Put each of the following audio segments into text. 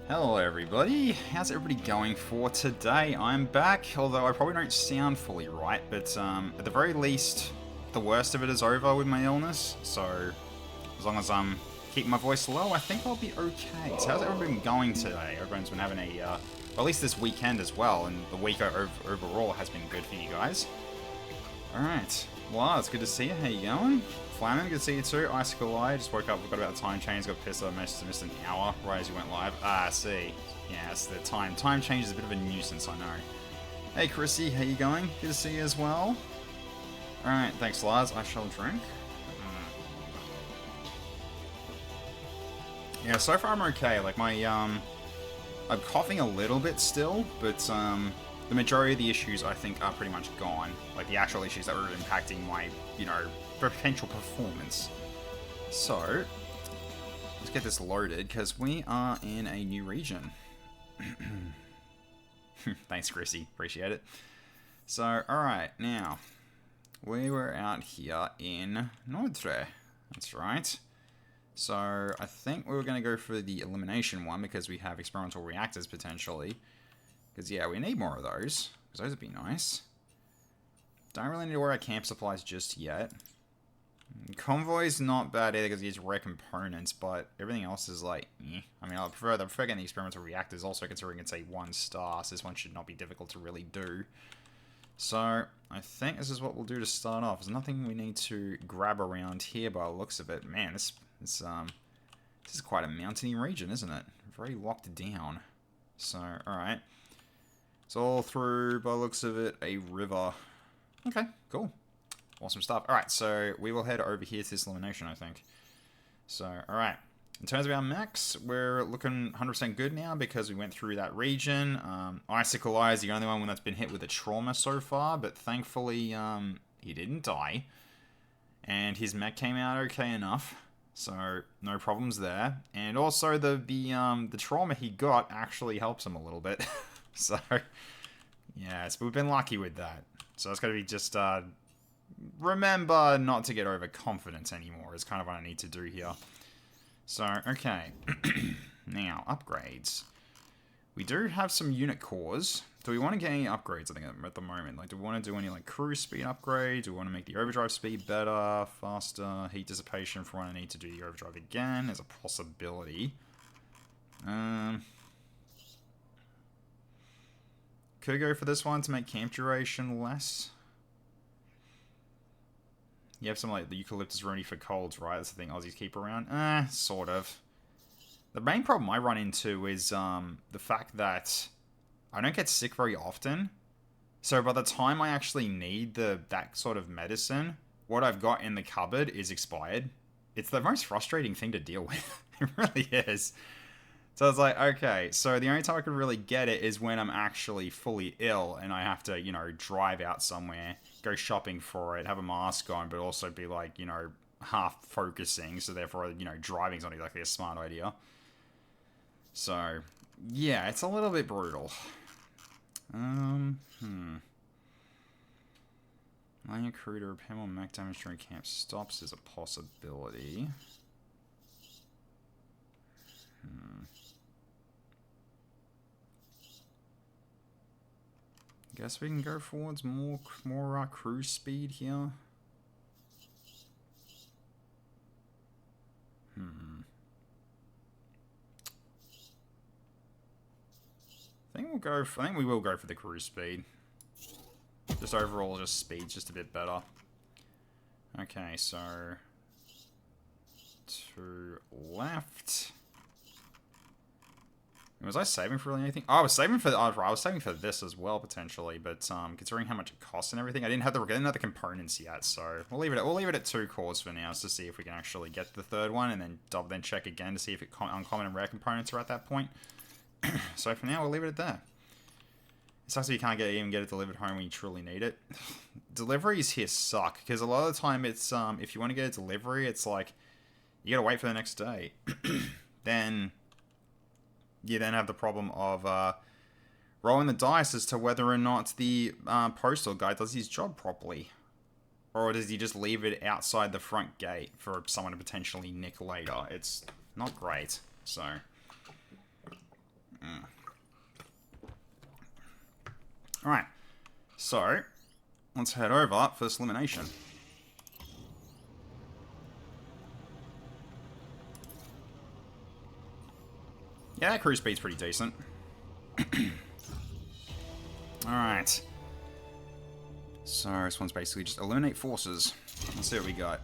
Hello everybody, how's everybody going for today? I'm back, although I probably don't sound fully right, but at the very least, the worst of it is over with my illness, so as long as I'm keeping my voice low, I think I'll be okay. So how's everyone been going today? Everyone's been having well, at least this weekend as well, and the week overall has been good for you guys. Alright, well, it's good to see you, how you going? Flamin, good to see you too. Icicle Eye, just woke up, forgot about the time change, got pissed, I missed an hour right as you went live. Ah, I see. Yeah, it's the time. Time change is a bit of a nuisance, I know. Hey Chrissy, how you going? Good to see you as well. Alright, thanks Lars, I shall drink. Yeah, so far I'm okay, like my, I'm coughing a little bit still, but, the majority of the issues I think are pretty much gone. Like the actual issues that were impacting my, potential performance. So, let's get this loaded, because we are in a new region. Thanks, Chrissy. Appreciate it. So, alright, now, we were out here in Nordre. That's right. So, I think we were going to go for the elimination one, because we have experimental reactors, potentially. Because, yeah, we need more of those, because those would be nice. Don't really need to worry about camp supplies just yet. Convoy's not bad either because he has rare components, but everything else is like, eh. I mean, I prefer getting the experimental reactors also, considering it's a 1 star, so this one should not be difficult to really do. So, I think this is what we'll do to start off. There's nothing we need to grab around here by the looks of it. Man, this is quite a mountainy region, isn't it? Very locked down. So, alright. It's all through, by the looks of it, a river. Okay, cool. Awesome stuff. Alright, so we will head over here to this elimination, I think. So, alright. In terms of our mechs, we're looking 100% good now because we went through that region. Icicle Eye is the only one that's been hit with a trauma so far, but thankfully he didn't die. And his mech came out okay enough, so no problems there. And also the trauma he got actually helps him a little bit. So, yeah, we've been lucky with that. So it's going to be just... remember not to get overconfident anymore is kind of what I need to do here. So, okay. Now, upgrades. We do have some unit cores. Do we want to get any upgrades, I think, at the moment? Like, do we want to do any, like, cruise speed upgrades? Do we want to make the overdrive speed better, faster, heat dissipation for when I need to do the overdrive again? There's a possibility. Could go for this one to make camp duration less. You have some, like, the eucalyptus remedy for colds, right? That's the thing Aussies keep around. Sort of. The main problem I run into is the fact that I don't get sick very often. So by the time I actually need that sort of medicine, what I've got in the cupboard is expired. It's the most frustrating thing to deal with. It really is. So it's like, okay, so the only time I could really get it is when I'm actually fully ill and I have to, drive out somewhere, go shopping for it, have a mask on, but also be like, half focusing. So therefore, driving's not exactly a smart idea. So, yeah, it's a little bit brutal. Allowing a crew to repair more mech damage during camp stops is a possibility. Guess we can go forwards more cruise speed here. I think we will go for the cruise speed. Just overall, just speed's just a bit better. Okay, so to left. Was I saving for really anything? Oh, I was saving for this as well potentially, but considering how much it costs and everything, I didn't have the components yet, so we'll leave it at 2 cores for now, just to see if we can actually get the third one, and then check again to see if uncommon and rare components are at that point. So for now, we'll leave it at that. It sucks that you can't even get it delivered home when you truly need it. Deliveries here suck, because a lot of the time it's if you want to get a delivery, it's like you gotta wait for the next day. Then you then have the problem of rolling the dice as to whether or not the postal guy does his job properly. Or does he just leave it outside the front gate for someone to potentially nick later? It's not great, so... Alright. So, let's head over first elimination. Yeah, crew speed's pretty decent. Alright. So, this one's basically just eliminate forces. Let's see what we got.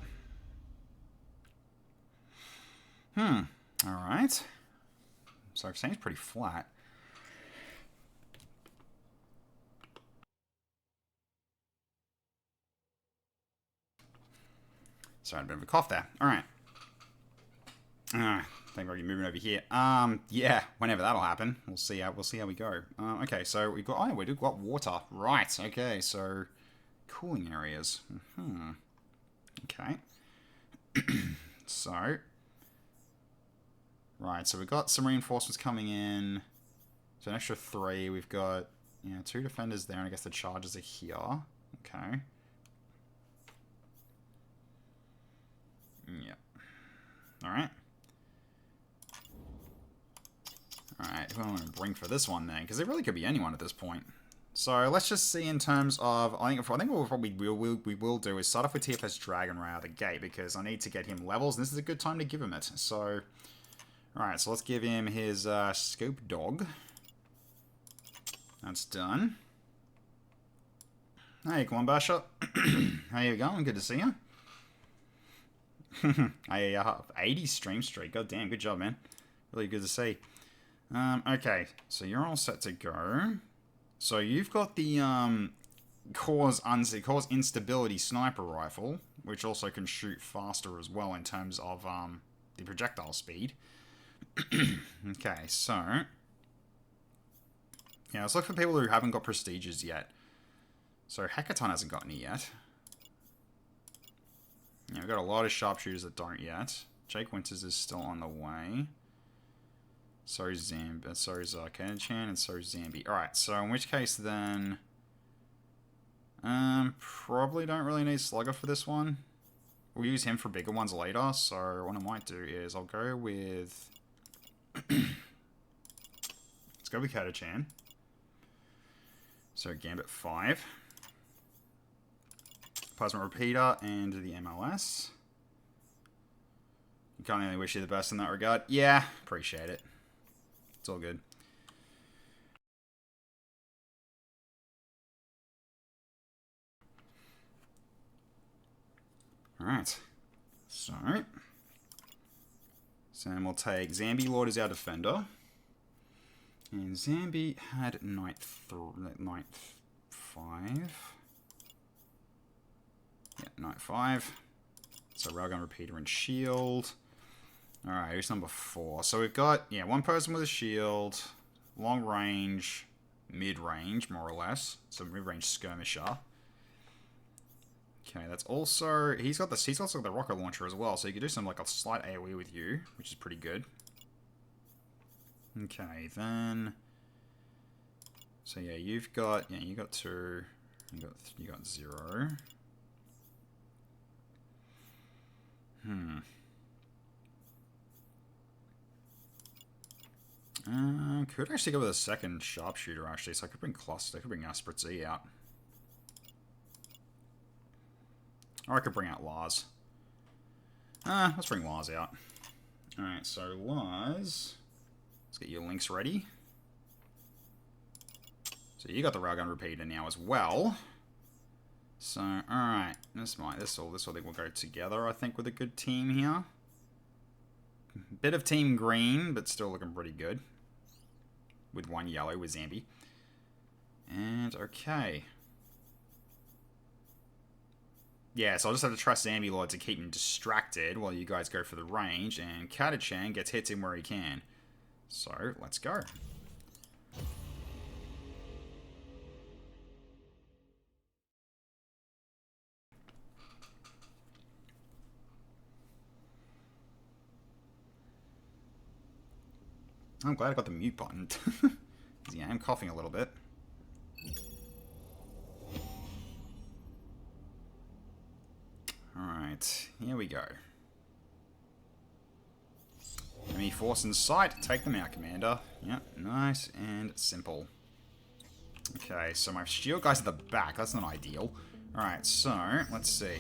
Alright. So, it seems pretty flat. Sorry, a bit of a cough there. Alright. I think we're moving over here. Yeah, whenever that'll happen. We'll see how we go. Okay, so we got we do got water. Right, okay, so cooling areas. Okay. So right, so we've got some reinforcements coming in. So an extra 3. We've got 2 defenders there, and I guess the charges are here. Okay. Yeah. Alright. Alright, who am I going to bring for this one then? Because it really could be anyone at this point. So let's just see in terms of, I think what we will do is start off with TFS Dragon right out of the gate, because I need to get him levels, and this is a good time to give him it. So, alright, so let's give him his Scope Dog. That's done. Hey, come on, Basher. How you going? Good to see you. 80 stream streak. God damn, good job, man. Really good to see. Okay, so you're all set to go. So you've got the cause instability sniper rifle, which also can shoot faster as well in terms of the projectile speed. Okay, so yeah, let's look for people who haven't got prestiges yet. So Hekaton hasn't gotten it yet. Yeah, we've got a lot of sharpshooters that don't yet. Jake Winters is still on the way. So is Kenan-chan, and so is Zambi. Alright, so in which case then... probably don't really need Slugger for this one. We'll use him for bigger ones later, so what I might do is I'll go with... Let's go with Kenan-chan. So Gambit 5. Plasma Repeater and the MLS. You can't only wish you the best in that regard. Yeah, appreciate it. It's all good. Alright. So then we'll take Zambi Lord as our defender. And Zambi had Knight 5. Yeah, Knight 5. So Railgun Repeater and Shield. Alright, here's number 4. So we've got, yeah, one person with a shield, long range, mid-range, more or less. So mid-range skirmisher. Okay, that's also, he's also got the rocket launcher as well, so you can do some, like, a slight AoE with you, which is pretty good. Okay, then, so yeah, you got 2, you got 0. Could actually go with a second sharpshooter, actually, so I could bring Cluster, I could bring Asprit Z out. Or I could bring out Lars. Let's bring Lars out. Alright, so Lars, let's get your links ready. So you got the Railgun Repeater now as well. So, alright, this all thing will go together, I think, with a good team here. Bit of team green, but still looking pretty good. With one yellow with Zambi. And, okay. Yeah, so I'll just have to trust Zambi Lord to keep him distracted while you guys go for the range, and Kenan-chan gets hits in where he can. So, let's go. I'm glad I got the mute button. Yeah, I'm coughing a little bit. Alright, here we go. Let Enemy force in sight. Take them out, Commander. Yep, nice and simple. Okay, so my shield guy's at the back. That's not ideal. Alright, so, let's see.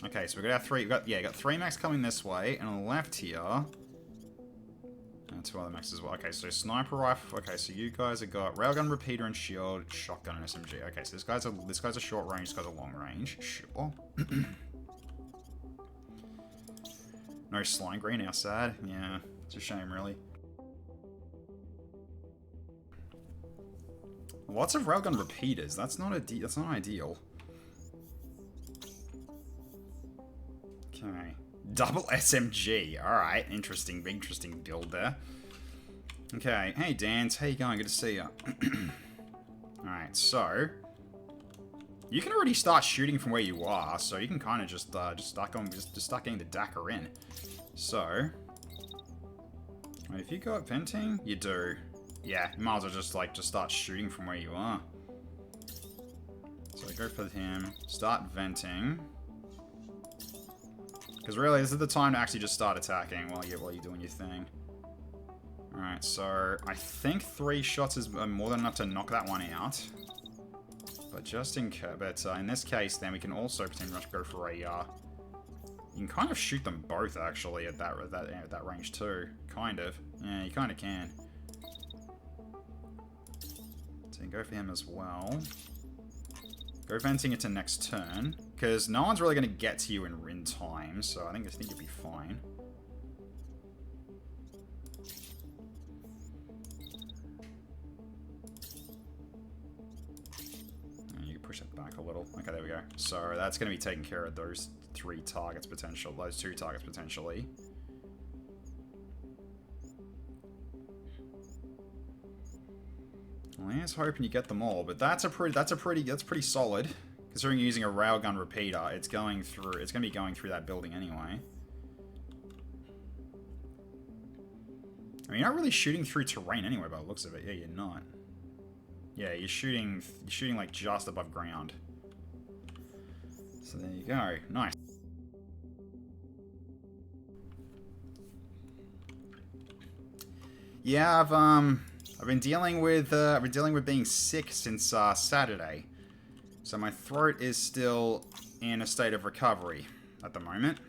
Okay, so we got our three... we got 3 mechs coming this way. And on the left here... And 2 other mechs as well. Okay, so sniper rifle... Okay, so you guys have got railgun, repeater, and shield, shotgun, and SMG. Okay, so this guy's a short range, this guy's a long range. Sure. No slime green, how sad. Yeah, it's a shame, really. Lots of railgun repeaters. That's not ideal. Okay. Double SMG. Alright, interesting build there. Okay, hey Dance, how you going? Good to see you. Alright, so you can already start shooting from where you are, so you can kind of just start getting the Dakar in. So, if you got venting, you do. Yeah, you might as well just start shooting from where you are. So go for him, start venting. Because really, this is the time to actually just start attacking while you're doing your thing. Alright, so I think 3 shots is more than enough to knock that one out. But just in this case, then we can also pretend to go for a. You can kind of shoot them both actually at that range too. Kind of. Yeah, you kind of can. So you can go for him as well. Go venting it to next turn, because no one's really going to get to you in time. So I think you'll be fine. Push it back a little. Okay, there we go. So that's going to be taking care of those 2 targets potentially. Well, here's hoping you get them all, but that's pretty solid. Considering you're using a railgun repeater, it's going to be going through that building anyway. I mean, you're not really shooting through terrain anyway by the looks of it. Yeah, you're not. Yeah, you're shooting like just above ground. So there you go. Nice. Yeah, I've been dealing with being sick since Saturday. So my throat is still in a state of recovery at the moment.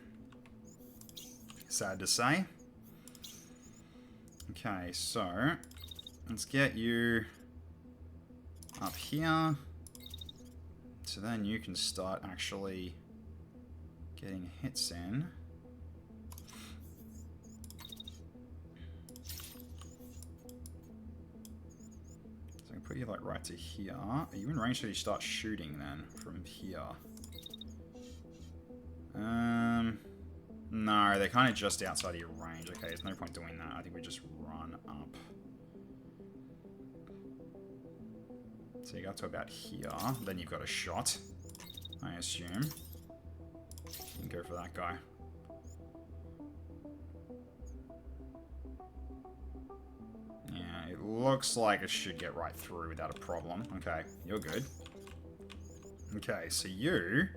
Sad to say. Okay, so let's get you up here, so then you can start actually getting hits in. So I can put you like right to here. Are you in range so you start shooting then from here? No, they're kind of just outside of your range. Okay, there's no point doing that. I think we just run up. So you go up to about here, then you've got a shot, I assume. You can go for that guy. Yeah, it looks like it should get right through without a problem. Okay, you're good. Okay, so you...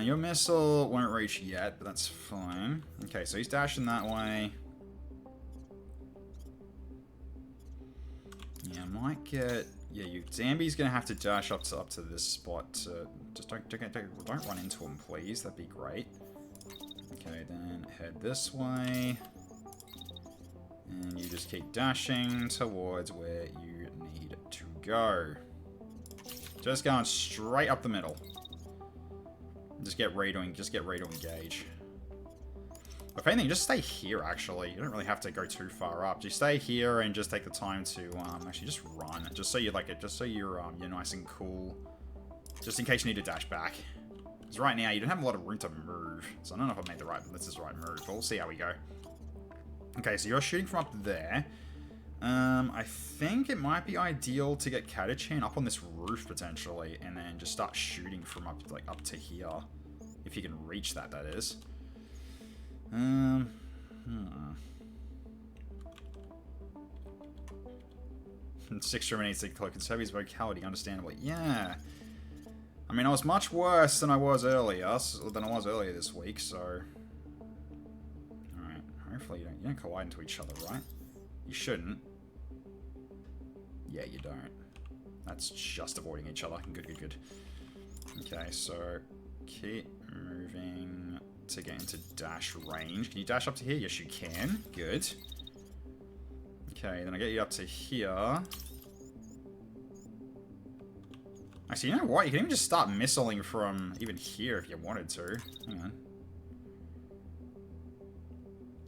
your missile won't reach yet, but that's fine. Okay, so he's dashing that way. Yeah, might get... Yeah, Zambi's gonna have to dash up to this spot. Just don't run into him, please. That'd be great. Okay, then head this way, and you just keep dashing towards where you need to go. Just going straight up the middle. Just get ready to engage. If anything, just stay here, actually. You don't really have to go too far up. Just stay here and just take the time to, actually just run. Just so you like it, just so you're nice and cool. Just in case you need to dash back. Because right now, you don't have a lot of room to move. So I don't know if I made this is the right move, but we'll see how we go. Okay, so you're shooting from up there. I think it might be ideal to get Katachan up on this roof, potentially, and then just start shooting from up to here. If you can reach that, that is. 6 terminates the conservatives vocality, understandably. Yeah. I mean, I was much worse than I was earlier this week, so... Alright, Hopefully you don't collide into each other, right? You shouldn't. Yeah, you don't. That's just avoiding each other. Good, good, good. Okay, so keep moving to get into dash range. Can you dash up to here? Yes, you can. Good. Okay, then I get you up to here. Actually, you know what? You can even just start missiling from even here if you wanted to. Hang on.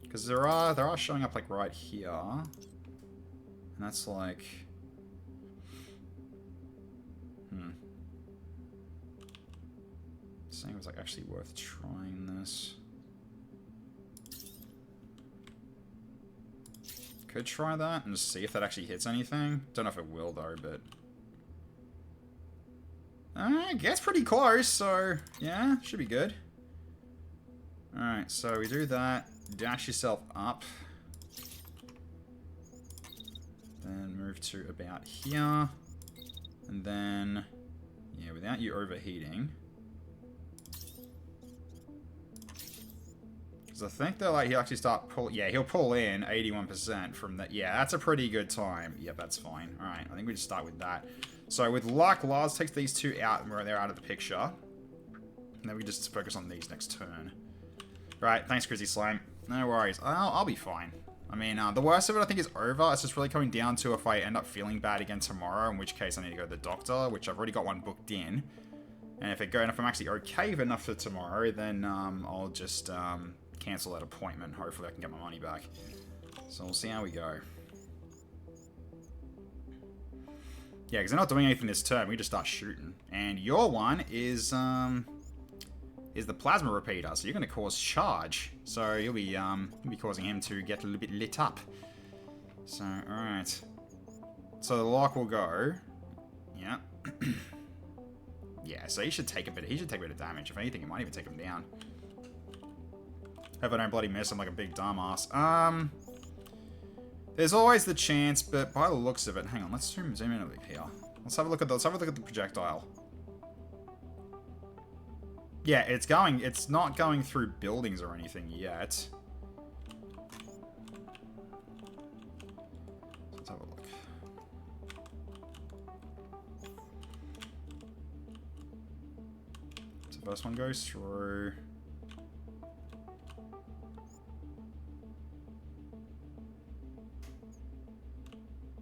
Because there are showing up like right here. And that's like... Saying it was like actually worth trying this. Could try that and see if that actually hits anything. Don't know if it will though, but... it gets pretty close, so yeah, should be good. Alright, so we do that. Dash yourself up. Then move to about here. And then, yeah, without you overheating. Because I think they'll like, he'll actually start pull. Yeah, he'll pull in 81% from that. Yeah, that's a pretty good time. Yep, that's fine. Alright, I think we just start with that. So with luck, Lars takes these two out where they're out of the picture. And then we just focus on these next turn. Right, thanks, Crizzy Slime. No worries. I'll be fine. I mean, the worst of it I think is over. It's just really coming down to if I end up feeling bad again tomorrow, in which case I need to go to the doctor, which I've already got one booked in. And if I'm actually okay enough for tomorrow, then I'll just cancel that appointment. Hopefully I can get my money back. So we'll see how we go. Yeah, because they're not doing anything this turn. We just start shooting. And your one is the plasma repeater, so you're going to cause charge. So you'll be causing him to get a little bit lit up. So, alright. So the lock will go. Yeah. Yeah, so he should take a bit of damage. If anything, it might even take him down. Hope I don't bloody miss him like a big dumbass. There's always the chance, but by the looks of it, hang on, let's zoom in a bit here. Let's have a look at the projectile. Yeah, it's not going through buildings or anything yet. Let's have a look. So the first one goes through.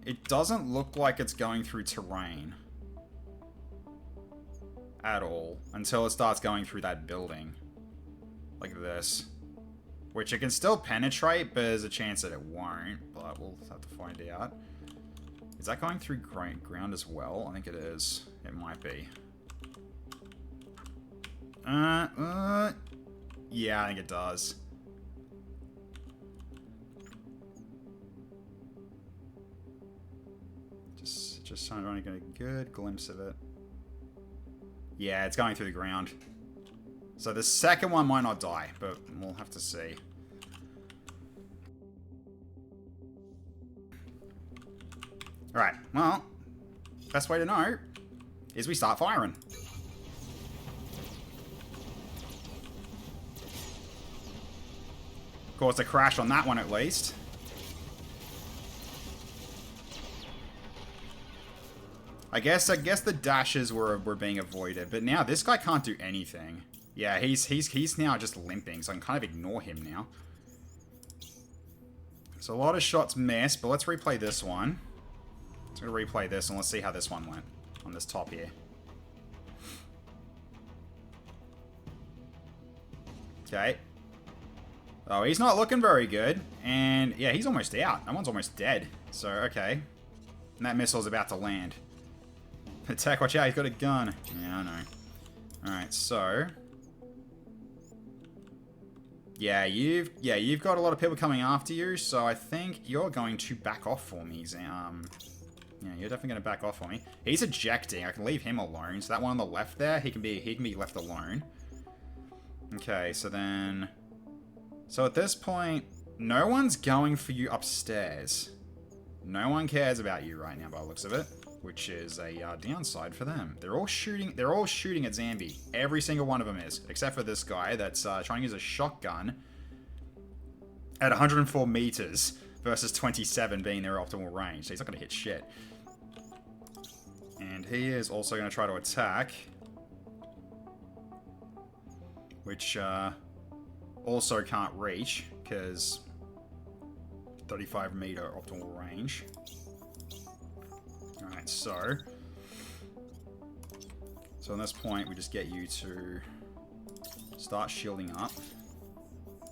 It doesn't look like it's going through terrain. At all. Until it starts going through that building. Like this. Which it can still penetrate, but there's a chance that it won't. But we'll have to find out. Is that going through ground as well? I think it is. It might be. Yeah, I think it does. Just trying to get a good glimpse of it. Yeah, it's going through the ground. So the second one might not die, but we'll have to see. Alright, well, best way to know is we start firing. Of course, a crash on that one at least. I guess the dashes were being avoided, but now this guy can't do anything. Yeah, he's now just limping, so I can kind of ignore him now. So a lot of shots missed, but let's replay this one. Let's go replay this and let's see how this one went on this top here. Okay. Oh, he's not looking very good, and yeah, he's almost out. That one's almost dead. So okay, and that missile's about to land. Attack, watch out, he's got a gun. Yeah, I know. Alright, so... Yeah, you've got a lot of people coming after you, so I think you're going to back off for me. Yeah, you're definitely going to back off for me. He's ejecting. I can leave him alone. So that one on the left there, he can be left alone. Okay, so then... So at this point, no one's going for you upstairs. No one cares about you right now by the looks of it. Which is a downside for them. They're all shooting at Zambi. Every single one of them is. Except for this guy that's trying to use a shotgun at 104 meters versus 27 being their optimal range. So he's not going to hit shit. And he is also going to try to attack. Which also can't reach because 35 meter optimal range. Alright, so on this point, we just get you to start shielding up.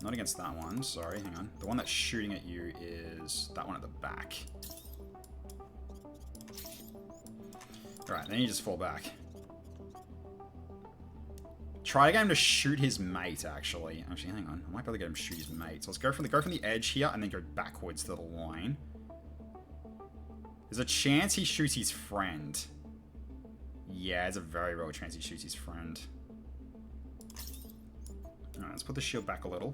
Not against that one, sorry, hang on. The one that's shooting at you is that one at the back. Alright, then you just fall back. Try to get him to shoot his mate, actually. Actually, hang on. I might be able to get him to shoot his mate. So let's go from the edge here and then go backwards to the line. There's a chance he shoots his friend. Yeah, there's a very real chance he shoots his friend. Alright, let's put the shield back a little.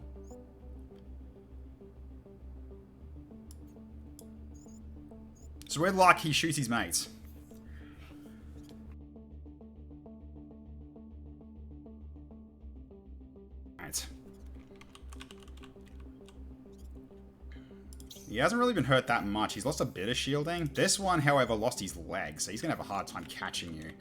So we're lucky he shoots his mates. Right. He hasn't really been hurt that much. He's lost a bit of shielding. This one, however, lost his leg, so he's going to have a hard time catching you.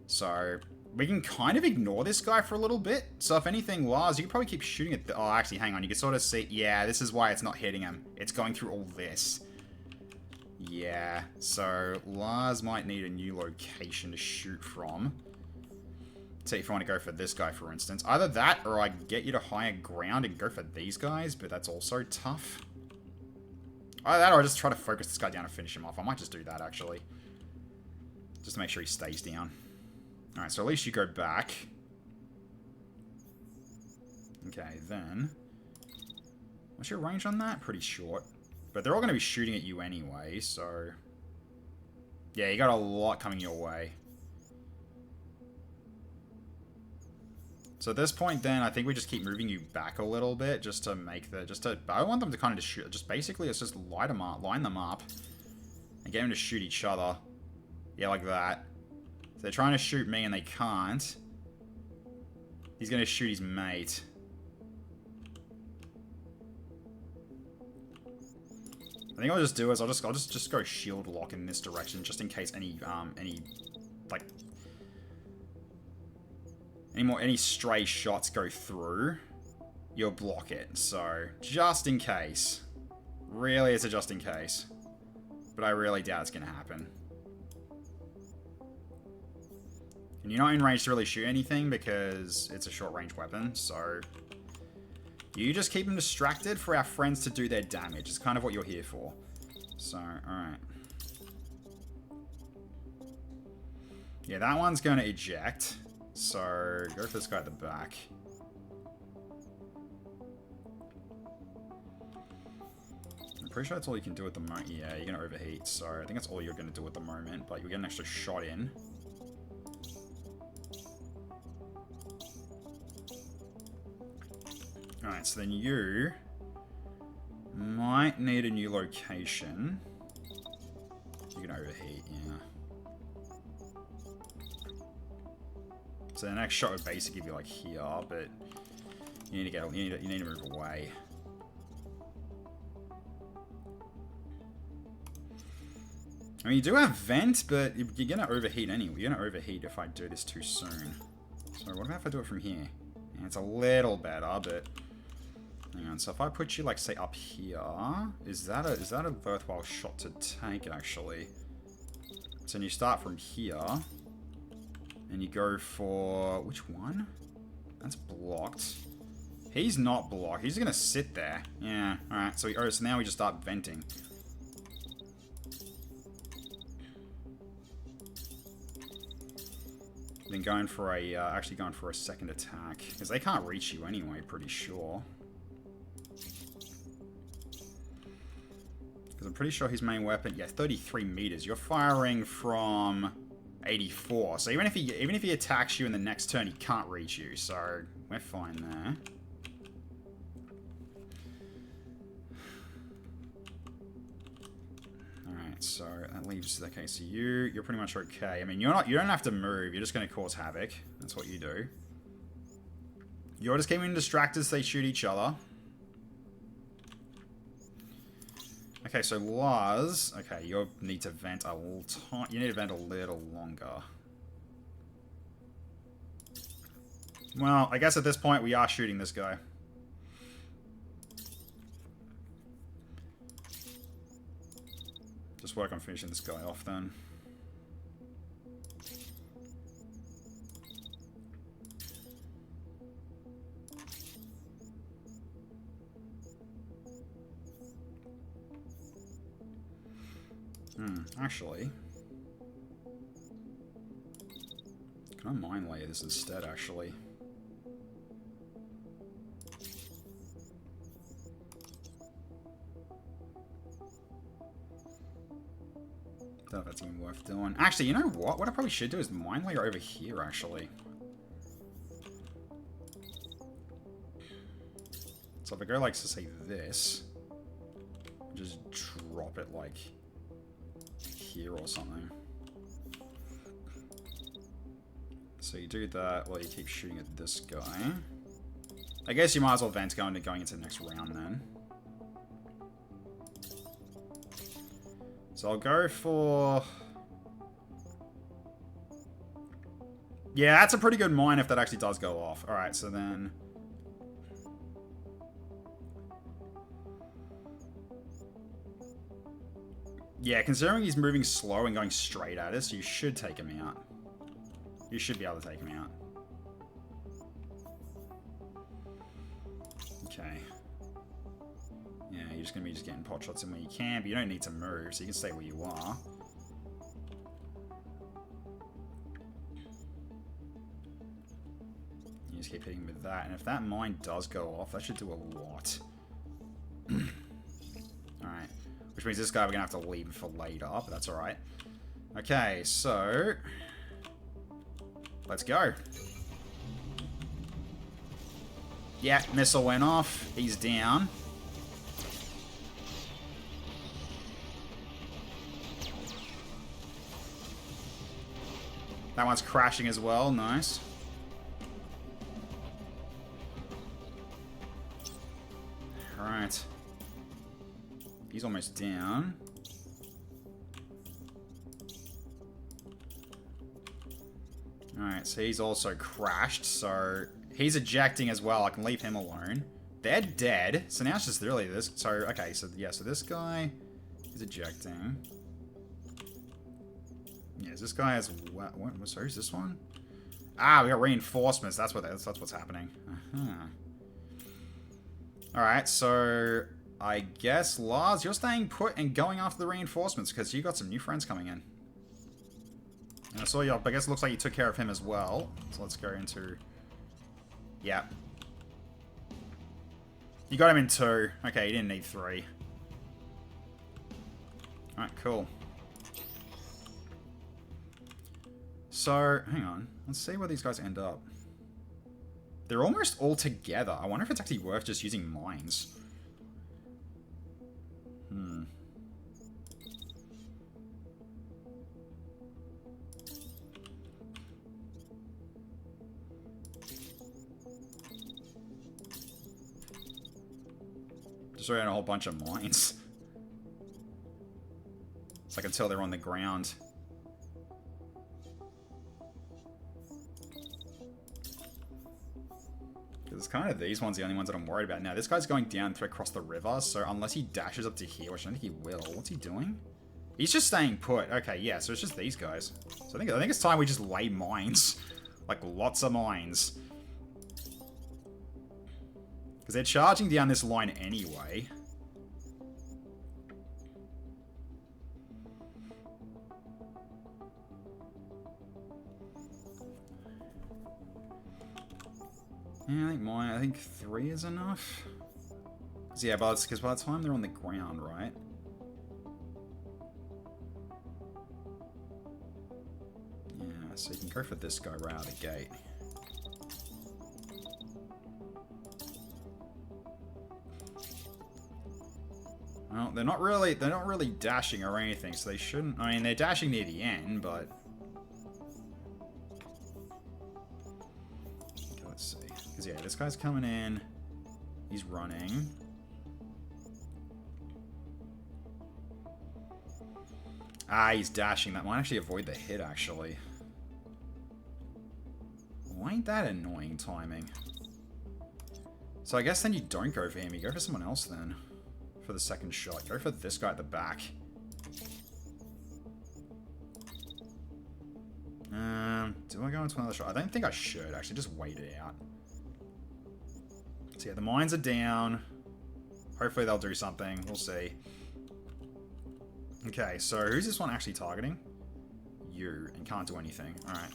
So we can kind of ignore this guy for a little bit. So if anything, Lars, you can probably keep shooting at the... Oh, actually, hang on. You can sort of see... Yeah, this is why it's not hitting him. It's going through all this. Yeah, so Lars might need a new location to shoot from. Say if you want to go for this guy, for instance. Either that, or I get you to higher ground and go for these guys, but that's also tough. Either that, or I just try to focus this guy down and finish him off. I might just do that, actually. Just to make sure he stays down. Alright, so at least you go back. Okay, then... What's your range on that? Pretty short. But they're all going to be shooting at you anyway, so... Yeah, you got a lot coming your way. So at this point, then, I think we just keep moving you back a little bit, just to make the... But I want them to kind of just shoot... Just basically, let's just line them up. And get them to shoot each other. Yeah, like that. So they're trying to shoot me and they can't. He's going to shoot his mate. I think I'll just do is I'll just go shield lock in this direction, just in case any stray shots go through, you'll block it. So just in case, really, it's a just in case, but I really doubt it's gonna happen. And you're not in range to really shoot anything because it's a short range weapon, so. You just keep them distracted for our friends to do their damage. It's kind of what you're here for. So, alright. Yeah, that one's going to eject. So, go for this guy at the back. I'm pretty sure that's all you can do at the moment. Yeah, you're going to overheat. So, I think that's all you're going to do at the moment. But you'll get an extra shot in. Alright, so then you might need a new location. You can overheat, yeah. So the next shot would basically be like here, but you need to move away. I mean, you do have vent, but you're gonna overheat anyway. You're gonna overheat if I do this too soon. So what about if I do it from here? Yeah, it's a little better, but. Hang on, so if I put you, like, say, up here, is that a worthwhile shot to take, actually? So then you start from here, and you go for... Which one? That's blocked. He's not blocked. He's gonna sit there. Yeah, alright, so now we just start venting. Then going for a, actually going for a second attack. Because they can't reach you anyway, pretty sure. Because I'm pretty sure his main weapon, yeah, 33 meters. You're firing from 84. So even if he attacks you in the next turn, he can't reach you. So we're fine there. Alright, so that leaves, okay, so you're pretty much okay. I mean, you don't have to move, you're just gonna cause havoc. That's what you do. You're just keeping distracted so they shoot each other. Okay, so Lars. Okay, you need to vent a little time. You need to vent a little longer. Well, I guess at this point we are shooting this guy. Just work on finishing this guy off then. Actually. Can I mine layer this instead, actually? Don't know if that's even worth doing. Actually, you know what? What I probably should do is mine layer over here, actually. So if I go, like, to say this, just drop it, like, here or something. So you do that while you keep shooting at this guy. I guess you might as well vent going into the next round then. So I'll go for... Yeah, that's a pretty good mine if that actually does go off. Alright, so then... Yeah, considering he's moving slow and going straight at us, you should take him out. You should be able to take him out. Okay. Yeah, you're just going to be getting pot shots in where you can, but you don't need to move, so you can stay where you are. You just keep hitting with that, and if that mine does go off, that should do a lot. Alright. Which means this guy we're going to have to leave for later, but that's alright. Okay, so... let's go. Yeah, missile went off. He's down. That one's crashing as well. Nice. Alright. He's almost down. Alright, so he's also crashed, so he's ejecting as well. I can leave him alone. They're dead, so now it's just really this. So, okay, so yeah, so this guy is ejecting. Yeah, this guy has what? Sorry, is this one? Ah, we got reinforcements. That's what's happening. Alright, so I guess Lars, you're staying put and going after the reinforcements because you got some new friends coming in. And I saw you, I guess it looks like you took care of him as well. So let's go into... Yeah. You got him in 2. Okay, you didn't need 3. Alright, cool. So, hang on. Let's see where these guys end up. They're almost all together. I wonder if it's actually worth just using mines. Just ran a whole bunch of mines. So I can tell they're on the ground. It's kind of these ones the only ones that I'm worried about. Now, this guy's going down across the river, so unless he dashes up to here, which I don't think he will. What's he doing? He's just staying put. Okay, yeah, so it's just these guys. So I think it's time we just lay mines. Like, lots of mines. Because they're charging down this line anyway. Yeah, I think 3 is enough. Yeah, but because by the time they're on the ground, right? Yeah, so you can go for this guy right out of the gate. Well, they're not really dashing or anything, so they shouldn't. I mean, they're dashing near the end, but okay, let's see. Because yeah, this guy's coming in. He's running. Ah, he's dashing. That might actually avoid the hit, actually. Why ain't that annoying timing? So I guess then you don't go for him. You go for someone else then. For the second shot. Go for this guy at the back. Do I go into another shot? I don't think I should. Actually, just wait it out. So yeah, the mines are down. Hopefully they'll do something. We'll see. Okay, so who's this one actually targeting? You. And can't do anything. Alright.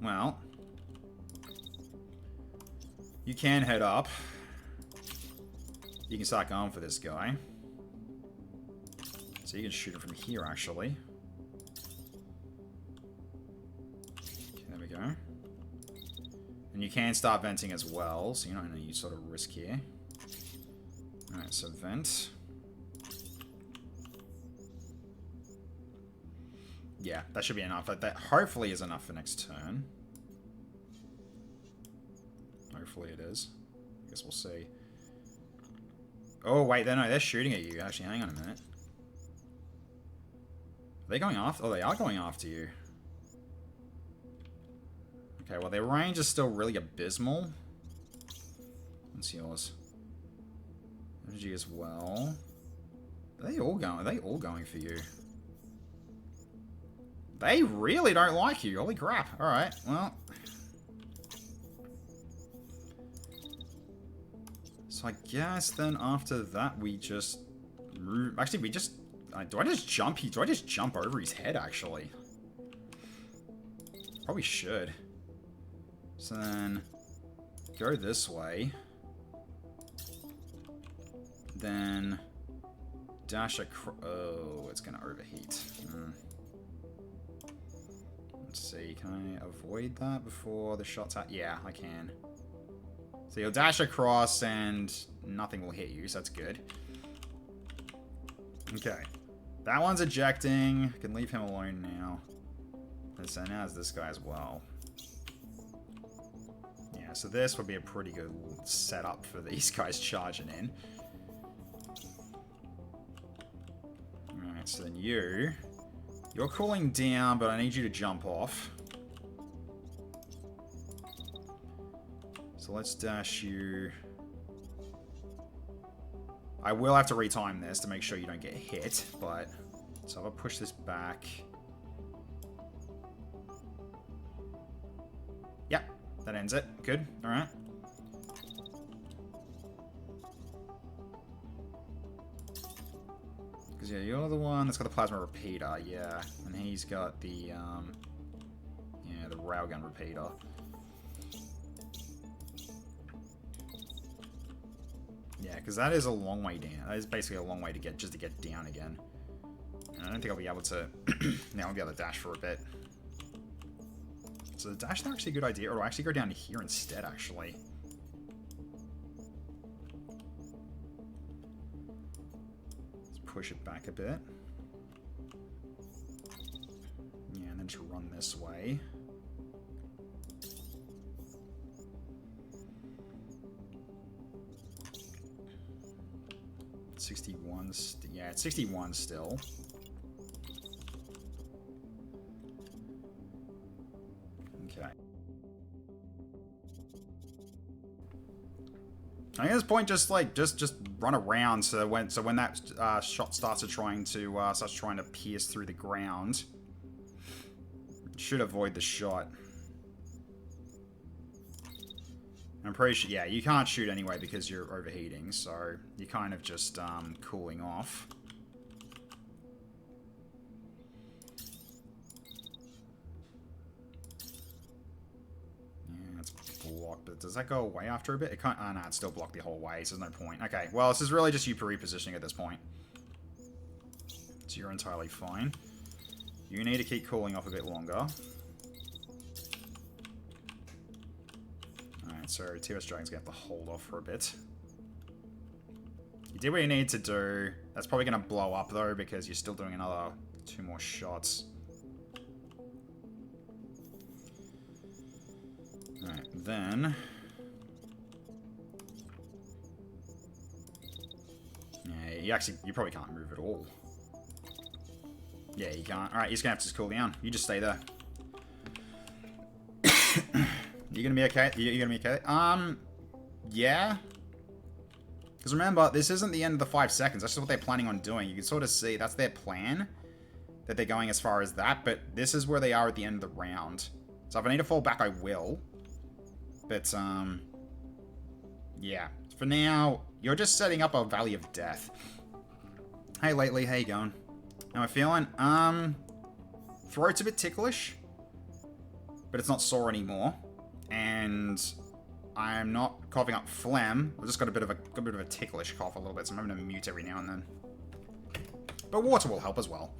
Well. You can head up. You can start going for this guy. So you can shoot him from here, actually. Okay, there we go. And you can start venting as well, so you don't know you sort of risk here. Alright, so vent. Yeah, that should be enough. That hopefully is enough for next turn. Hopefully it is. I guess we'll see. Oh, wait, they're shooting at you. Actually, hang on a minute. Are they going after? Oh, they are going after you. Okay, well, their range is still really abysmal. What's yours? Energy as well. Are they all going for you? They really don't like you. Holy crap. Alright, well. So I guess then after that we just move. Actually, we just. Do I just jump? Do I just jump over his head? Actually, probably should. So then go this way. Then dash across. Oh, it's gonna overheat. Let's see. Can I avoid that before the shot's out? Yeah, I can. So you'll dash across and nothing will hit you, so that's good. Okay. That one's ejecting. I can leave him alone now. And so now it's this guy as well. Yeah, so this would be a pretty good setup for these guys charging in. Alright, so then you're cooling down, but I need you to jump off. So let's dash you. I will have to retime this to make sure you don't get hit, but... So I'll push this back. Yep, that ends it. Good, alright. Because, yeah, you're the one that's got the plasma repeater, yeah. And he's got the, yeah, the railgun repeater. Yeah, because that is a long way down. That is basically a long way to get, just to get down again. And I don't think I'll be able to... now I'll be able to dash for a bit. So the dash is actually a good idea. Or I'll actually go down here instead, actually. Let's push it back a bit. Yeah, and then just run this way. Yeah, it's 61 still. Okay. I think at this point, just run around. So when that shot starts trying to pierce through the ground, it should avoid the shot. I'm pretty sure, yeah, you can't shoot anyway because you're overheating, so you're kind of just cooling off. Yeah, it's blocked, but does that go away after a bit? It can't, oh no, it's still blocked the whole way, so there's no point. Okay, well, this is really just you repositioning at this point. So you're entirely fine. You need to keep cooling off a bit longer. So TOS Dragon's gonna have to hold off for a bit. You did what you need to do. That's probably gonna blow up though because you're still doing another 2 more shots. Alright, then... Yeah, you probably can't move at all. Yeah, you can't. Alright, he's gonna have to cool down. You just stay there. You gonna be okay? You gonna be okay? Yeah. Because remember, this isn't the end of the 5 seconds. That's just what they're planning on doing. You can sort of see that's their plan. That they're going as far as that. But this is where they are at the end of the round. So if I need to fall back, I will. But, yeah. For now, you're just setting up a Valley of Death. Hey, Lately, how you going? How am I feeling? Throat's a bit ticklish. But it's not sore anymore. And I'm not coughing up phlegm. I've just got a bit of a ticklish cough a little bit, so I'm having to mute every now and then. But water will help as well.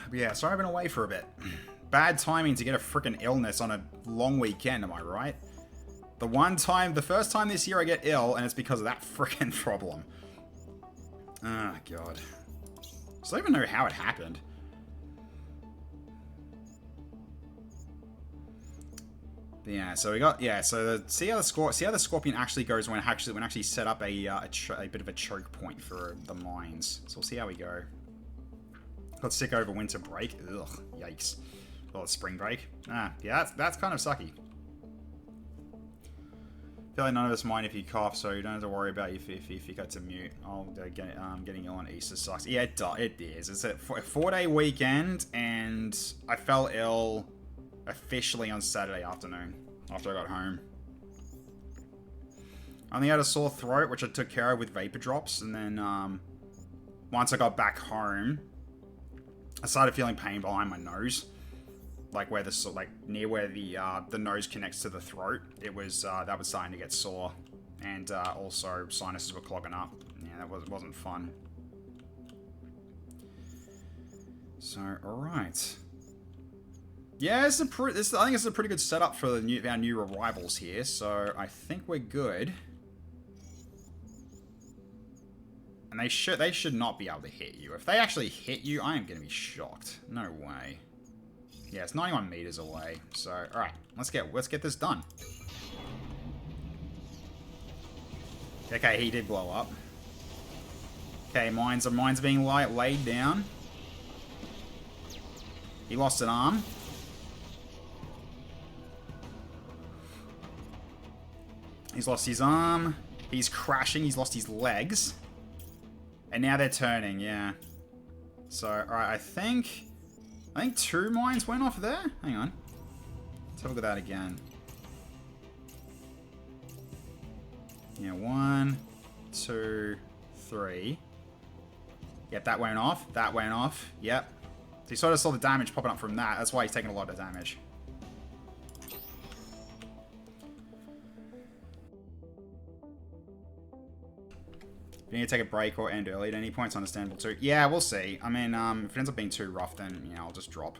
But yeah, sorry I've been away for a bit. Bad timing to get a freaking illness on a long weekend, am I right? The first time this year I get ill, and it's because of that freaking problem. Oh, God. So I don't even know how it happened. But yeah, so we got, yeah, so see how the Scorpion actually goes when actually set up a bit of a choke point for the mines. So we'll see how we go. Got sick over winter break. Ugh, yikes. Oh, spring break. Yeah, that's kind of sucky. Feel like none of us mind if you cough, so you don't have to worry about if you got to mute. Getting ill on Easter sucks. Yeah, it is. It's a 4-day weekend, and I fell ill officially on Saturday afternoon after I got home. I only had a sore throat, which I took care of with vapor drops, and then once I got back home, I started feeling pain behind my nose, like where near where the nose connects to the throat. It was that was starting to get sore, and also sinuses were clogging up. Yeah, that wasn't fun. So, all right. Yeah, I think it's a pretty good setup for our new arrivals here. So I think we're good. And they should not be able to hit you. If they actually hit you, I am going to be shocked. No way. Yeah, it's 91 meters away. So, all right, let's get this done. Okay, he did blow up. Okay, mines are being laid down. He lost an arm. He's lost his arm. He's crashing. He's lost his legs. And now they're turning, yeah. So, alright, I think 2 mines went off there. Hang on. Let's have a look at that again. Yeah, 1, 2, 3. Yep, that went off. That went off. Yep. So you sort of saw the damage popping up from that. That's why he's taking a lot of damage. If you need to take a break or end early at any point, it's understandable too. Yeah, we'll see. I mean, if it ends up being too rough, then, you know, I'll just drop.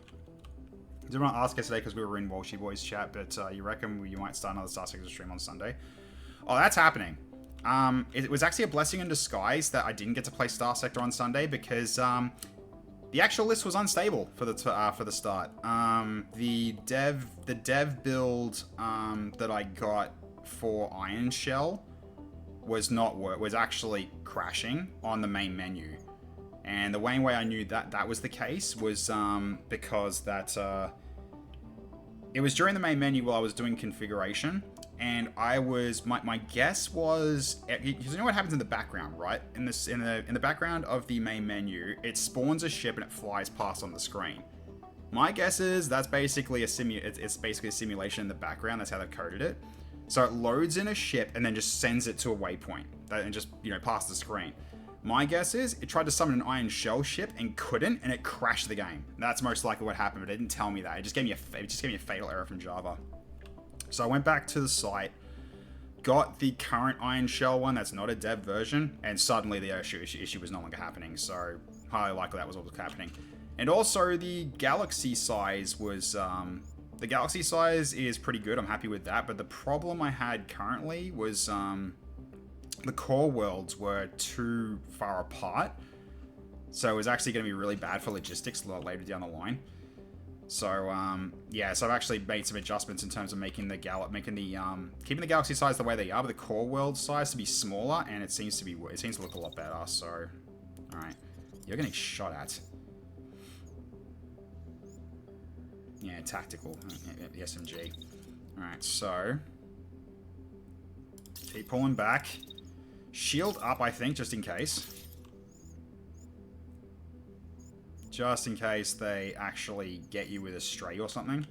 I did want to ask yesterday because we were in Walshy Boys chat, but you reckon you might start another Star Sector stream on Sunday? Oh, that's happening. It was actually a blessing in disguise that I didn't get to play Star Sector on Sunday because the actual list was unstable for the start. The dev build that I got for Iron Shell was actually crashing on the main menu, and the way I knew that was the case was because it was during the main menu while I was doing configuration, and my guess was, because you know what happens in the background, right? In the background of the main menu, it spawns a ship and it flies past on the screen. My guess is that's basically it's basically a simulation in the background. That's how they've coded it. So it loads in a ship and then just sends it to a waypoint and just, you know, past the screen. My guess is it tried to summon an Iron Shell ship and couldn't, and it crashed the game. That's most likely what happened, but it didn't tell me that. It just gave me a fatal error from Java. So I went back to the site, got the current Iron Shell one that's not a dev version, and suddenly the issue was no longer happening. So highly likely that was what was happening. And also the galaxy size was the galaxy size is pretty good. I'm happy with that. But the problem I had currently was the core worlds were too far apart. So it was actually going to be really bad for logistics a lot later down the line. So, yeah, so I've actually made some adjustments in terms of making the keeping the galaxy size the way they are, but the core world size to be smaller, and it seems to look a lot better, so, alright. You're getting shot at. Yeah, tactical. The SMG. Alright, so, keep pulling back. Shield up, I think, just in case. Just in case they actually get you with a stray or something.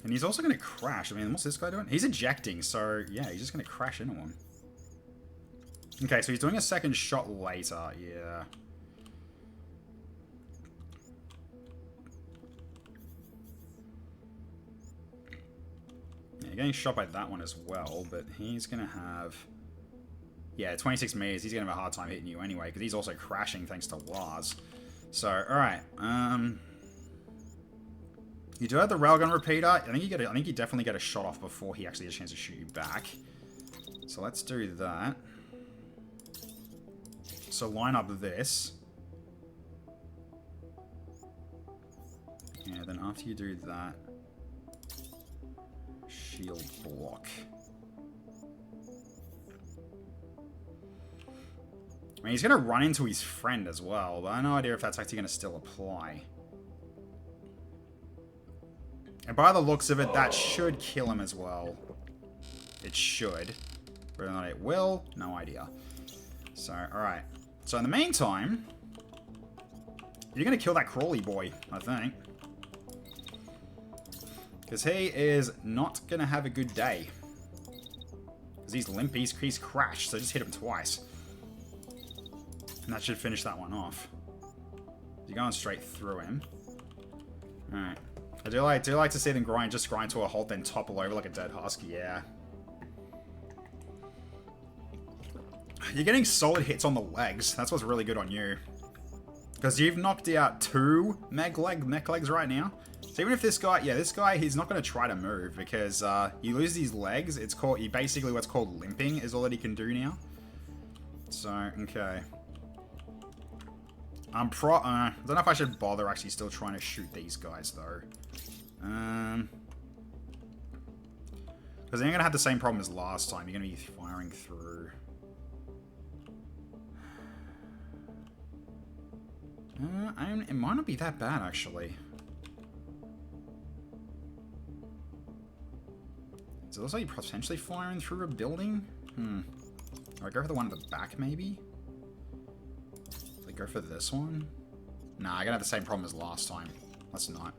And he's also going to crash. I mean, what's this guy doing? He's ejecting, so yeah, he's just going to crash into him. Okay, so he's doing a second shot later. Yeah. Yeah, you're getting shot by that one as well, but he's going to have... Yeah, 26 meters. He's going to have a hard time hitting you anyway, because he's also crashing thanks to Lars. So, alright. You do have the railgun repeater. I think you definitely get a shot off before he actually has a chance to shoot you back. So let's do that. So line up this. Yeah, then after you do that, shield block. I mean, he's going to run into his friend as well, but I have no idea if that's actually going to still apply. And by the looks of it, that should kill him as well. It should. Whether or not it will, no idea. So, alright. So in the meantime, you're going to kill that Crawley boy, I think. Because he is not going to have a good day. Because he's limp, he's crashed, so just hit him twice. And that should finish that one off. You're going straight through him. Alright. I do like to see them grind to a halt, then topple over like a dead husk. Yeah. You're getting solid hits on the legs. That's what's really good on you. Because you've knocked out 2 mech legs right now. So even if this guy, he's not going to try to move because you lose these legs. It's basically what's called limping is all that he can do now. So, okay. I don't know if I should bother actually still trying to shoot these guys, though. Because then you're going to have the same problem as last time. You're going to be firing through. It might not be that bad, actually. Does it look like you're potentially firing through a building? Or I go for the one at the back, maybe? Go for this one? Nah, I'm gonna have the same problem as last time. Let's not.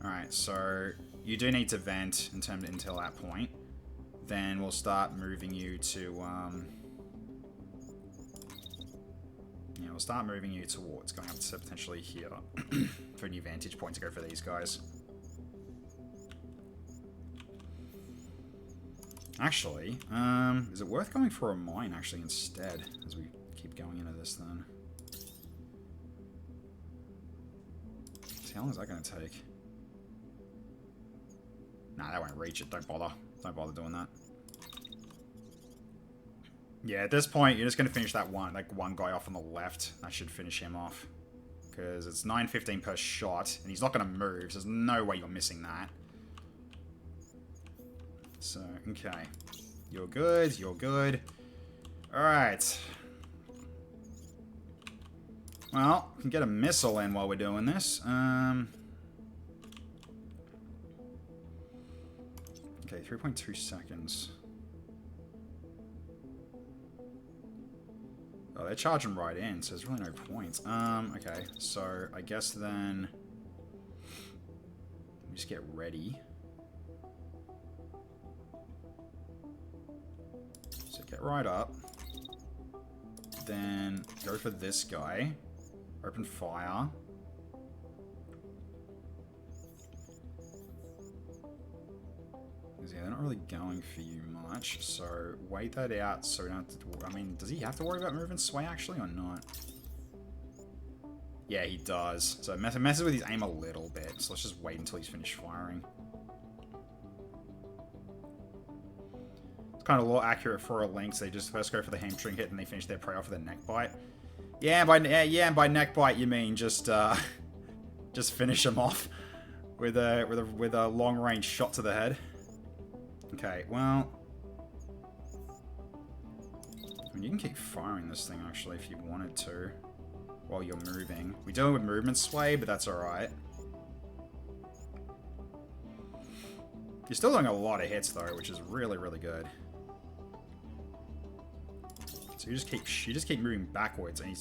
Alright, so you do need to vent until that point. Then we'll start moving you to yeah, we'll start moving you towards going up to potentially here for a new vantage point to go for these guys. Actually, is it worth going for a mine actually instead as we keep going into this then? How long is that going to take? Nah, that won't reach it. Don't bother. Don't bother doing that. Yeah, at this point, you're just going to finish that one guy off on the left. That should finish him off. Because it's 915 per shot, and he's not going to move, so there's no way you're missing that. So, okay. You're good. You're good. Alright. Well, we can get a missile in while we're doing this. Okay, 3.2 seconds. Oh, they're charging right in, so there's really no point. Okay, so I guess then we just get ready. So get right up. Then go for this guy. Open fire. Yeah, they're not really going for you much, so wait that out so we don't have to... I mean, does he have to worry about moving sway actually or not? Yeah, he does. So it messes with his aim a little bit, so let's just wait until he's finished firing. It's kind of a lot accurate for a link, so they just first go for the hamstring hit and they finish their prey off with a neck bite. Yeah, by neck bite you mean just just finish him off with a long range shot to the head. Okay, well, I mean, you can keep firing this thing actually if you wanted to while you're moving. We deal with movement sway, but that's all right. You're still doing a lot of hits though, which is really, really good. So you just keep moving backwards, and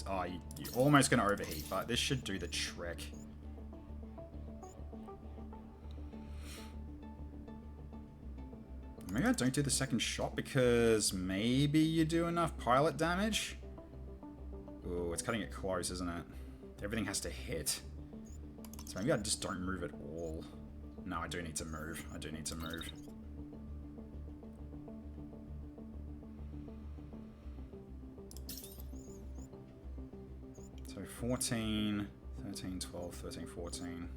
you're almost gonna overheat, but this should do the trick. Maybe I don't do the second shot because maybe you do enough pilot damage. Ooh, it's cutting it close, isn't it? Everything has to hit. So maybe I just don't move at all. No, I do need to move. I do need to move. So 14, 13, 12, 13, 14.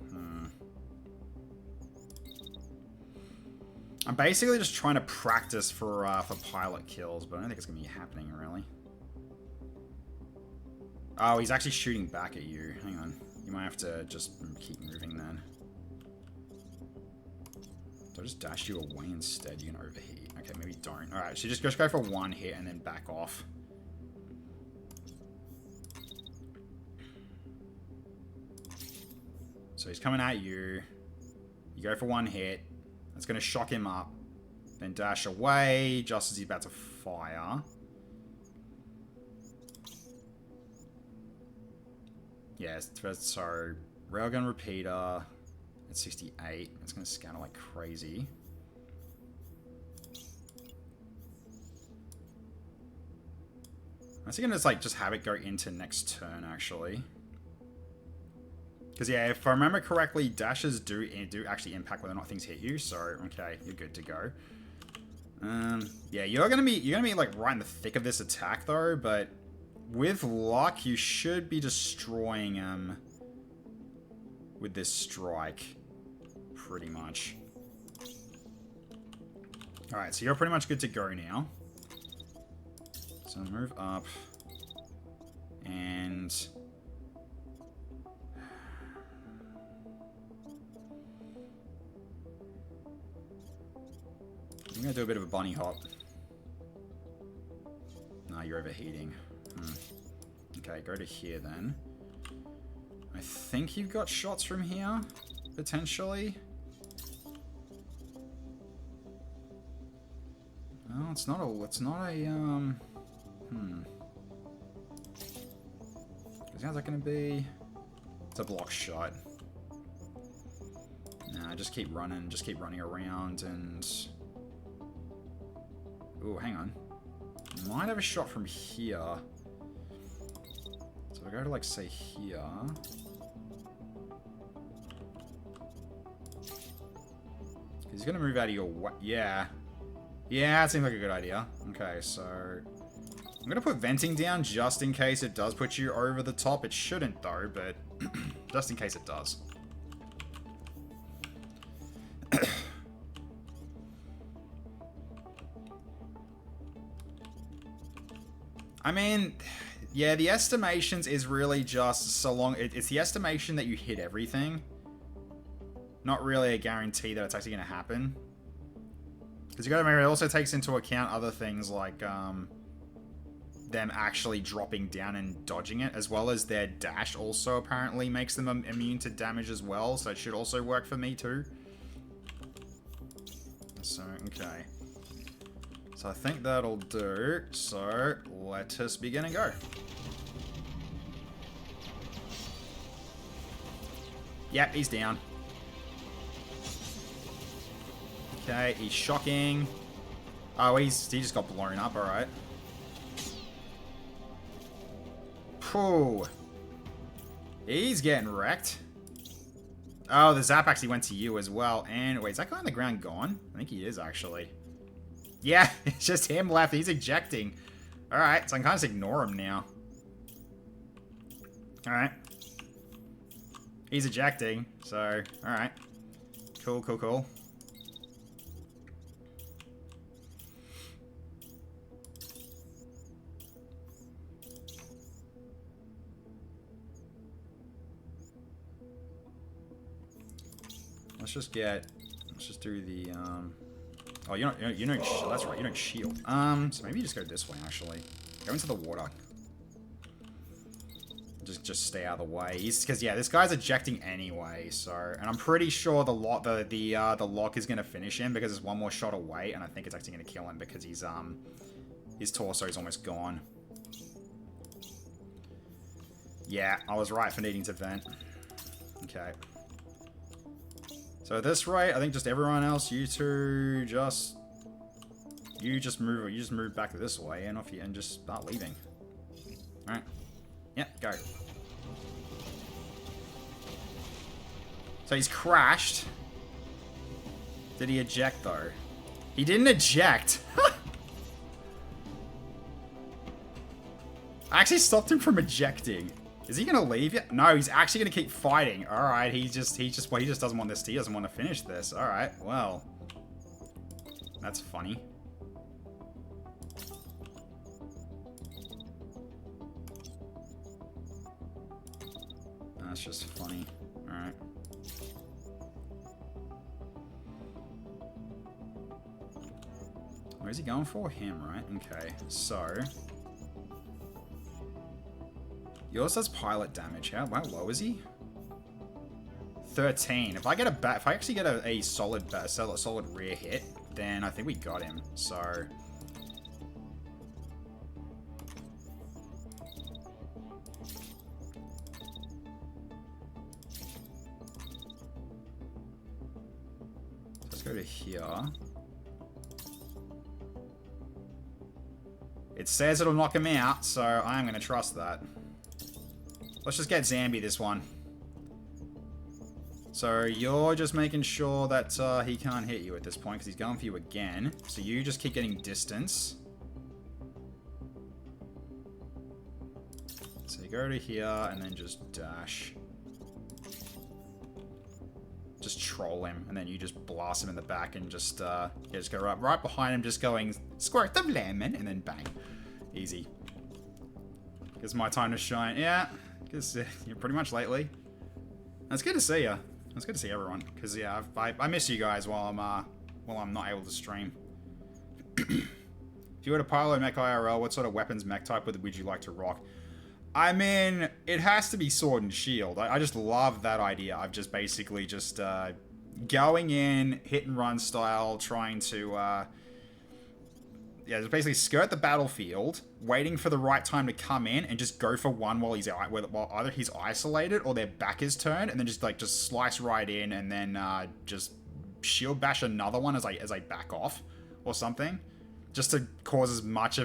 I'm basically just trying to practice for pilot kills, but I don't think it's going to be happening, really. Oh, he's actually shooting back at you. Hang on. You might have to just keep moving then. So I'll just dash you away instead. You're going to overheat. Okay, maybe don't. Alright, so just go for one hit and then back off. So he's coming at you. You go for one hit. That's going to shock him up. Then dash away just as he's about to fire. Yes, so railgun repeater at 68. It's going to scatter like crazy. I'm going to just have it go into next turn actually. Because, yeah, if I remember correctly, dashes do actually impact whether or not things hit you. So, okay, you're good to go. Yeah, you're gonna be like right in the thick of this attack though. But with luck, you should be destroying him with this strike, pretty much. All right, so you're pretty much good to go now. So move up and. I'm gonna do a bit of a bunny hop. Nah, you're overheating. Okay, go to here then. I think you've got shots from here, potentially. No, it's not a, Because how's that gonna be? It's a block shot. Nah, just keep running around and... Ooh, hang on. Might have a shot from here. So I go to, like, say here. He's gonna move out of your way. Yeah. Yeah, that seems like a good idea. Okay, so... I'm gonna put venting down just in case it does put you over the top. It shouldn't, though, but... just in case it does. I mean, yeah, the estimations is really just so long... It's the estimation that you hit everything. Not really a guarantee that it's actually going to happen. Because you got to remember, it also takes into account other things like them actually dropping down and dodging it, as well as their dash also apparently makes them immune to damage as well, so it should also work for me too. So, okay. So I think that'll do. So let us begin and go. Yep, he's down. Okay, he's shocking. Oh, he just got blown up, alright. Phew. He's getting wrecked. Oh, the zap actually went to you as well. And wait, is that guy on the ground gone? I think he is actually. Yeah, it's just him left. He's ejecting. Alright, so I can kind of just ignore him now. Alright. He's ejecting, so, alright. Cool, cool, cool. let's just do the, oh, you don't, that's right, you don't shield. So maybe you just go this way, actually. Go into the water. Just stay out of the way. Because, yeah, this guy's ejecting anyway, so... And I'm pretty sure the lock is going to finish him because it's one more shot away, and I think it's actually going to kill him because he's, his torso's almost gone. Yeah, I was right for needing to vent. Okay. So at this rate, I think just everyone else, you two, you just move back this way and off you and just start leaving. All right. Yeah, go. So he's crashed. Did he eject though? He didn't eject. I actually stopped him from ejecting. Is he gonna leave yet? No, he's actually gonna keep fighting. All right, he just doesn't want this. He doesn't want to finish this. All right, well, that's funny. That's just funny. All right. Where's he going for? Him, right? Okay, so. Yours does pilot damage. How low is he? 13. If I actually get a solid rear hit, then I think we got him. So. Let's go to here. It says it'll knock him out, so I'm going to trust that. Let's just get Zambi this one. So you're just making sure that he can't hit you at this point because he's going for you again. So you just keep getting distance. So you go to here and then just dash. Just troll him, and then you just blast him in the back and just go right behind him, just going squirt the lemon, and then bang, easy. It's my time to shine. Yeah, because you're pretty much lately. It's good to see you. It's good to see everyone, because yeah, I miss you guys while I'm not able to stream. If you were to pilot mech IRL, what sort of weapons mech type would you like to rock? I mean, it has to be sword and shield. I just love that idea of just basically just going in, hit and run style, trying to, just basically skirt the battlefield, waiting for the right time to come in, and just go for one while while either he's isolated or their back is turned, and then just slice right in, and then just shield bash another one as I back off or something. Just to cause as much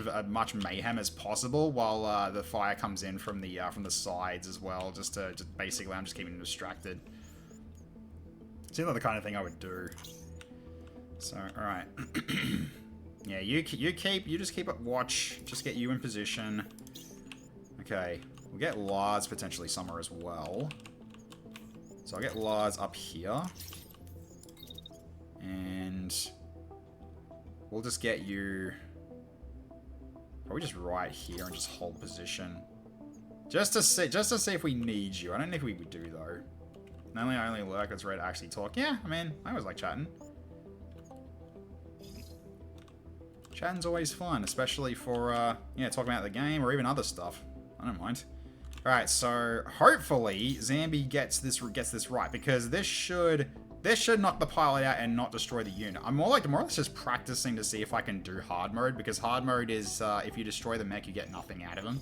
mayhem as possible while the fire comes in from the sides as well. Just basically, I'm just keeping them distracted. Seems like the kind of thing I would do. So, all right, yeah, you just keep at watch. Just get you in position. Okay, we'll get Lars potentially somewhere as well. So I'll get Lars up here, and we'll just get you probably just right here and just hold position. Just to see if we need you. I don't know if we would do though. I only lurk it's ready to actually talk. Yeah, I mean, I always like chatting. Chatting's always fun, especially for talking about the game or even other stuff. I don't mind. Alright, so hopefully Zambi gets this right, because this should knock the pilot out and not destroy the unit. I'm more or less just practicing to see if I can do hard mode, because hard mode is, if you destroy the mech, you get nothing out of them.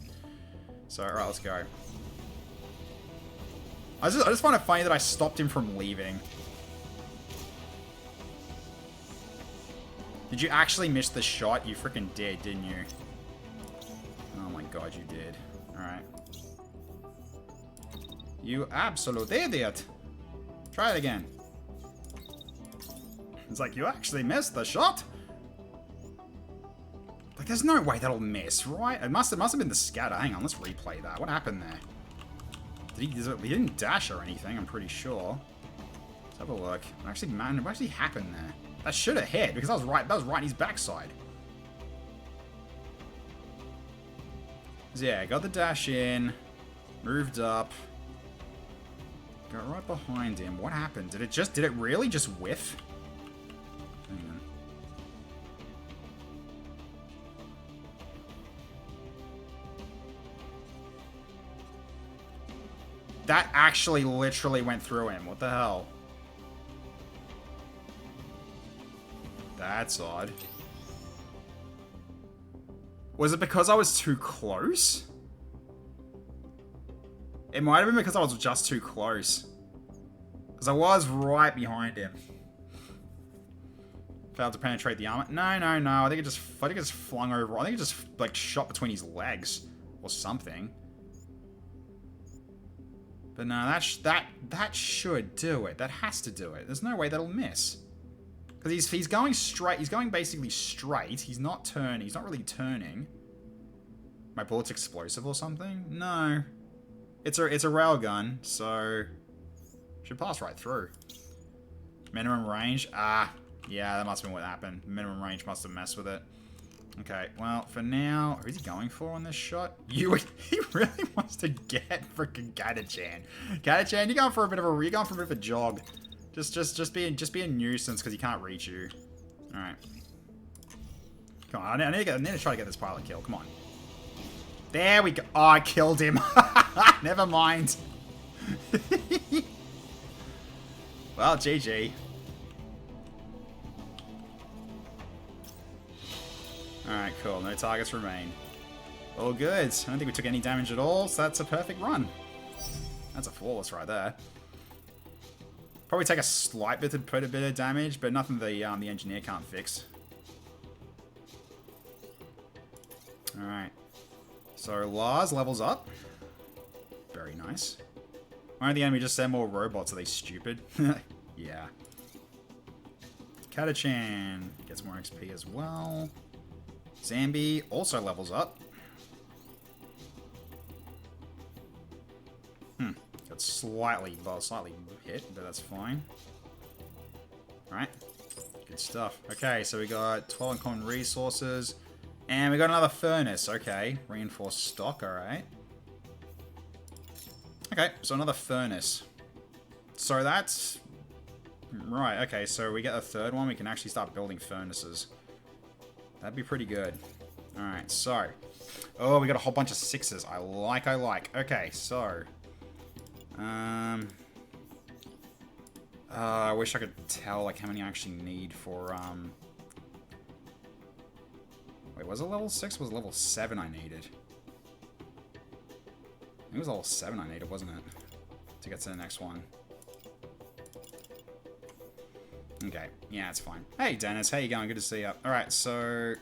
So, alright, let's go. I just find it funny that I stopped him from leaving. Did you actually miss the shot? You freaking did, didn't you? Oh my god, you did. Alright. You absolute idiot! Try it again. It's like, you actually missed the shot? Like, there's no way that'll miss, right? It must have been the scatter. Hang on, let's replay that. What happened there? He didn't dash or anything, I'm pretty sure. Let's have a look. What actually happened there? That should have hit, because that was right in his backside. So yeah, got the dash in, moved up, Go right behind him. What happened? Did it really just whiff? Hang on. That actually literally went through him. What the hell? That's odd. Was it because I was too close? It might have been because I was just too close. Because I was right behind him. Failed to penetrate the armor. No. I think it just flung over. I think it just like shot between his legs or something. But no, that should do it. That has to do it. There's no way that'll miss. Because he's going straight. He's going basically straight. He's not turning. He's not really turning. My bullet's explosive or something? No. It's a railgun, so should pass right through. Minimum range? Ah, yeah, that must have been what happened. Minimum range must have messed with it. Okay, well, for now, who's he going for on this shot? He really wants to get freaking Gata-chan. Gata-chan, you're going for a bit of a jog. Just be a nuisance because he can't reach you. All right. Come on, I need to try to get this pilot kill. Come on. There we go. Oh, I killed him. Never mind. Well, GG. Alright, cool. No targets remain. All good. I don't think we took any damage at all, so that's a perfect run. That's a flawless right there. Probably take a slight bit of damage, but nothing the engineer can't fix. Alright. So Lars levels up. Very nice. Why don't the enemy just send more robots? Are they stupid? Yeah. Kata-chan gets more XP as well. Zambi also levels up. Got slightly hit, but that's fine. Alright. Good stuff. Okay, so we got 12 uncommon resources. And we got another furnace. Okay. Reinforced stock, alright. Okay, so another furnace. So that's... Right, okay, so we get a third one. We can actually start building furnaces. That'd be pretty good. Alright, so... Oh, we got a whole bunch of 6s. I like. Okay, so... I wish I could tell, like, how many I actually need for, Wait, was it level 6 or was it level 7 I needed? I think it was level 7 I needed, wasn't it? To get to the next one. Okay, yeah, it's fine. Hey, Dennis, how you going? Good to see you. Alright, so...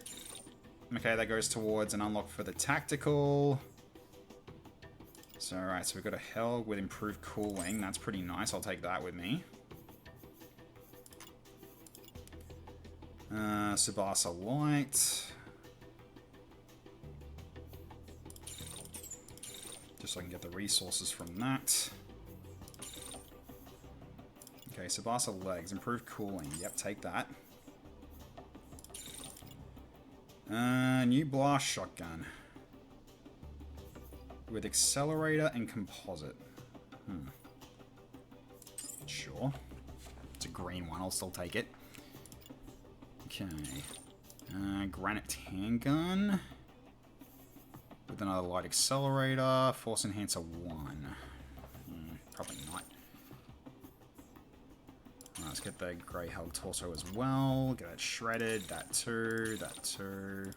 Okay, that goes towards an unlock for the tactical. So, alright, so we've got a Helg with improved cooling. That's pretty nice. I'll take that with me. Tsubasa Light. Just so I can get the resources from that. Okay, Tsubasa Legs. Improved cooling. Yep, take that. New blast shotgun. With accelerator and composite. Sure. It's a green one. I'll still take it. Okay. Granite handgun. With another light accelerator. Force enhancer 1. Probably not. Let's get the grey Helg torso as well. Get that shredded. That too. That too.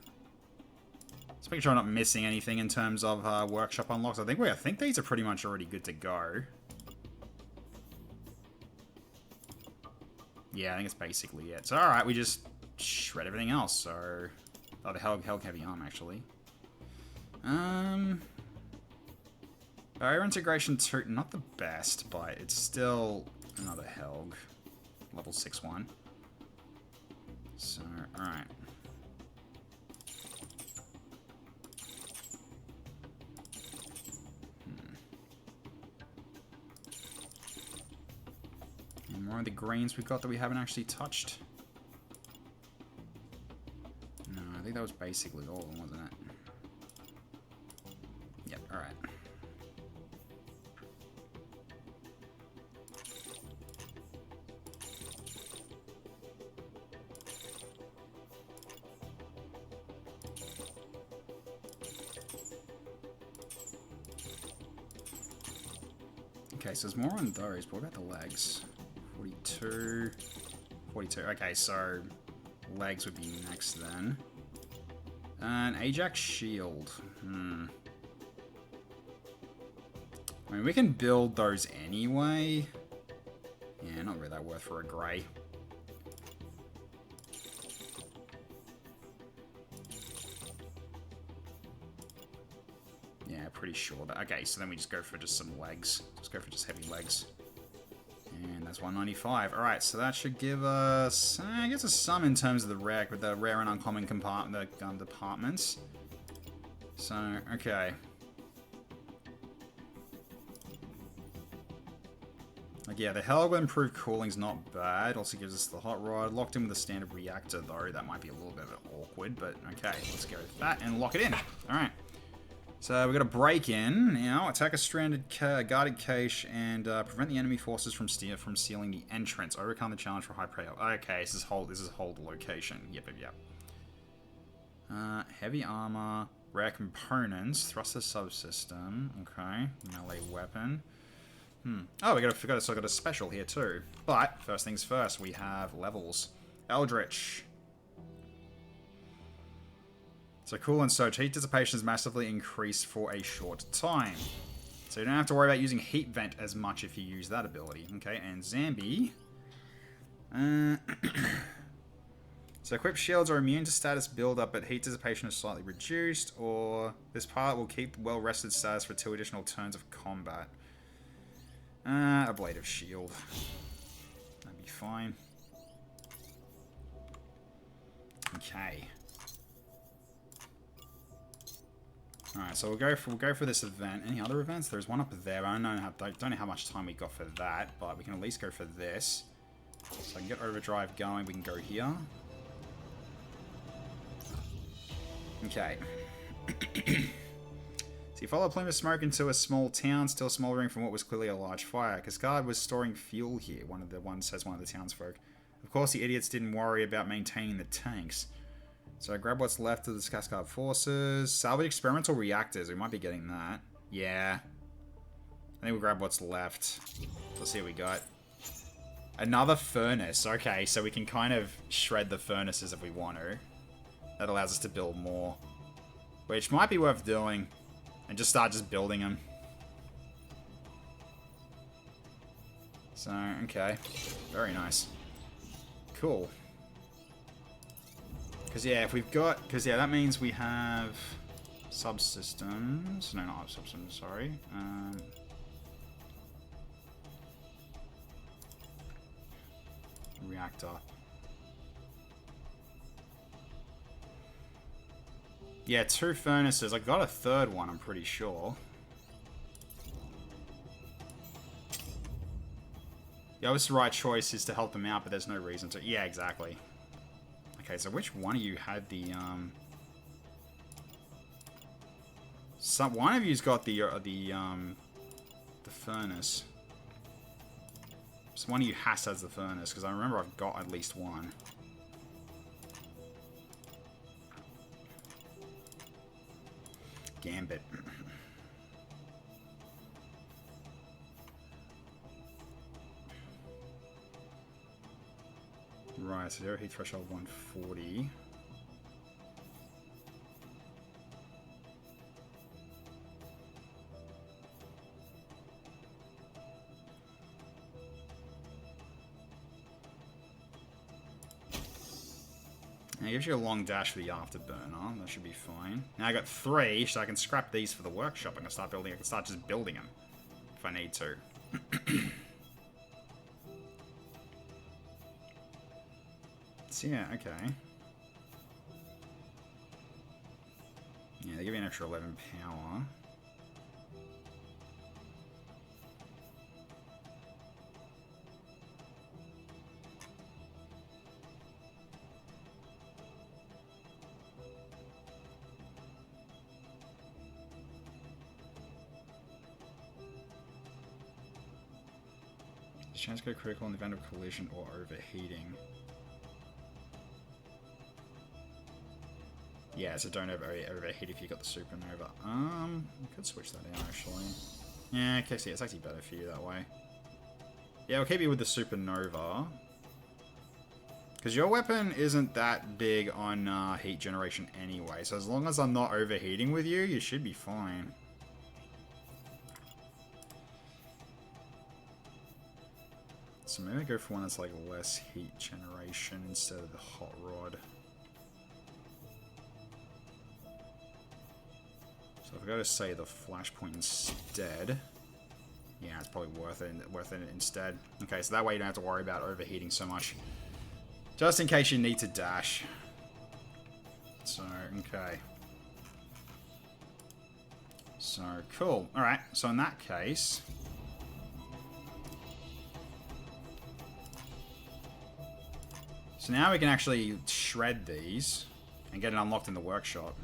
Just making sure I'm not missing anything in terms of workshop unlocks. I think these are pretty much already good to go. Yeah, I think it's basically it. So alright, we just shred everything else. So, oh, the Helg heavy arm actually. Barrier integration 2, not the best, but it's still another Helg. Level 6 one. So, alright. And more of the greens we've got that we haven't actually touched. No, I think that was basically all of them, wasn't it? Yep, alright. Okay, so there's more on those, but what about the legs? 42. 42. Okay, so legs would be next then. An Ajax shield. I mean, we can build those anyway. Yeah, not really that worth for a grey. Yeah, pretty sure. But okay, so then we just go for just some legs. Just go for just heavy legs. And that's 195. Alright, so that should give us... I guess a sum in terms of the rare, with the rare and uncommon departments. So, okay. Like, yeah, the hell with improved cooling's not bad. Also gives us the hot rod. Locked in with a standard reactor, though. That might be a little bit awkward, but okay. Let's go with that and lock it in. Alright. So we've got to break in now, attack a stranded guarded cache, and prevent the enemy forces from sealing the entrance. Overcome the challenge for high prayer. Okay, this is hold location. Yep. Heavy armor, rare components, thruster subsystem. Okay, melee weapon. Oh, we got a special here too. But first things first, we have levels. Eldritch. So cool and Soch, heat dissipation is massively increased for a short time. So you don't have to worry about using heat vent as much if you use that ability. Okay, and Zambi. So equipped shields are immune to status buildup, but heat dissipation is slightly reduced, or this part will keep well-rested status for 2 additional turns of combat. Ablative shield. That'd be fine. Okay. Alright, so we'll go for this event. Any other events? There's one up there. I don't know how much time we got for that, but we can at least go for this. So I can get overdrive going. We can go here. Okay. So you follow a plume of smoke into a small town, still smoldering from what was clearly a large fire. Cascade was storing fuel here, says one of the townsfolk. Of course, the idiots didn't worry about maintaining the tanks. So grab what's left of the Cascade forces. Salvage experimental reactors. We might be getting that. Yeah. I think we'll grab what's left. Let's see what we got. Another furnace. Okay, so we can kind of shred the furnaces if we want to. That allows us to build more. Which might be worth doing. And just start building them. So, okay. Very nice. Cool. Because, yeah, that means we have subsystems. No, not subsystems, sorry. Reactor. Yeah, 2 furnaces. I got a third one, I'm pretty sure. The obvious right choice is to help them out, but there's no reason to. Yeah, exactly. Okay, so which one of you had the one of you's got the furnace. So one of you has the furnace, because I remember I've got at least one. Gambit. Right, so zero heat threshold 140. Now it gives you a long dash for the afterburner. That should be fine. Now I got 3, so I can scrap these for the workshop. I can start building. I can start just building them if I need to. So yeah, okay. Yeah, they give you an extra 11 power. The chance to go critical in the event of collision or overheating. Yeah, so don't overheat if you got the supernova. We could switch that out actually. Yeah, okay, see, it's actually better for you that way. Yeah, we'll keep you with the Supernova. Because your weapon isn't that big on heat generation anyway, so as long as I'm not overheating with you, you should be fine. So maybe I go for one that's like less heat generation instead of the hot rod. So if I go to say the flashpoint instead, yeah, it's probably worth it instead. Okay, so that way you don't have to worry about overheating so much. Just in case you need to dash. So, okay. So, cool. Alright, so in that case... So now we can actually shred these and get it unlocked in the workshop.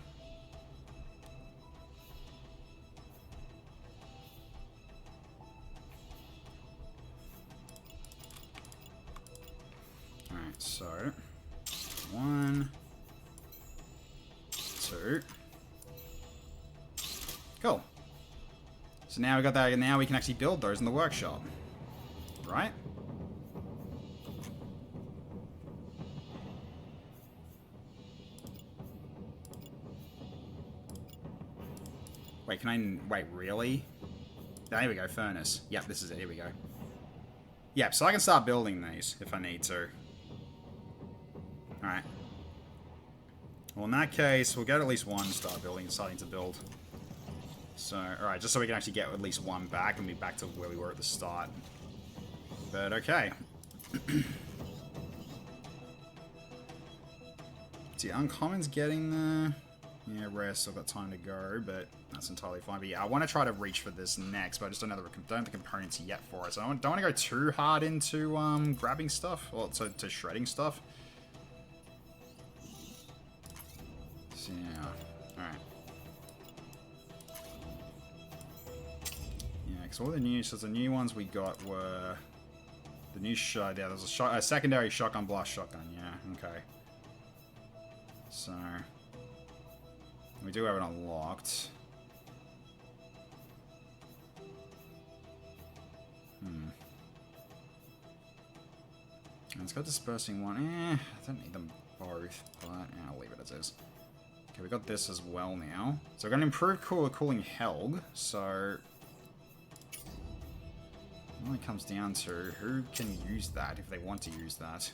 Alright, so 1, 2. Cool. So now we got that, and now we can actually build those in the workshop. Right? Wait, can I... Wait, really? There we go, furnace. Yep, this is it. Here we go. Yep, so I can start building these if I need to. Alright. Well, in that case, we'll get at least one starting to build. So, alright, just so we can actually get at least one back and be back to where we were at the start. But, okay. See, Uncommon's getting there. Yeah, rare still got time to go, but that's entirely fine. But yeah, I want to try to reach for this next, but I just don't have the components yet for it. So I don't want to go too hard into grabbing stuff, or to shredding stuff. So yeah, alright. Yeah, because all the new ones we got were the new shot. Yeah, there's a secondary shotgun blast shotgun. Yeah, okay. So. We do have it unlocked. And it's got dispersing one. I don't need them both, but yeah, I'll leave it as is. Okay, we got this as well now. So we're going to improve cooling Helg. So it only comes down to who can use that if they want to use that.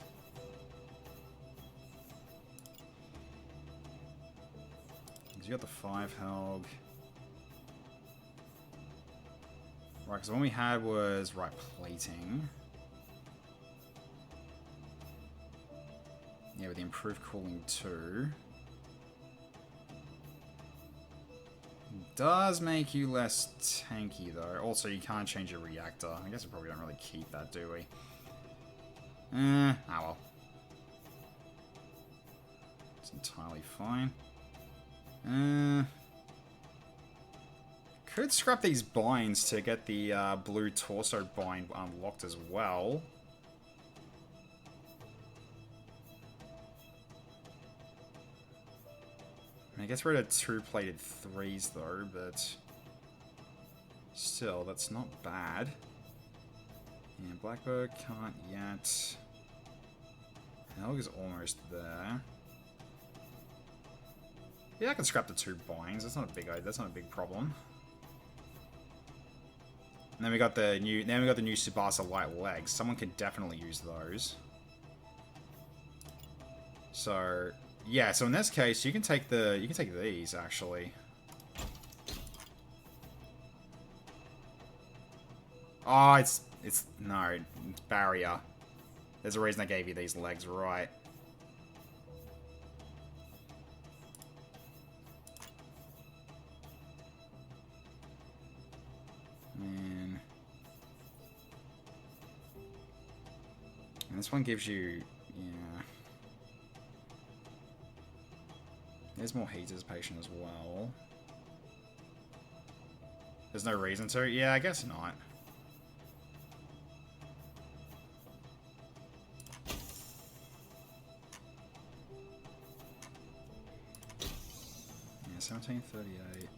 You got the 5 Helg. Right, because the one we had was, right, plating. Yeah, with the improved cooling 2. Does make you less tanky, though. Also, you can't change your reactor. I guess we probably don't really keep that, do we? Ah well. It's entirely fine. Could scrap these binds to get the blue torso bind unlocked as well. I guess we're at 2 plated 3s though, but still, that's not bad. Yeah, Blackbird can't yet. Helg is almost there. Yeah, I can scrap the 2 binds. That's not a big problem. And then we got the new Tsubasa light legs. Someone could definitely use those. So yeah, so in this case, you can take these actually. Oh, it's barrier. There's a reason I gave you these legs, right? And this one gives you, yeah. There's more heat dissipation as well. There's no reason to. Yeah, I guess not. Yeah, 1738,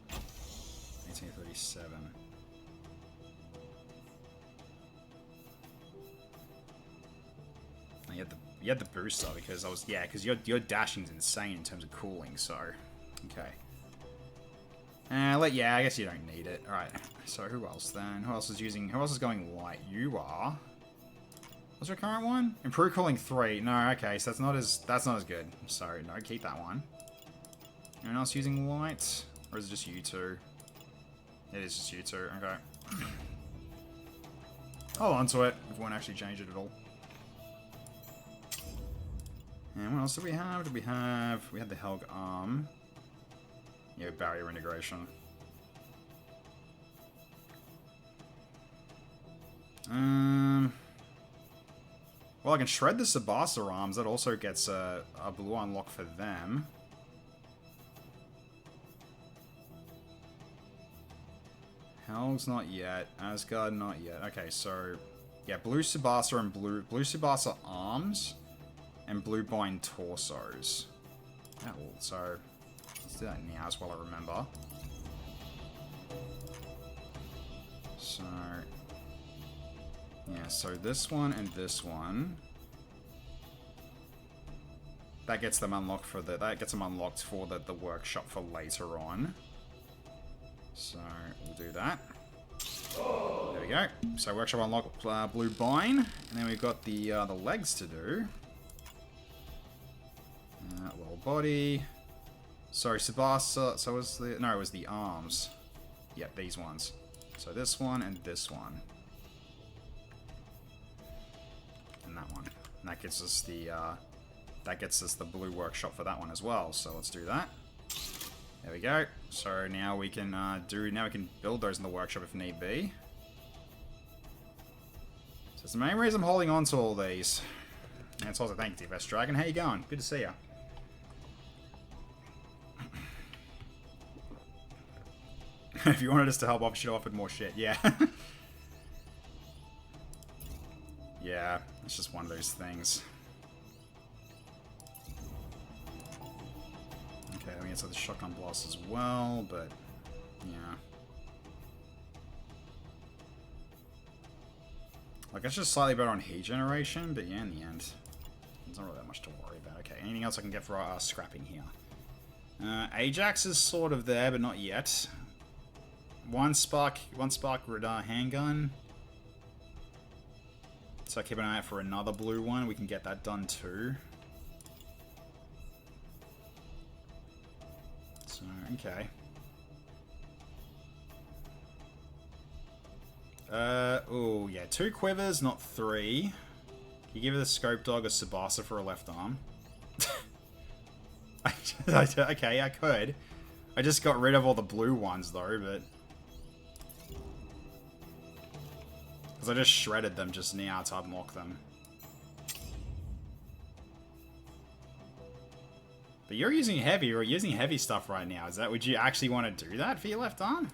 1837. the booster because I was because your dashing's insane in terms of cooling. So okay. I guess you don't need it. All right. So who else then? Who else is going light? You are. What's your current one? Improved cooling 3. No, okay, so that's not as good. Sorry, no, keep that one. Anyone else using light? Or is it just you two? It is just you two, okay. Hold on to it, if we won't actually change it at all. And what else did we have? We had the Helg arm. Yeah, barrier integration. Well, I can shred the Tsubasa arms. That also gets a blue unlock for them. Helg's not yet. Asgard not yet. Okay, so yeah, blue Tsubasa and blue Tsubasa arms and blue bind torsos. Oh, so let's do that now as well. I remember. So. Yeah, so this one and this one. That gets them unlocked for the workshop for later on. So we'll do that. There we go. So workshop unlock blue bind, and then we've got the legs to do. Well, body. Sorry, Tsubasa. So it was the arms. Yep, these ones. So this one and this one. And that one. And that gets us the blue workshop for that one as well. So let's do that. There we go. So now we can build those in the workshop if need be. So it's the main reason I'm holding on to all these. And it's also thank you, TFS Dragon. How you going? Good to see you. If you wanted us to help, I should have offered more shit. Yeah. Yeah, it's just one of those things. Okay, I mean, it's like the shotgun blast as well, but yeah. Like, it's just slightly better on heat generation, but yeah, in the end, there's not really that much to worry about. Okay, anything else I can get for scrapping here? Ajax is sort of there, but not yet. One spark radar handgun. So keep an eye out for another blue one. We can get that done too. So, okay. Oh, yeah. 2 quivers, not 3. You give it a scope dog a Tsubasa for a left arm. Okay, I could. I just got rid of all the blue ones though, but... Because I just shredded them just now to unlock them. But you're using heavy stuff right now. Would you actually want to do that for your left arm?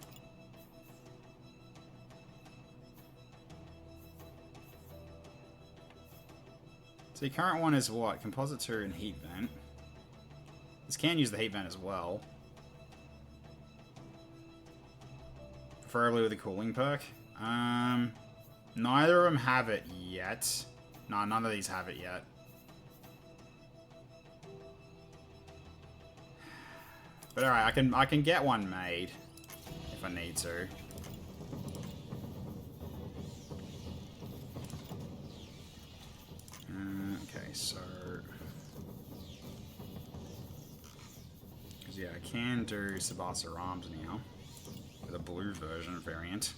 So your current one is what? Composite 2 and heat vent. This can use the heat vent as well. Preferably with a cooling perk. Neither of them have it yet. No, none of these have it yet. But alright, I can get one made if I need to. Okay, so... Because yeah, I can do Tsubasa arms now. With a blue version variant.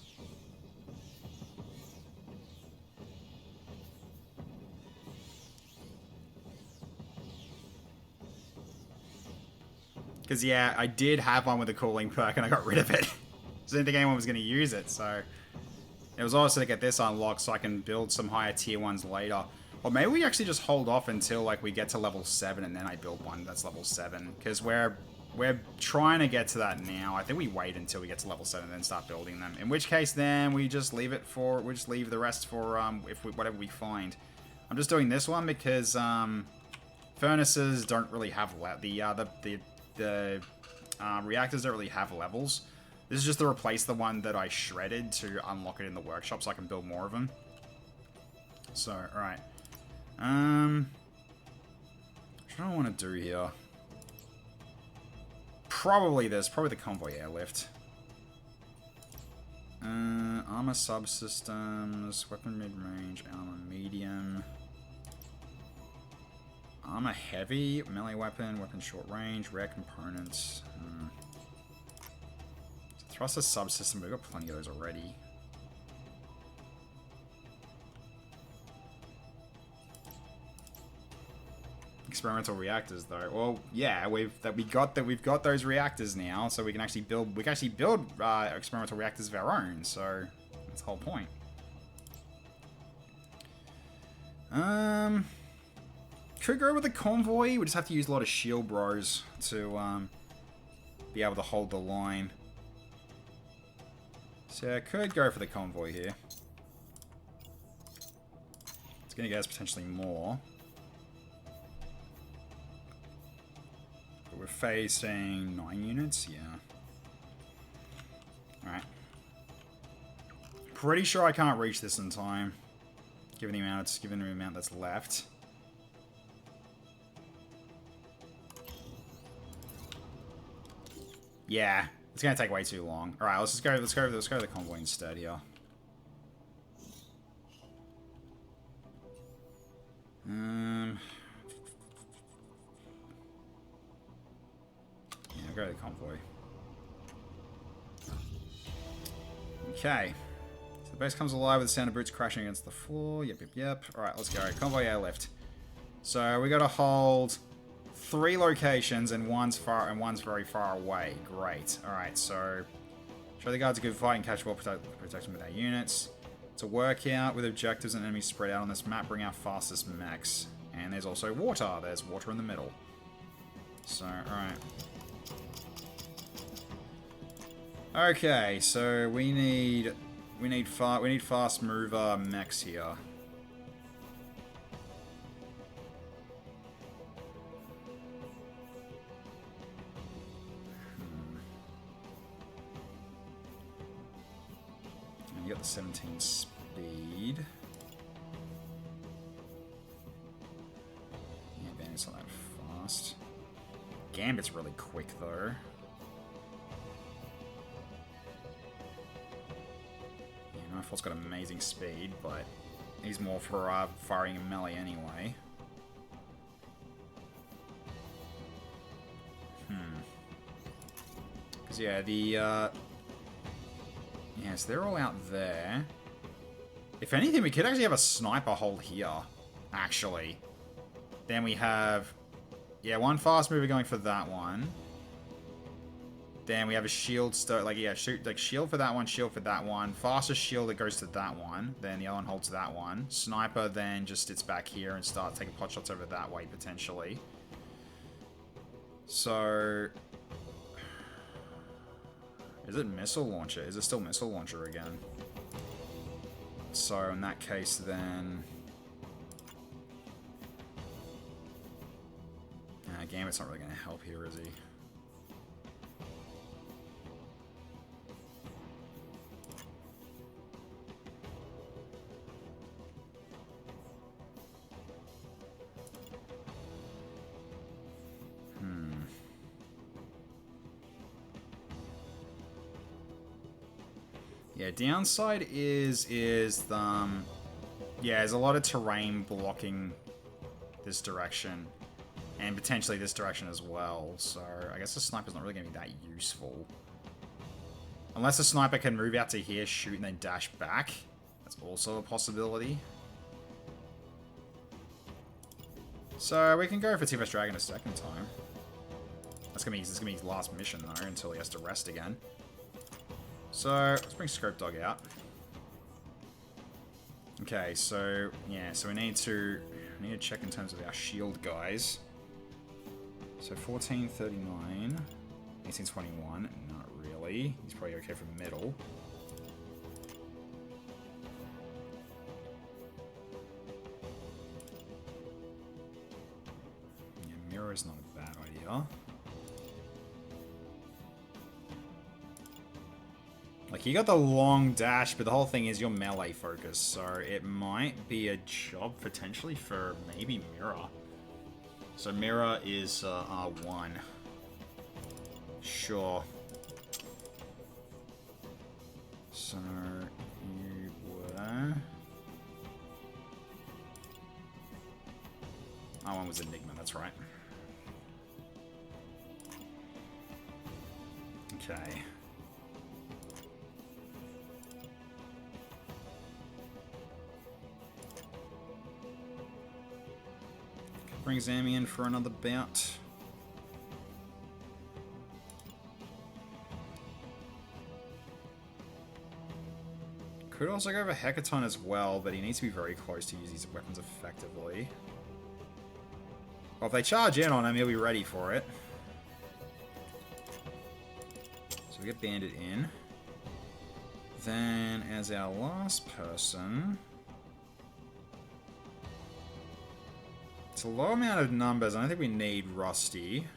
Because, yeah, I did have one with a cooling perk and I got rid of it. So I didn't think anyone was going to use it, so... It was also to get this unlocked so I can build some higher tier ones later. Or maybe we actually just hold off until, like, we get to level 7 and then I build one that's level 7. Because we're trying to get to that now. I think we wait until we get to level 7 and then start building them. In which case, then, we just leave it for... We just leave the rest for, whatever we find. I'm just doing this one because, furnaces don't really have... The reactors don't really have levels. This is just to replace the one that I shredded to unlock it in the workshop so I can build more of them. So, alright. What do I want to do here? Probably this. Probably the convoy airlift. Armor subsystems. Weapon mid-range. Armor medium. Armor heavy. Melee weapon. Weapon short range. Rare components. Thruster subsystem. We've got plenty of those already. Experimental reactors, though. Well, yeah, we've got those reactors now, so we can actually build experimental reactors of our own. So that's the whole point. Could go with the convoy. We just have to use a lot of shield bros to be able to hold the line. So I could go for the convoy here. It's gonna get us potentially more. We're facing 9 units, yeah. Alright. Pretty sure I can't reach this in time. Given the amount that's left. Yeah, it's gonna take way too long. Alright, let's go to the convoy instead here. Go to the convoy. Okay. So the base comes alive with the sound of boots crashing against the floor. Yep. Alright, let's go. Convoy airlift. So we gotta hold 3 locations and one's very far away. Great. Alright, so show the guards a good fight and catch well protection with our units. To work out with objectives and enemies spread out on this map, bring our fastest mechs. And there's also water. There's water in the middle. So, alright. Okay, so we need fast mover mechs here. And you got the 17 speed. Yeah, Bandit's not that fast. Gambit's really quick though. Nightfall's got amazing speed, but he's more for firing in melee anyway. Because yeah, yes, they're all out there. If anything, we could actually have a sniper hold here, actually. Then we have, yeah, one fast mover going for that one. Then we have a shield, shield for that one. Fastest shield that goes to that one. Then the other one holds that one. Sniper then just sits back here and starts taking pot shots over that way, potentially. So... is it missile launcher? Is it still missile launcher again? So in that case then... Gambit's not really going to help here, is he? Yeah, downside is there's a lot of terrain blocking this direction. And potentially this direction as well. So I guess the sniper's not really going to be that useful. Unless the sniper can move out to here, shoot, and then dash back. That's also a possibility. So we can go for T-Best Dragon a second time. This is gonna be his last mission though, until he has to rest again. So let's bring Scope Dog out. Okay, so yeah, so we need to check in terms of our shield guys. So 1439, 1821, not really. He's probably okay for middle. Yeah, mirror is not a bad idea. Like, you got the long dash, but the whole thing is you're melee focused, so it might be a job potentially for maybe Mirror. So mirror is R1. Sure. So you were... R1 was Enigma, that's right. Okay. Bring Zammy in for another bout. Could also go for Hecaton as well, but he needs to be very close to use these weapons effectively. Well, if they charge in on him, he'll be ready for it. So we get Bandit in. Then, as our last person... It's a low amount of numbers. I don't think we need Rusty.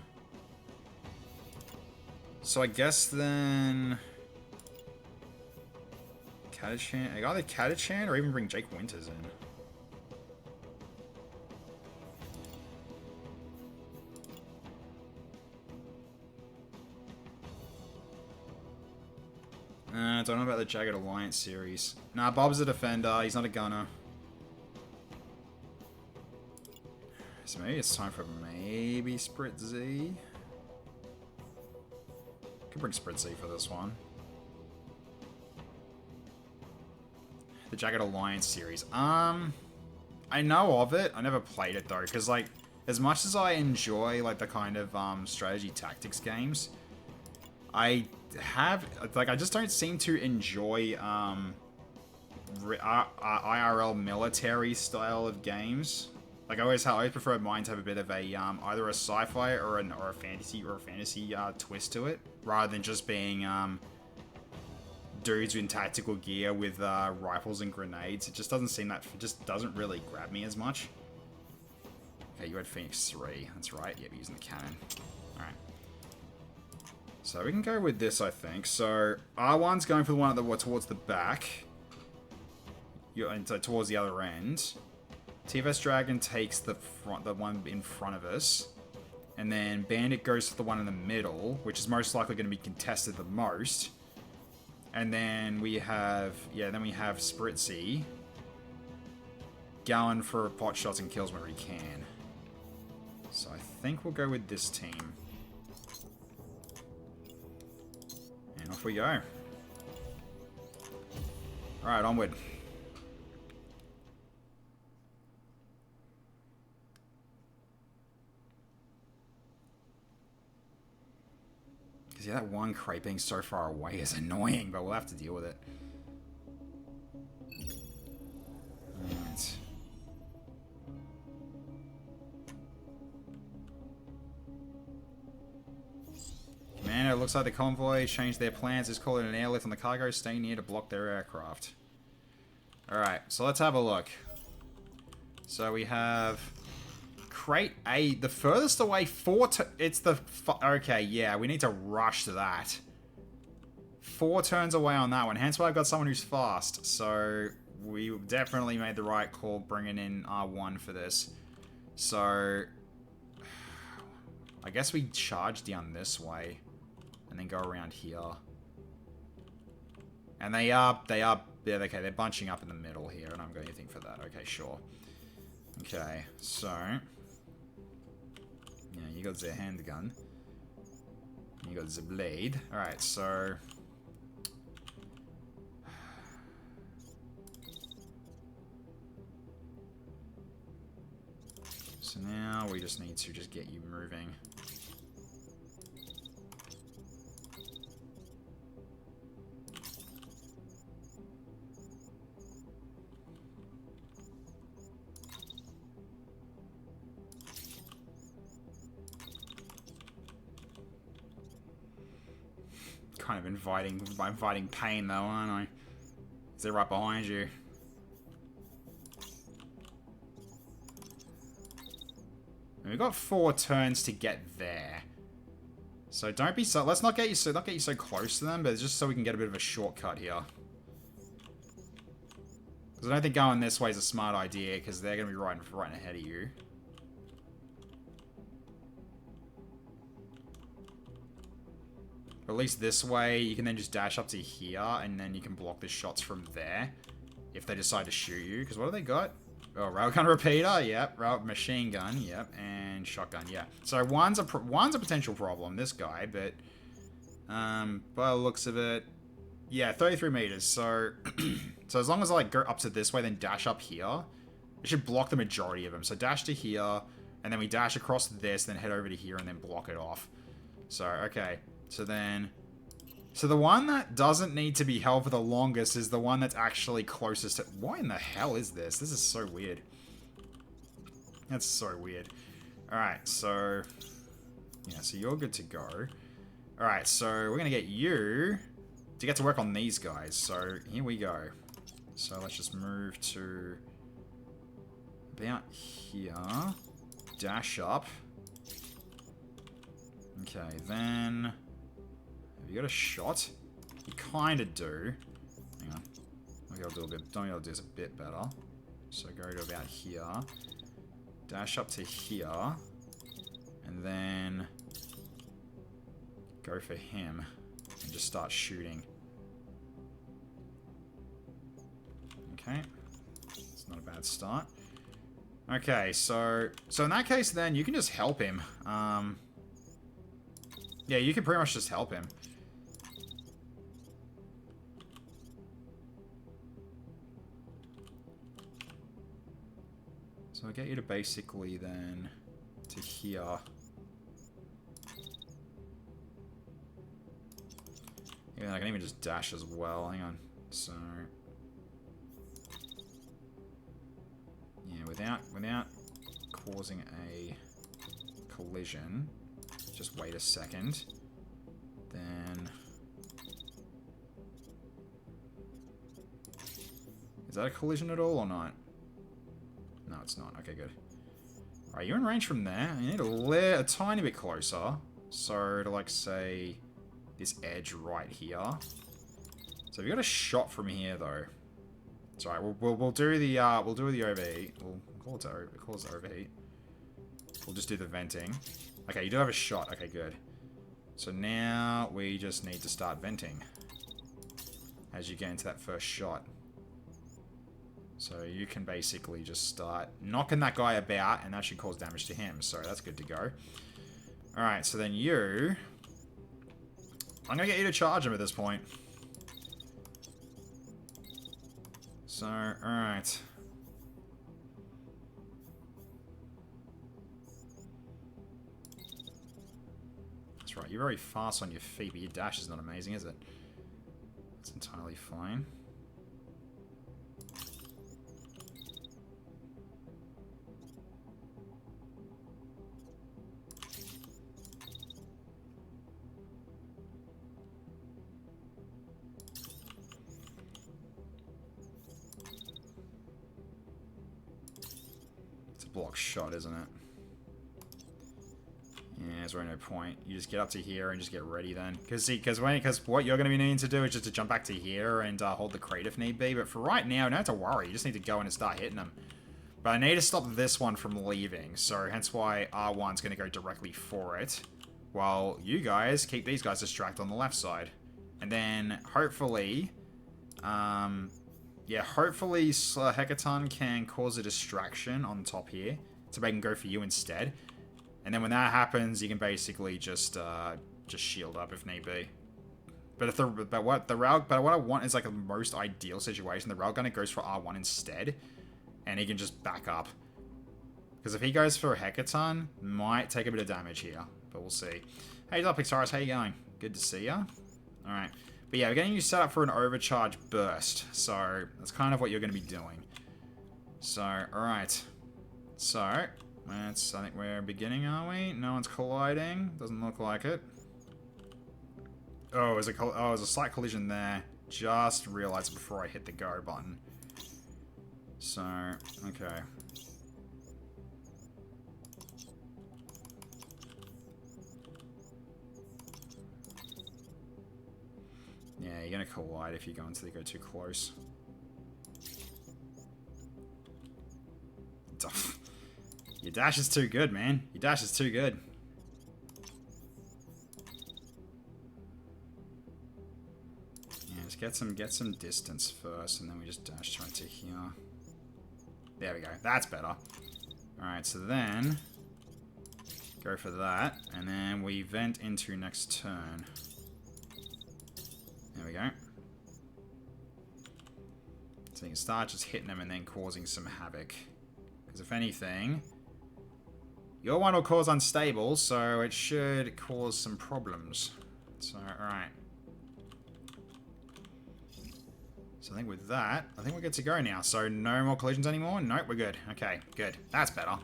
So I guess then... Catachan... Either Catachan or even bring Jake Winters in. I don't know about the Jagged Alliance series. Nah, Bob's a defender. He's not a gunner. So maybe it's time for maybe Sprit Z. Could bring Sprit Z for this one. The Jagged Alliance series. I know of it. I never played it though, because like, as much as I enjoy like the kind of strategy tactics games, I just don't seem to enjoy IRL military style of games. Like I always prefer mine to have a bit of a either a sci-fi or a fantasy twist to it, rather than just being dudes in tactical gear with rifles and grenades. It just doesn't seem that. It just doesn't really grab me as much. Okay, you had Phoenix 3. That's right. Yep, using the cannon. All right. So we can go with this, I think. So R1's going for the one towards the back. And so towards the other end. TFS Dragon takes the one in front of us. And then Bandit goes to the one in the middle, which is most likely going to be contested the most. And then we have, Spritzy going for pot shots and kills where he can. So I think we'll go with this team. And off we go. Alright, onward. Because yeah, that one crate being so far away is annoying, but we'll have to deal with it. Alright. Commander, it looks like the convoy changed their plans. Just call it an airlift on the cargo. Stay near to block their aircraft. Alright, so let's have a look. So we have... Crate A, the furthest away, it's the... Okay, yeah, we need to rush to that. 4 turns away on that one. Hence why I've got someone who's fast. So we definitely made the right call bringing in R1 for this. So I guess we charge down this way and then go around here. And yeah, okay, they're bunching up in the middle here, and I'm going to think for that. Okay, sure. Okay, so... Yeah, you got the handgun. You got the blade. Alright, so... So now we just need to just get you moving. Kind of inviting pain though, aren't I? Is it right behind you? And we've got 4 turns to get there. So don't be so. Let's not get you so close to them, but just so we can get a bit of a shortcut here. Because I don't think going this way is a smart idea, because they're going to be right ahead of you. Or at least this way, you can then just dash up to here, and then you can block the shots from there. If they decide to shoot you. Because what do they got? Oh, railgun repeater, yep. Machine gun, yep. And shotgun, yeah. So one's a potential problem, this guy, but... by the looks of it... Yeah, 33 meters, so... so as long as I, like, go up to this way, then dash up here, it should block the majority of them. So dash to here, and then we dash across this, then head over to here, and then block it off. So, okay. So then... So the one that doesn't need to be held for the longest is the one that's actually closest to... What in the hell is this? This is so weird. That's so weird. Alright, so... Yeah, so you're good to go. Alright, so we're going to get you to get to work on these guys. So here we go. So let's just move to... about here. Dash up. Okay, then... Have you got a shot? You kind of do. Hang on. Maybe I'll do a bit. Maybe I'll do this a bit better. So go to about here. Dash up to here. And then go for him. And just start shooting. Okay. It's not a bad start. Okay, so in that case then, you can just help him. Yeah, you can pretty much just help him. So I'll get you to basically then to here. Yeah, I can even just dash as well. Hang on. So yeah, without causing a collision, just wait a second. Then is that a collision at all or not? No, it's not. Okay, good. Alright, you're in range from there. You need a tiny bit closer. So, to like, say, this edge right here. So, we got a shot from here, though. It's alright, we'll do the overheat. We'll call it overheat. We'll just do the venting. Okay, you do have a shot. Okay, good. So, now we just need to start venting. As you get into that first shot. So you can basically just start knocking that guy about, and that should cause damage to him. So that's good to go. Alright, so then you... I'm going to get you to charge him at this point. So, alright. That's right, you're very fast on your feet, but your dash is not amazing, is it? It's entirely fine. Block shot, isn't it? Yeah, there's really no point. You just get up to here and just get ready then. Because what you're going to be needing to do is just to jump back to here and hold the crate if need be. But for right now, you don't have to worry. You just need to go in and start hitting them. But I need to stop this one from leaving. So hence why R1's going to go directly for it. While you guys keep these guys distracted on the left side. And then hopefully... yeah, hopefully Hecaton can cause a distraction on top here, so they can go for you instead. And then when that happens, you can basically just shield up if need be. But what I want is like a most ideal situation. The railgunner goes for R1 instead, and he can just back up. Because if he goes for a Hecaton, might take a bit of damage here, but we'll see. Hey, up, Pixaris, how you going? Good to see ya. All right. But yeah, we're getting you set up for an overcharge burst. So, that's kind of what you're going to be doing. So, alright. So, I think we're beginning, are we? No one's colliding. Doesn't look like it. Oh, there's a slight collision there. Just realized before I hit the go button. So, okay. Yeah, you're gonna collide if you go too close. Your dash is too good, man. Your dash is too good. Just get some distance first, and then we just dash right to here. There we go. That's better. Alright, so then go for that, and then we vent into next turn. There we go. So you can start just hitting them and then causing some havoc. Because if anything, your one will cause unstable, so it should cause some problems. So, alright. So I think with that, I think we're good to go now. So no more collisions anymore? Nope, we're good. Okay, good. That's better.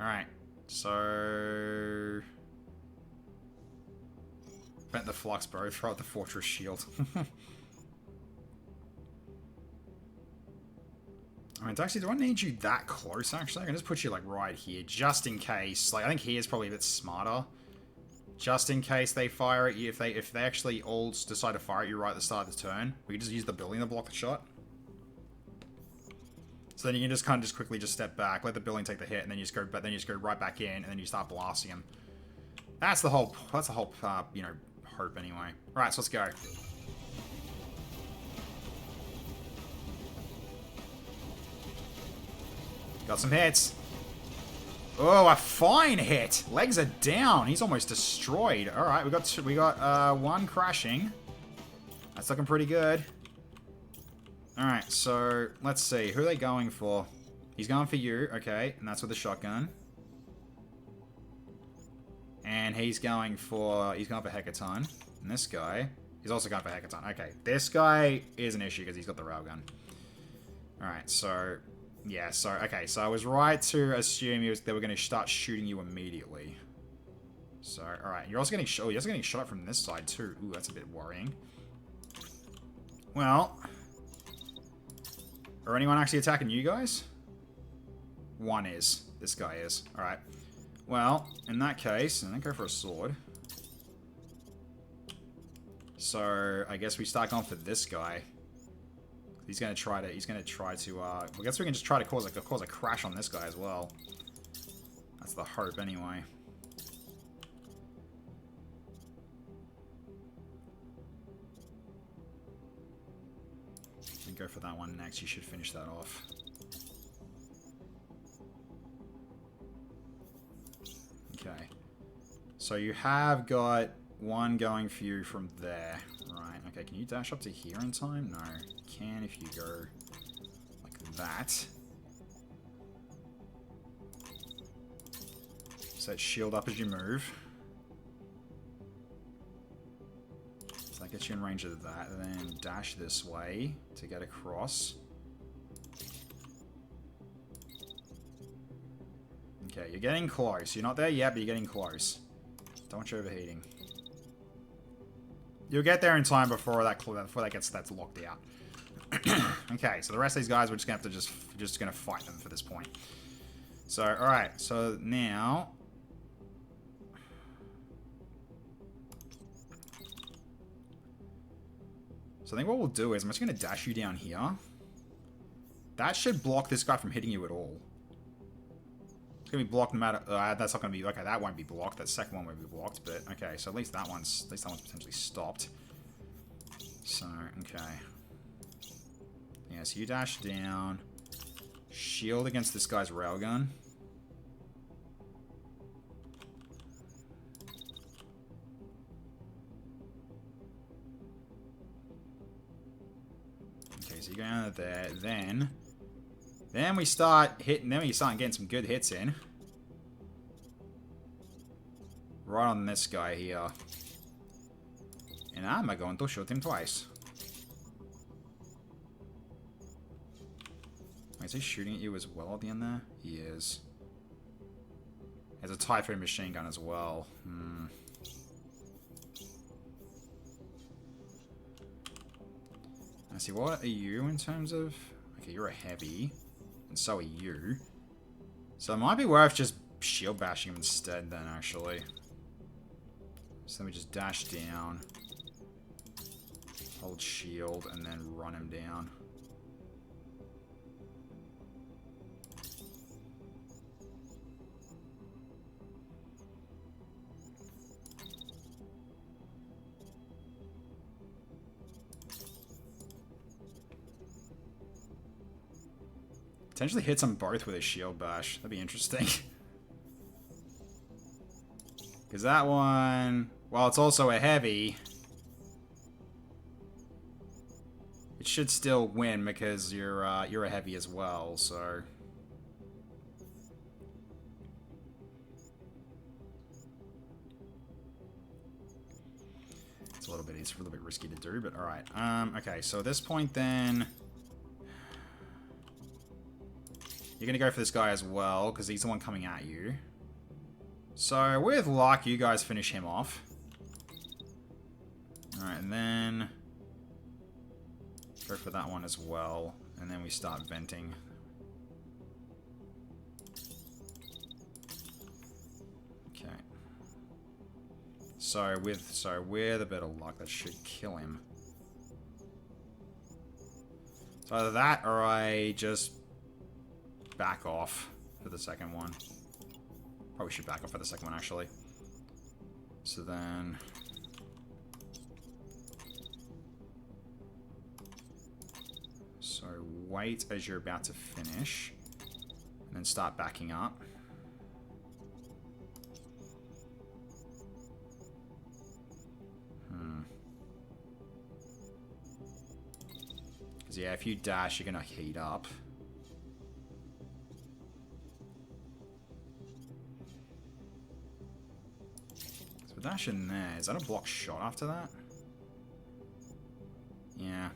Alright. So... Vent the flux, bro. Throw out the fortress shield. Alright, actually, do I need you that close, actually? I can just put you, like, right here, just in case. Like, I think here's probably a bit smarter. Just in case they fire at you. If they actually all decide to fire at you right at the start of the turn, we can just use the building to block the shot. So then you can just kind of just quickly just step back, let the building take the hit, and then you just go, but then you just go right back in, and then you start blasting them. That's the whole, you know, hope anyway. Alright, so let's go. Got some hits. Oh, a fine hit. Legs are down. He's almost destroyed. All right, we got one crashing. That's looking pretty good. All right, so let's see. Who are they going for? He's going for you. Okay, and that's with the shotgun. And he's going for Hecaton. And this guy, he's also going for Hecaton. Okay, this guy is an issue because he's got the railgun. All right, so... Yeah, so, okay, so I was right to assume they were going to start shooting you immediately. So, alright, you're also getting shot from this side too. Ooh, that's a bit worrying. Well, are anyone actually attacking you guys? One is. This guy is. Alright. Well, in that case, and then go for a sword. So, I guess we start going for this guy. He's gonna try to, I guess we can just try to cause a crash on this guy as well. That's the hope anyway. And go for that one next, you should finish that off. Okay. So you have got one going for you from there. Right, okay, can you dash up to here in time? No. You can if you go like that. Set shield up as you move. So that gets you in range of that. And then dash this way to get across. Okay, you're getting close. You're not there yet, but you're getting close. Don't want you overheating. You'll get there in time before that's locked out. Okay, so the rest of these guys we're just gonna have to just gonna fight them for this point. So alright, so now so I think what we'll do is I'm just gonna dash you down here. That should block this guy from hitting you at all. It's gonna be blocked no matter. That's not gonna be okay. That won't be blocked. That second one won't be blocked. But okay, so at least that one's potentially stopped. So okay, yeah. So you dash down, shield against this guy's railgun. Okay, so you go down there, then we start hitting. Then we start getting some good hits in. Right on this guy here. And I'm going to shoot him twice. Wait, is he shooting at you as well at the end there? He is. There's a Typhoon machine gun as well. I see, what are you in terms of... Okay, you're a heavy. And so are you. So it might be worth just shield bashing him instead then, actually. So then we just dash down. Hold shield, and then run him down. Potentially hits them both with a shield bash. That'd be interesting. Because that one, while it's also a heavy, it should still win because you're a heavy as well, so... It's a little bit risky to do, but alright. Okay, so at this point then... You're gonna go for this guy as well, because he's the one coming at you. So, with luck, you guys finish him off. Alright, and then... Go for that one as well, and then we start venting. Okay. So, with a bit of luck, that should kill him. So either that, or I just... back off for the second one. Probably should back off for the second one, actually. So then... So wait as you're about to finish. And then start backing up. Because yeah, if you dash, you're going to heat up. Dash in there. Is that a block shot after that? Yeah.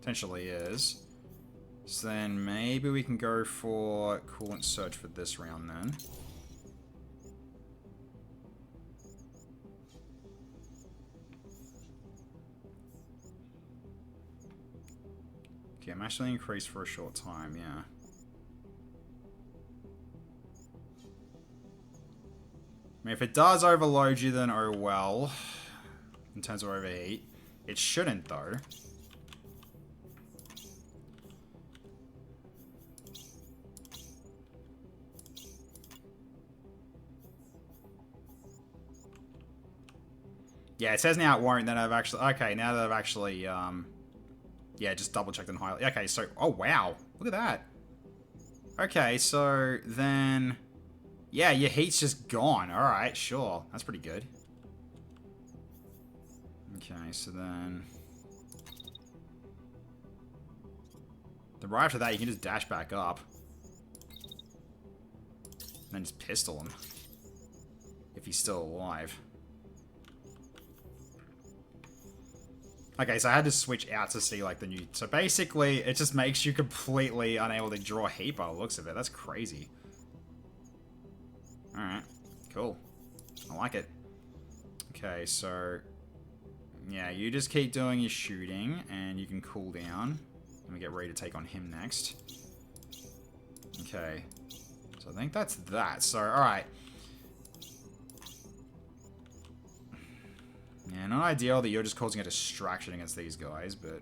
Potentially is. So then maybe we can go for coolant surge for this round then. Okay, I'm actually increased for a short time, yeah. I mean, if it does overload you, then oh well. In terms of overheat. It shouldn't, though. Yeah, it says now it won't, then I've actually... Okay, now that I've actually, yeah, just double-checked and highlight. Okay, so... Oh, wow. Look at that. Okay, so then... Yeah, your heat's just gone. Alright, sure. That's pretty good. Okay, so then... Then right after that, you can just dash back up. And then just pistol him. If he's still alive. Okay, so I had to switch out to see, like, the new... So basically, it just makes you completely unable to draw heat by the looks of it. That's crazy. Alright, cool. I like it. Okay, so... Yeah, you just keep doing your shooting, and you can cool down. And we get ready to take on him next. Okay. So I think that's that. So, alright. Yeah, not ideal that you're just causing a distraction against these guys, but...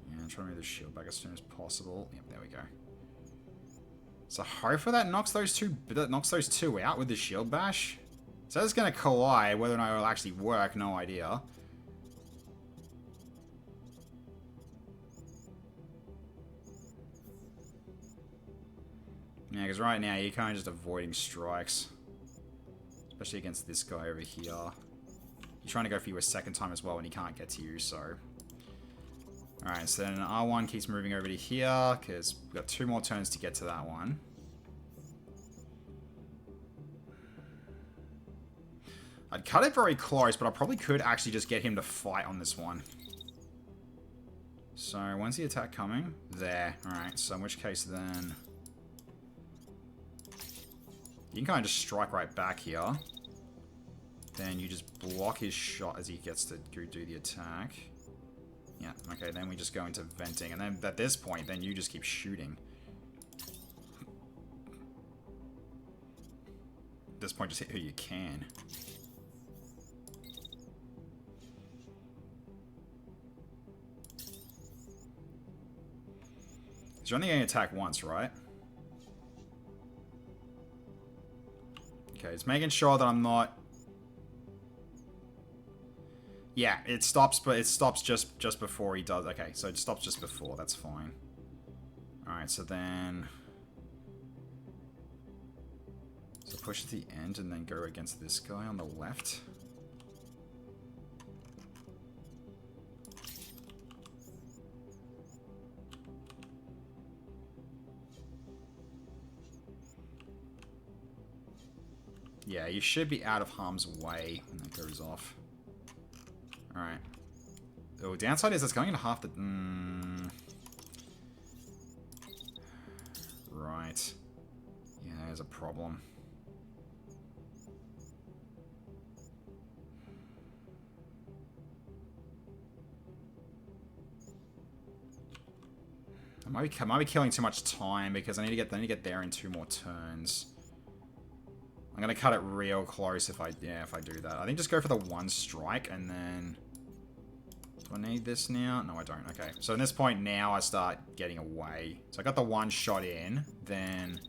Yeah, I'm trying to move the shield back as soon as possible. Yep, there we go. So hopefully that knocks those two out with the shield bash. So it's gonna collide, whether or not it'll actually work, no idea. Yeah, because right now you're kind of just avoiding strikes. Especially against this guy over here. He's trying to go for you a second time as well and he can't get to you, so... Alright, so then R1 keeps moving over to here, because we've got 2 more turns to get to that one. I'd cut it very close, but I probably could actually just get him to fight on this one. So, when's the attack coming? There. Alright, so in which case then... You can kind of just strike right back here. Then you just block his shot as he gets to go do the attack. Yeah, okay, then we just go into venting. And then at this point, then you just keep shooting. At this point, just hit who you can. You're only going to attack once, right? Okay, it's making sure that I'm not... Yeah, it stops, but it stops just before he does. Okay, so it stops just before. That's fine. Alright, so then... So push to the end and then go against this guy on the left. Yeah, you should be out of harm's way when that goes off. Alright. Oh, downside is it's going into half the... Right. Yeah, there's a problem. I might be killing too much time because I need to get there in 2 more turns. I'm gonna cut it real close if I do that. I think just go for the 1 strike and then... Do I need this now? No, I don't. Okay. So at this point now I start getting away. So I got the 1 shot in, then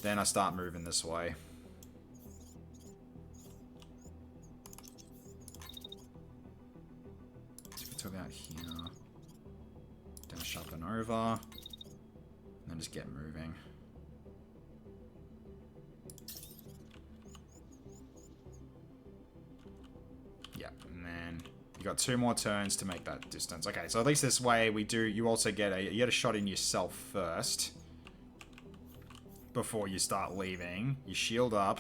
I start moving this way. Let's get to about here. Dash up and over. And then just get moving. Yep, and then you got 2 more turns to make that distance. Okay, so at least this way we do. You also get a shot in yourself first before you start leaving. You shield up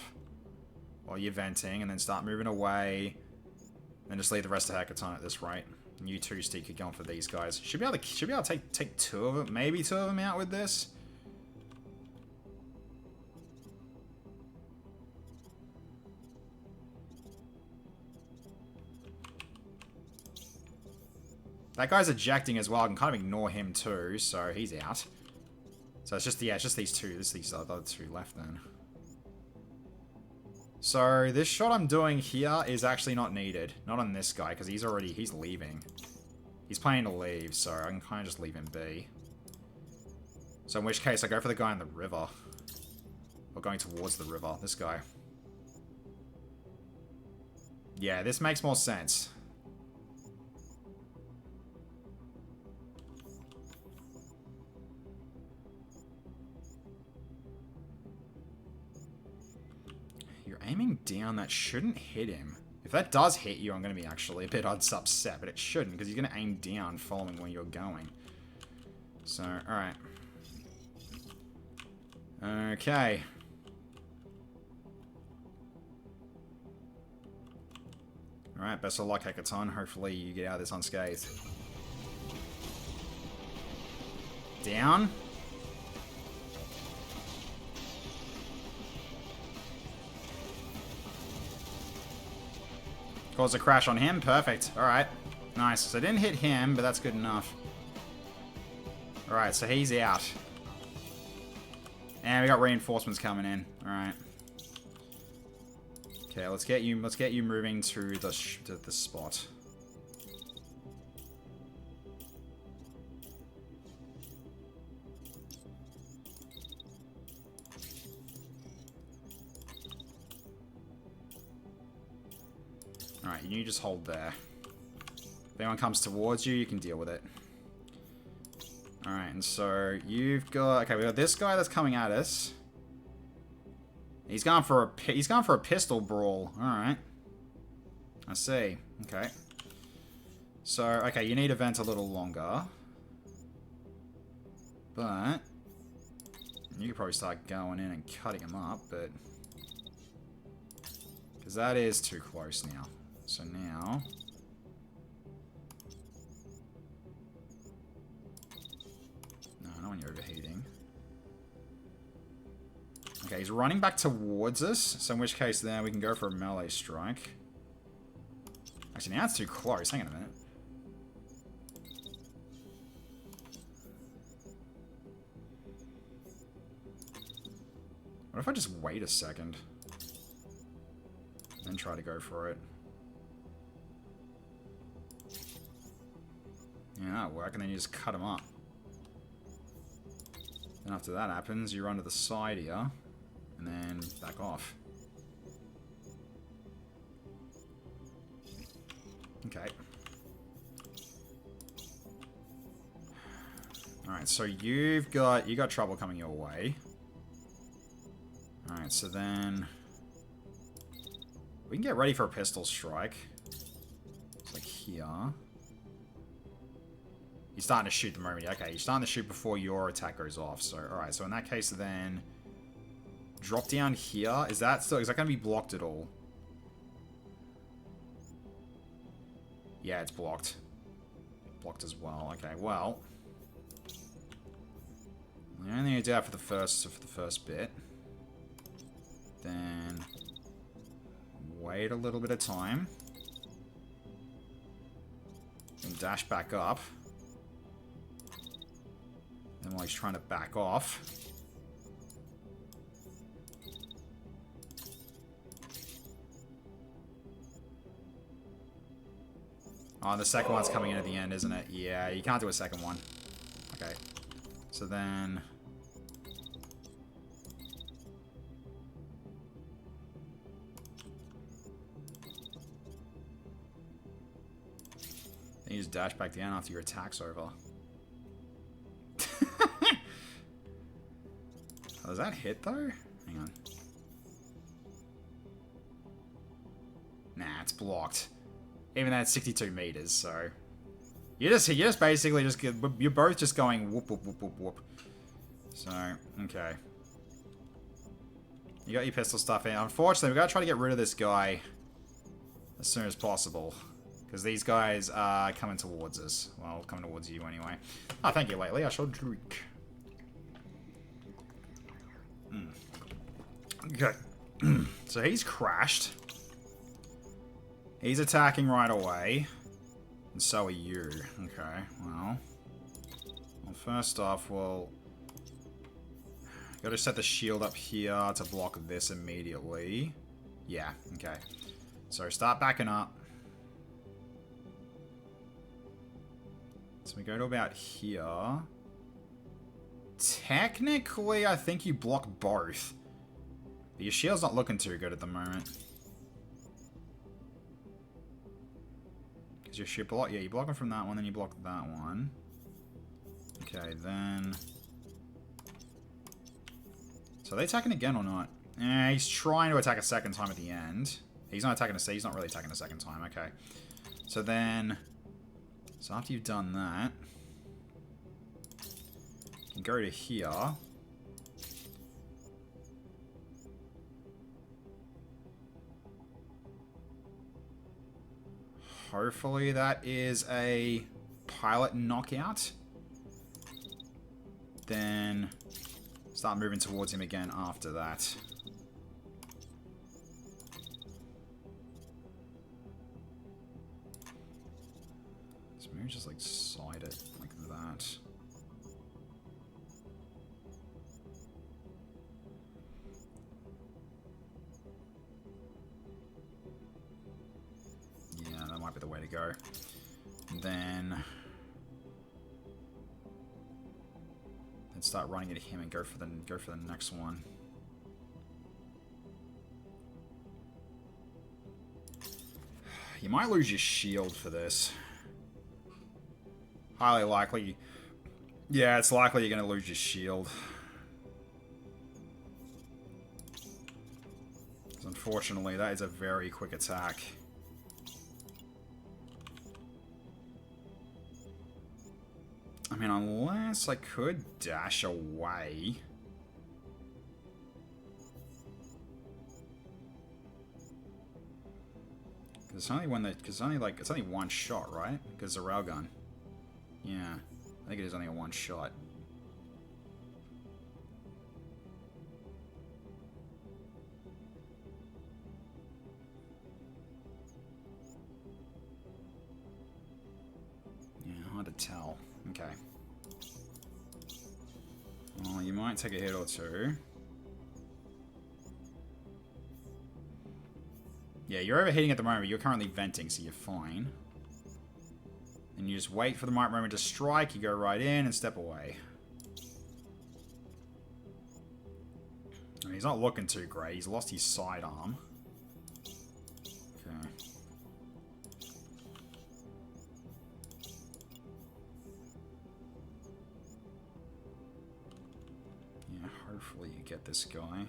while you're venting, and then start moving away. And just leave the rest of Hackathon at this rate. And you 2 Steve keep going for these guys. Should be able to take 2 of them, maybe 2 of them out with this. That guy's ejecting as well. I can kind of ignore him too, so he's out. So it's just these 2. There's these other 2 left then. So this shot I'm doing here is actually not needed. Not on this guy, because he's leaving. He's planning to leave, so I can kind of just leave him be. So in which case, I go for the guy in the river. Or going towards the river. This guy. Yeah, this makes more sense. You're aiming down, that shouldn't hit him. If that does hit you, I'm going to be actually a bit upset, but it shouldn't, because he's going to aim down following where you're going. So, alright. Okay. Alright, best of luck, Hackathon. Hopefully you get out of this unscathed. Down. Cause a crash on him. Perfect. Alright. Nice. So I didn't hit him, but that's good enough. Alright, so he's out. And we got reinforcements coming in. Alright. Okay, let's get you moving to the spot. Alright, you just hold there. If anyone comes towards you, you can deal with it. Alright, and so you've got... Okay, we got this guy that's coming at us. He's gone for a pistol brawl. Alright. I see. Okay. So, okay, you need to vent a little longer. But... You could probably start going in and cutting him up, but... Because that is too close now. So now... No, I don't want you overheating. Okay, he's running back towards us, so in which case then we can go for a melee strike. Actually, now it's too close. Hang on a minute. What if I just wait a second? And try to go for it. Yeah, that'll work, and then you just cut him up. Then after that happens, you run to the side here, and then back off. Okay. Alright, so you got trouble coming your way. Alright, so then we can get ready for a pistol strike. It's like here. He's starting to shoot the moment. Okay, he's starting to shoot before your attack goes off. So, alright, so in that case then drop down here. Is that gonna be blocked at all? Yeah, it's blocked. Blocked as well. Okay, well. The only thing I do that for the first bit. Then wait a little bit of time. And dash back up. Then while he's trying to back off. Oh, the second one's coming in at the end, isn't it? Yeah, you can't do a second one. Okay. So then you just dash back down after your attack's over. Oh, does that hit though? Hang on. Nah, it's blocked. Even though it's 62 meters, so you're basically you're both just going whoop whoop whoop whoop whoop. So okay, you got your pistol stuff in. Unfortunately, we gotta try to get rid of this guy as soon as possible. Because these guys are coming towards us. Well, coming towards you anyway. Oh, thank you, Lately. I shall drink. Okay. So he's crashed. He's attacking right away. And so are you. Okay, well, first off, we'll gotta set the shield up here to block this immediately. Yeah, okay. So start backing up. So we go to about here. Technically, I think you block both. But your shield's not looking too good at the moment. Because your shield block, yeah, you block it from that one, then you block that one. Okay, then. So are they attacking again or not? Eh, he's trying to attack a second time at the end. He's not attacking he's not really attacking a second time, okay. So then. So after you've done that, you can go to here. Hopefully that is a pilot knockout. Then start moving towards him again after that. So maybe just like side it like that. Yeah, that might be the way to go. Then start running at him and go for the next one. You might lose your shield for this. Highly likely. Yeah, it's likely you're going to lose your shield. Unfortunately, that is a very quick attack. I mean, unless I could dash away. It's only it's only one shot, right? Because it's a railgun. Yeah, I think it is only a one shot. Yeah, hard to tell. Okay. Well, you might take a hit or two. Yeah, you're overheating at the moment, but you're currently venting, so you're fine. And you just wait for the right moment to strike, you go right in and step away. I mean, he's not looking too great, he's lost his sidearm. Okay. get this guy.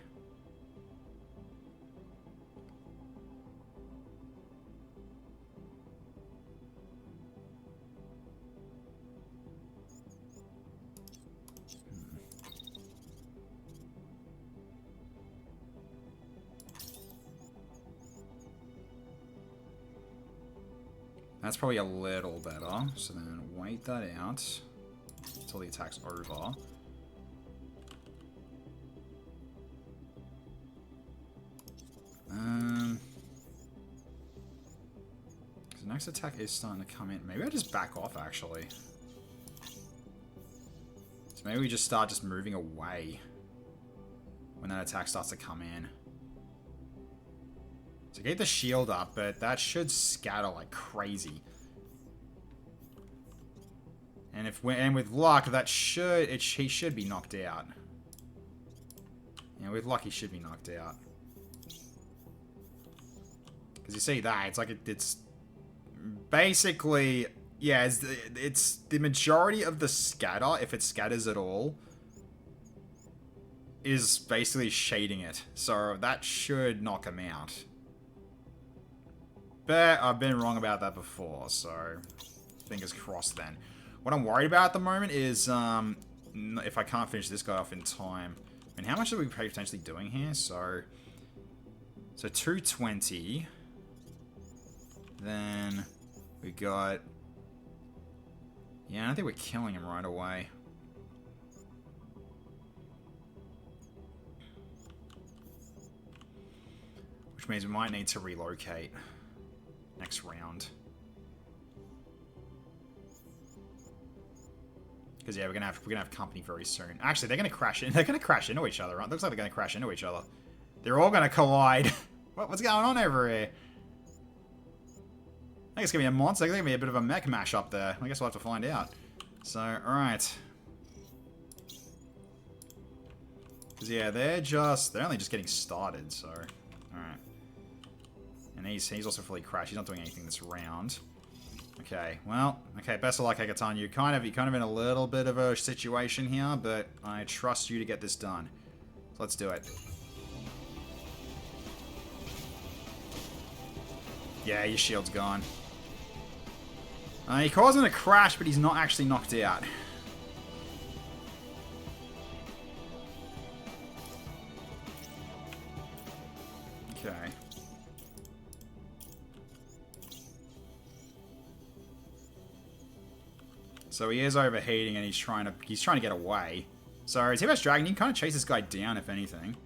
That's probably a little better. So then wait that out until the attack's over. The next attack is starting to come in. Maybe I just back off, actually. So maybe we just start just moving away when that attack starts to come in. So get the shield up, but that should scatter like crazy. And with luck, that he should be knocked out. Yeah, with luck, he should be knocked out. Because you see that, it's like it's basically, yeah, it's the majority of the scatter, if it scatters at all, is basically shading it. So that should knock him out. But I've been wrong about that before, so fingers crossed then. What I'm worried about at the moment is if I can't finish this guy off in time. I mean, how much are we potentially doing here? So 220. Then we got... Yeah, I don't think we're killing him right away. Which means we might need to relocate next round. Because yeah, we're gonna have company very soon. Actually, they're gonna crash in. They're gonna crash into each other, right? Looks like they're gonna crash into each other. They're all gonna collide. What's going on over here? I think it's gonna be a monster. I think it's gonna be a bit of a mech mash up there. I guess we'll have to find out. So, alright. Because yeah, they're only just getting started, so alright. And he's also fully crashed. He's not doing anything this round. Okay, well, okay, best of luck, Hekaton. You're kind of in a little bit of a situation here, but I trust you to get this done. So let's do it. Yeah, your shield's gone. He caused him to crash, but he's not actually knocked out. Okay. So he is overheating, and he's trying to get away. So T-Bash Dragon, you can kind of chase this guy down, if anything.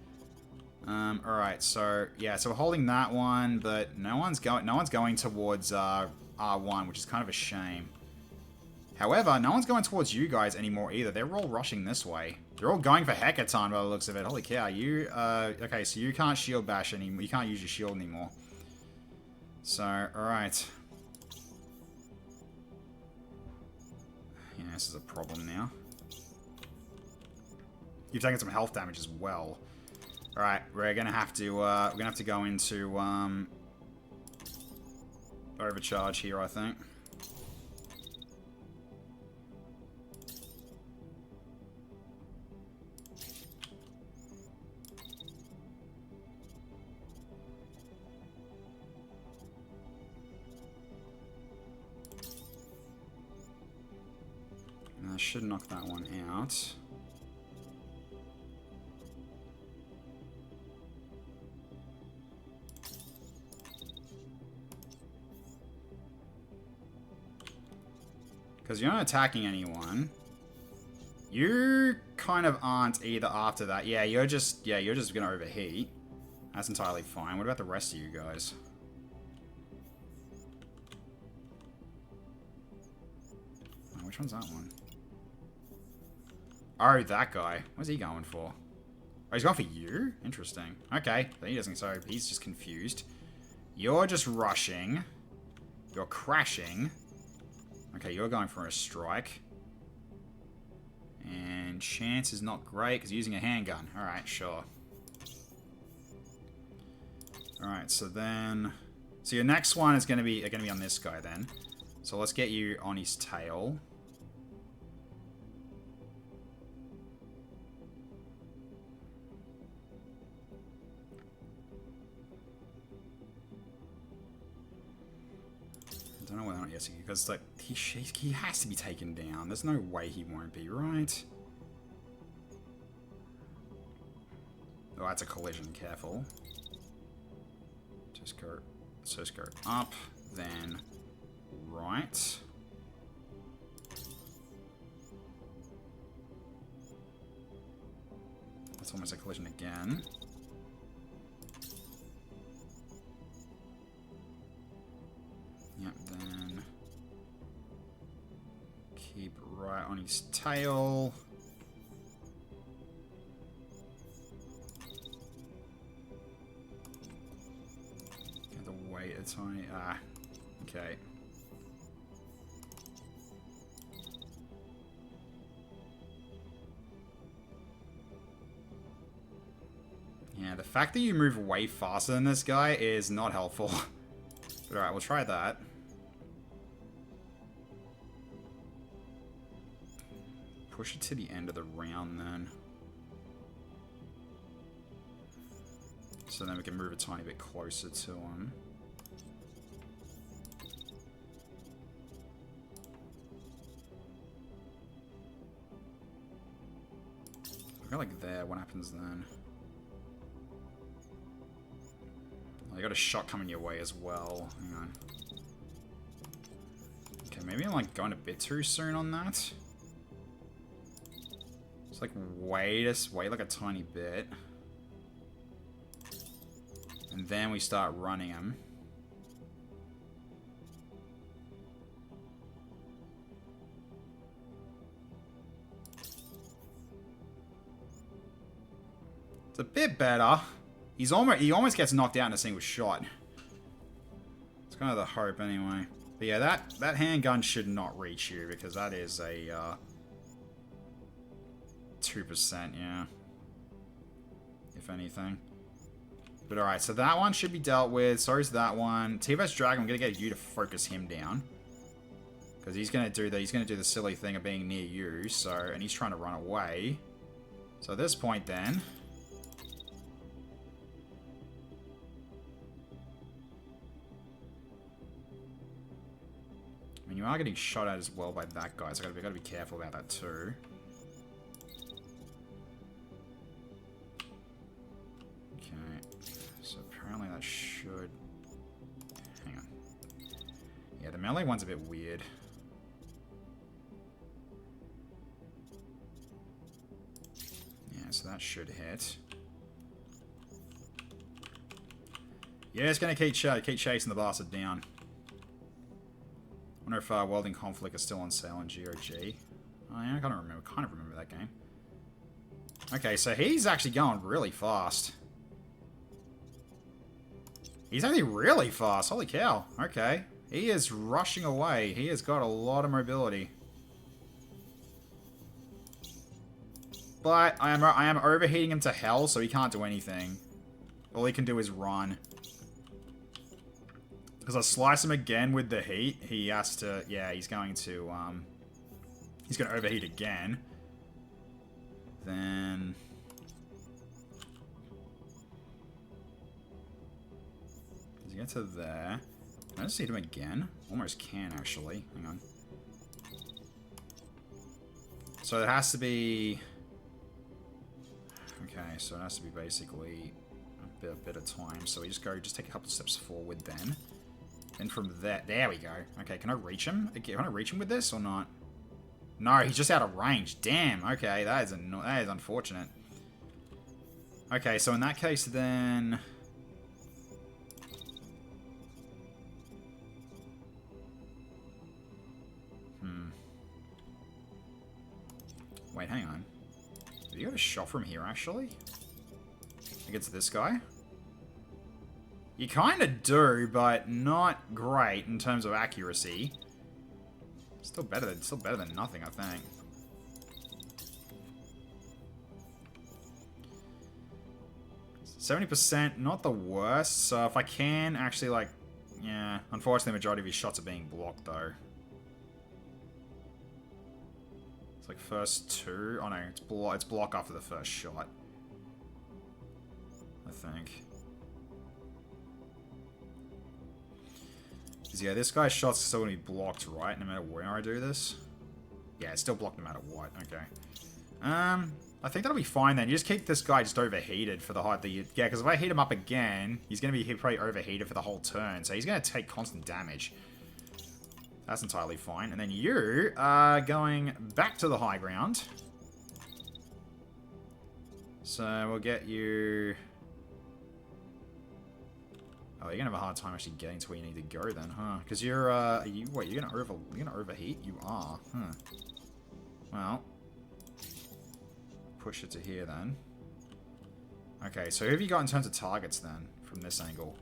Alright, so yeah, so we're holding that one, but no one's going towards R1, which is kind of a shame. However, no one's going towards you guys anymore either. They're all rushing this way. They're all going for Hekaton by the looks of it. Holy cow, okay, so you can't shield bash anymore. You can't use your shield anymore. So, alright. Yeah, this is a problem now. You've taken some health damage as well. Alright, we're gonna have to go into overcharge here, I think. And I should knock that one out. Because you're not attacking anyone. You kind of aren't either after that. Yeah, you're just gonna overheat. That's entirely fine. What about the rest of you guys? Oh, which one's that one? Oh, that guy. What's he going for? Oh, he's going for you? Interesting. Okay. He doesn't, so he's just confused. You're just rushing. You're crashing. Okay, you're going for a strike. And chance is not great because you're using a handgun. Alright, sure. Alright, so then... So your next one is going to be on this guy then. So let's get you on his tail. don't know whether or not yes, because like he has to be taken down. There's no way he won't be, right? Oh, that's a collision. Careful. Just go up, then right. That's almost a collision again. Yep, then keep right on his tail. Get the weight a tiny. Okay. Yeah, the fact that you move way faster than this guy is not helpful. But alright, we'll try that. Push it to the end of the round then. So then we can move a tiny bit closer to him. Go like there, what happens then? Oh, you got a shot coming your way as well. Hang on. Okay, maybe I'm like going a bit too soon on that. Just like wait like a tiny bit. And then we start running him. It's a bit better. He almost gets knocked out in a single shot. It's kind of the hope anyway. But yeah, that handgun should not reach you because that is a 2%, yeah. If anything. But alright, so that one should be dealt with. So is that one. T-Vest Dragon, I'm gonna get you to focus him down. Because he's gonna do the silly thing of being near you, so and he's trying to run away. So at this point then. I mean, you are getting shot at as well by that guy, so I gotta be careful about that too. Apparently that should... Hang on. Yeah, the melee one's a bit weird. Yeah, so that should hit. Yeah, it's gonna keep chasing the bastard down. Wonder if Welding Conflict is still on sale on GOG. Oh yeah, I kind of remember that game. Okay, so he's actually going really fast. He's actually really fast. Holy cow. Okay. He is rushing away. He has got a lot of mobility. But I am overheating him to hell, so he can't do anything. All he can do is run. Because I slice him again with the heat, he has to... Yeah, he's going to overheat again. Then... Does he get to there? Can I just hit him again? Almost can, actually. Hang on. So it has to be... Okay, so it has to be basically a bit of time. So we just take a couple steps forward then. Then from there we go. Okay, can I reach him? Can I reach him with this or not? No, he's just out of range. Damn. Okay, that is unfortunate. Okay, so in that case then... Wait, hang on. Did you get a shot from here, actually? Against this guy? You kind of do, but not great in terms of accuracy. Still better than nothing, I think. %, not the worst. So if I can actually, like, yeah. Unfortunately, the majority of his shots are being blocked, though. It's like first two. Oh no, it's block after the first shot. I think. Yeah, this guy's shot's still gonna be blocked, right? No matter where I do this. Yeah, it's still blocked no matter what. Okay. I think that'll be fine then. You just keep this guy just overheated for the height that you... Yeah, because if I heat him up again, he's going to be probably overheated for the whole turn. So he's going to take constant damage. That's entirely fine. And then you are going back to the high ground. So we'll get you... Oh, you're gonna have a hard time actually getting to where you need to go then, huh? Because you're, wait, you're gonna overheat? You are, huh? Well, push it to here then. Okay, so who have you got in terms of targets then, from this angle?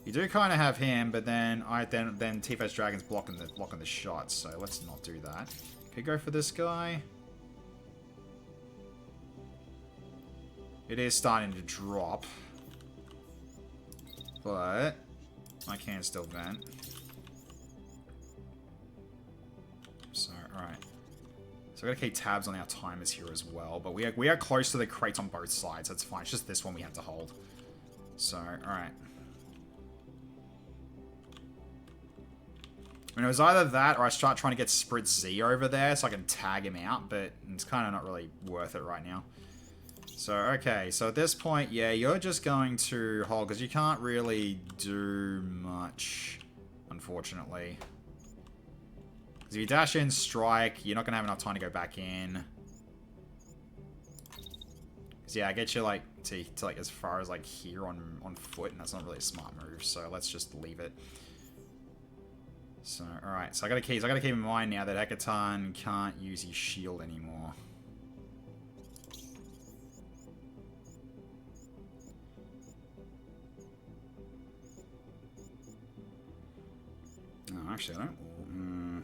You do kind of have him, but then then T-Face Dragon's blocking the shots, so let's not do that. Could go for this guy. It is starting to drop. But I can still vent. So, alright. So I gotta keep tabs on our timers here as well. But we are close to the crates on both sides. That's fine. It's just this one we have to hold. So, alright. I mean, it was either that or I start trying to get Sprit Z over there so I can tag him out. But it's kind of not really worth it right now. So, okay, so at this point, yeah, you're just going to hold, because you can't really do much, unfortunately. Because if you dash in, strike, you're not going to have enough time to go back in. Because, yeah, I get you, like, to like, as far as, like, here on foot, and that's not really a smart move, so let's just leave it. So, alright, so I gotta keep in mind now that Hekaton can't use his shield anymore. No, actually, I don't.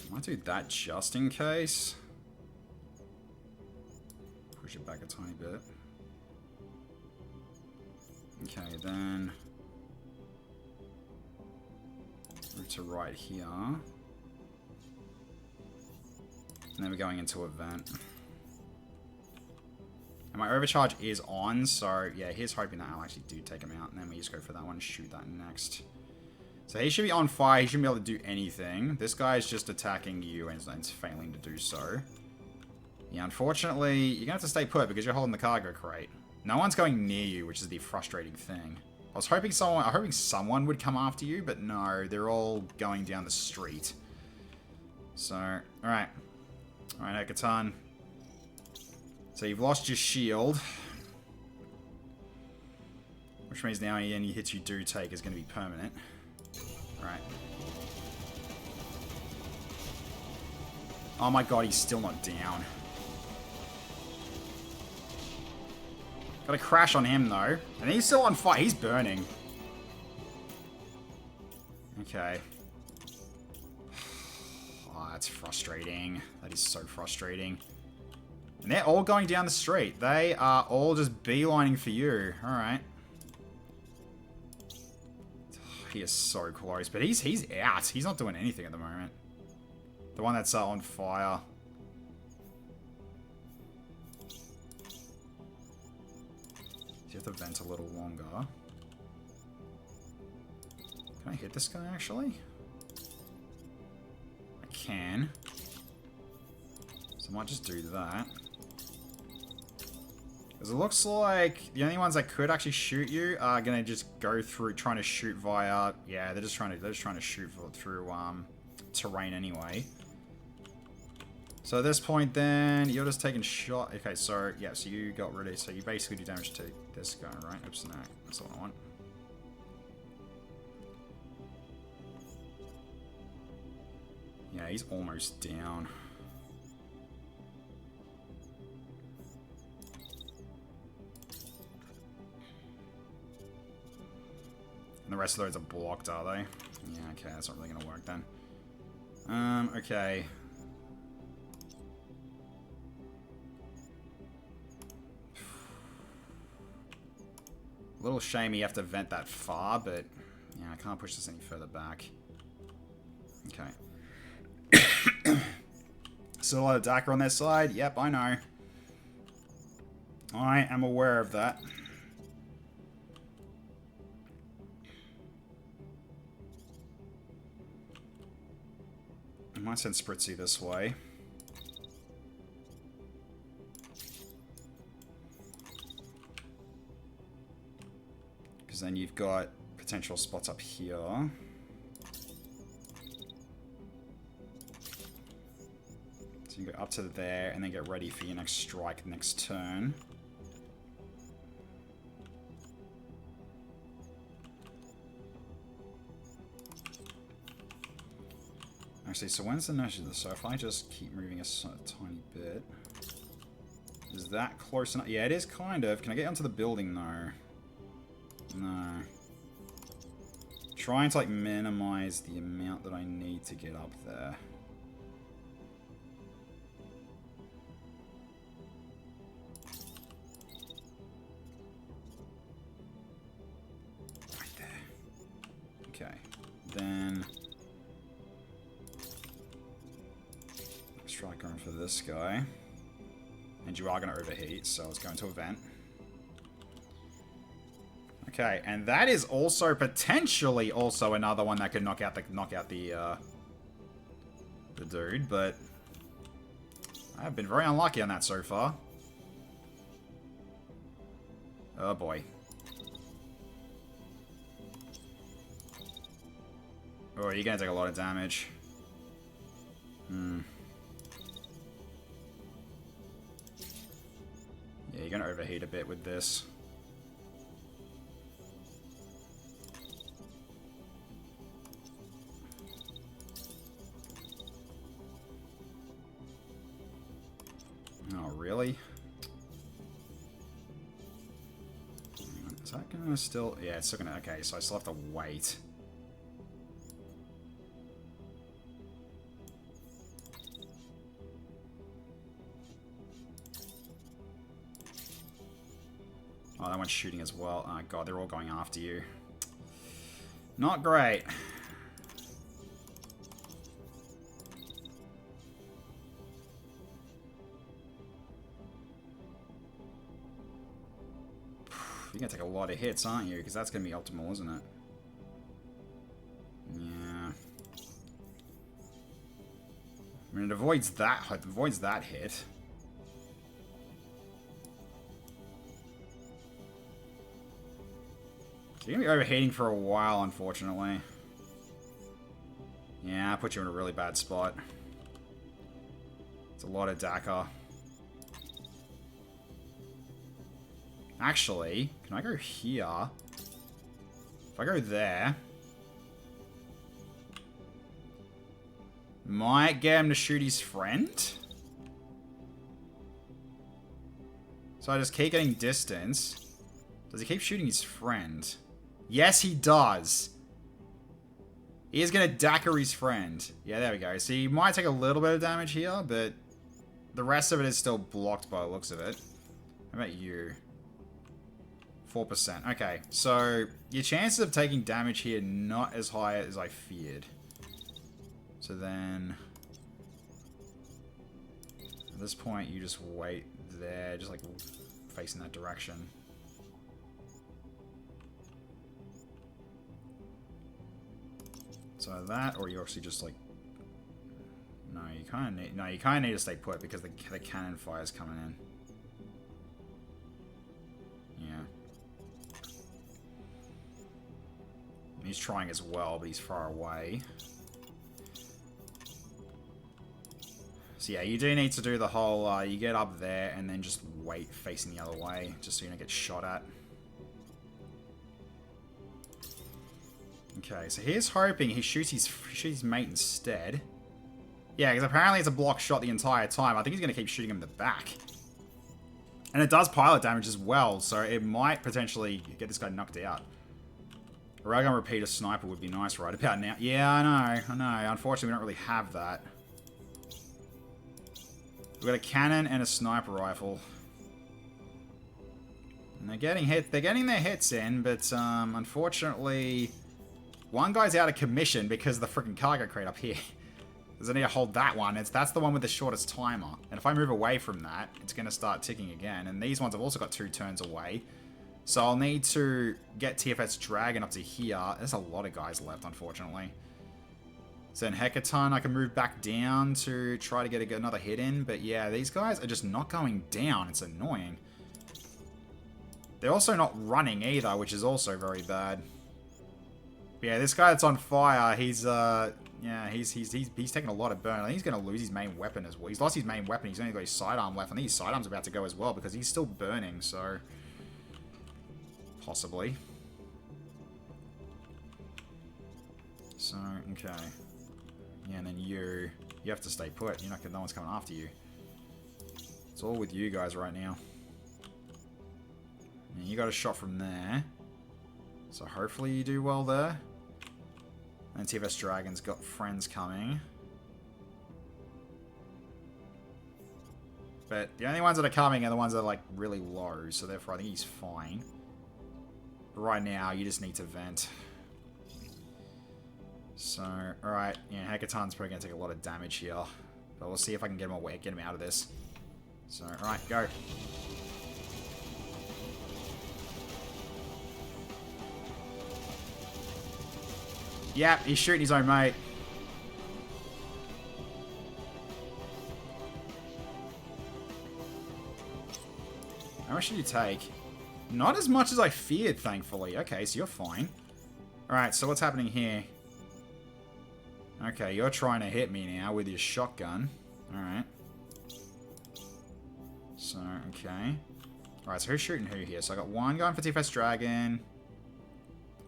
I might do that just in case. Push it back a tiny bit. Okay, then move to right here. And then we're going into a vent. And my overcharge is on, so yeah, here's hoping that I'll actually do take him out, and then we just go for that one and shoot that next. So he should be on fire, he shouldn't be able to do anything. This guy is just attacking you and it's failing to do so. Yeah, unfortunately, you're gonna have to stay put because you're holding the cargo crate. No one's going near you, which is the frustrating thing. I was hoping someone would come after you, but no, they're all going down the street. So, alright. Alright, Hekaton. So you've lost your shield. Which means now any hits you do take is going to be permanent. Right. Oh my god, he's still not down. Got a crash on him though. And he's still on fire. He's burning. Okay. Oh, that's frustrating. That is so frustrating. And they're all going down the street. They are all just beelining for you. Alright. He is so close. But he's out. He's not doing anything at the moment. The one that's on fire. You have to vent a little longer. Can I hit this guy, actually? I can. So I might just do that. Because it looks like the only ones that could actually shoot you are gonna just go through trying to shoot via. Yeah, they're just trying to shoot through terrain anyway. So at this point, then you're just taking shot. Okay, so yeah, so you got rid of. So you basically do damage to this guy, right? Oops, no, that's what I want. Yeah, he's almost down. And the rest of those are blocked, are they? Yeah, okay, that's not really gonna work then. Okay. A little shame you have to vent that far, but yeah, I can't push this any further back. Okay. Still a lot of Dakar on their side. Yep, I know. I am aware of that. I might send Spritzy this way. Because then you've got potential spots up here. So you go up to there and then get ready for your next strike next turn. Actually, so when's the nurture? So if I just keep moving a tiny bit... Is that close enough? Yeah, it is kind of. Can I get onto the building? No. No. Trying to, like, minimize the amount that I need to get up there. Right there. Okay. Then... let's try going for this guy. And you are going to overheat, so let's go into a vent. Okay, and that is also potentially also another one that could knock out the dude, but I've been very unlucky on that so far. Oh boy. Oh, you're gonna take a lot of damage. Yeah, you're gonna overheat a bit with this. Oh, really? Is that gonna still... yeah, it's still gonna... okay, so I still have to wait. Oh, that one's shooting as well. Oh, God, they're all going after you. Not great. You're gonna take a lot of hits, aren't you? Because that's gonna be optimal, isn't it? Yeah. I mean, it avoids that hit. You're gonna be overheating for a while, unfortunately. Yeah, I put you in a really bad spot. It's a lot of Dakar. Actually, can I go here? If I go there... might get him to shoot his friend? So I just keep getting distance. Does he keep shooting his friend? Yes, he does. He is going to Dakar his friend. Yeah, there we go. So he might take a little bit of damage here, but the rest of it is still blocked by the looks of it. How about you? 4%. Okay, so your chances of taking damage here not as high as I feared. So then... at this point, you just wait there, just like facing that direction. So that, or you actually just like... no, you kind of need... no, you kind of need to stay put because the cannon fire's coming in. Yeah. He's trying as well, but he's far away. So yeah, you do need to do the whole, you get up there and then just wait facing the other way, just so you don't get shot at. Okay, so here's hoping he shoots his mate instead. Yeah, because apparently it's a block shot the entire time. I think he's going to keep shooting him in the back. And it does pilot damage as well, so it might potentially get this guy knocked out. A Railgun Repeater Sniper would be nice right about now. Yeah, I know. Unfortunately, we don't really have that. We've got a cannon and a sniper rifle. And they're getting their hits in, but unfortunately, one guy's out of commission because of the freaking cargo crate up here. Because I need to hold that one. That's the one with the shortest timer. And if I move away from that, it's going to start ticking again. And these ones have also got 2 turns away. So I'll need to get TFS Dragon up to here. There's a lot of guys left, unfortunately. So in Hecaton, I can move back down to try to get another hit in. But yeah, these guys are just not going down. It's annoying. They're also not running either, which is also very bad. But yeah, this guy that's on fire, he's taking a lot of burn. I think he's going to lose his main weapon as well. He's lost his main weapon. He's only got his sidearm left. I think his sidearm's about to go as well because he's still burning, so... Possibly. So, okay. Yeah, and then you have to stay put. You're not gonna, no one's coming after you. It's all with you guys right now. And you got a shot from there. So hopefully you do well there. And TFS Dragon's got friends coming. But the only ones that are coming are the ones that are like really low, so therefore I think he's fine. But right now, you just need to vent. So, alright, yeah, Hecaton's probably going to take a lot of damage here. But we'll see if I can get him away, get him out of this. So, alright, go. Yep, he's shooting his own mate. How much did you take? Not as much as I feared, thankfully. Okay, so you're fine. Alright, so what's happening here? Okay, you're trying to hit me now with your shotgun. Alright. So, okay. Alright, so who's shooting who here? So I got one going for TFS Dragon.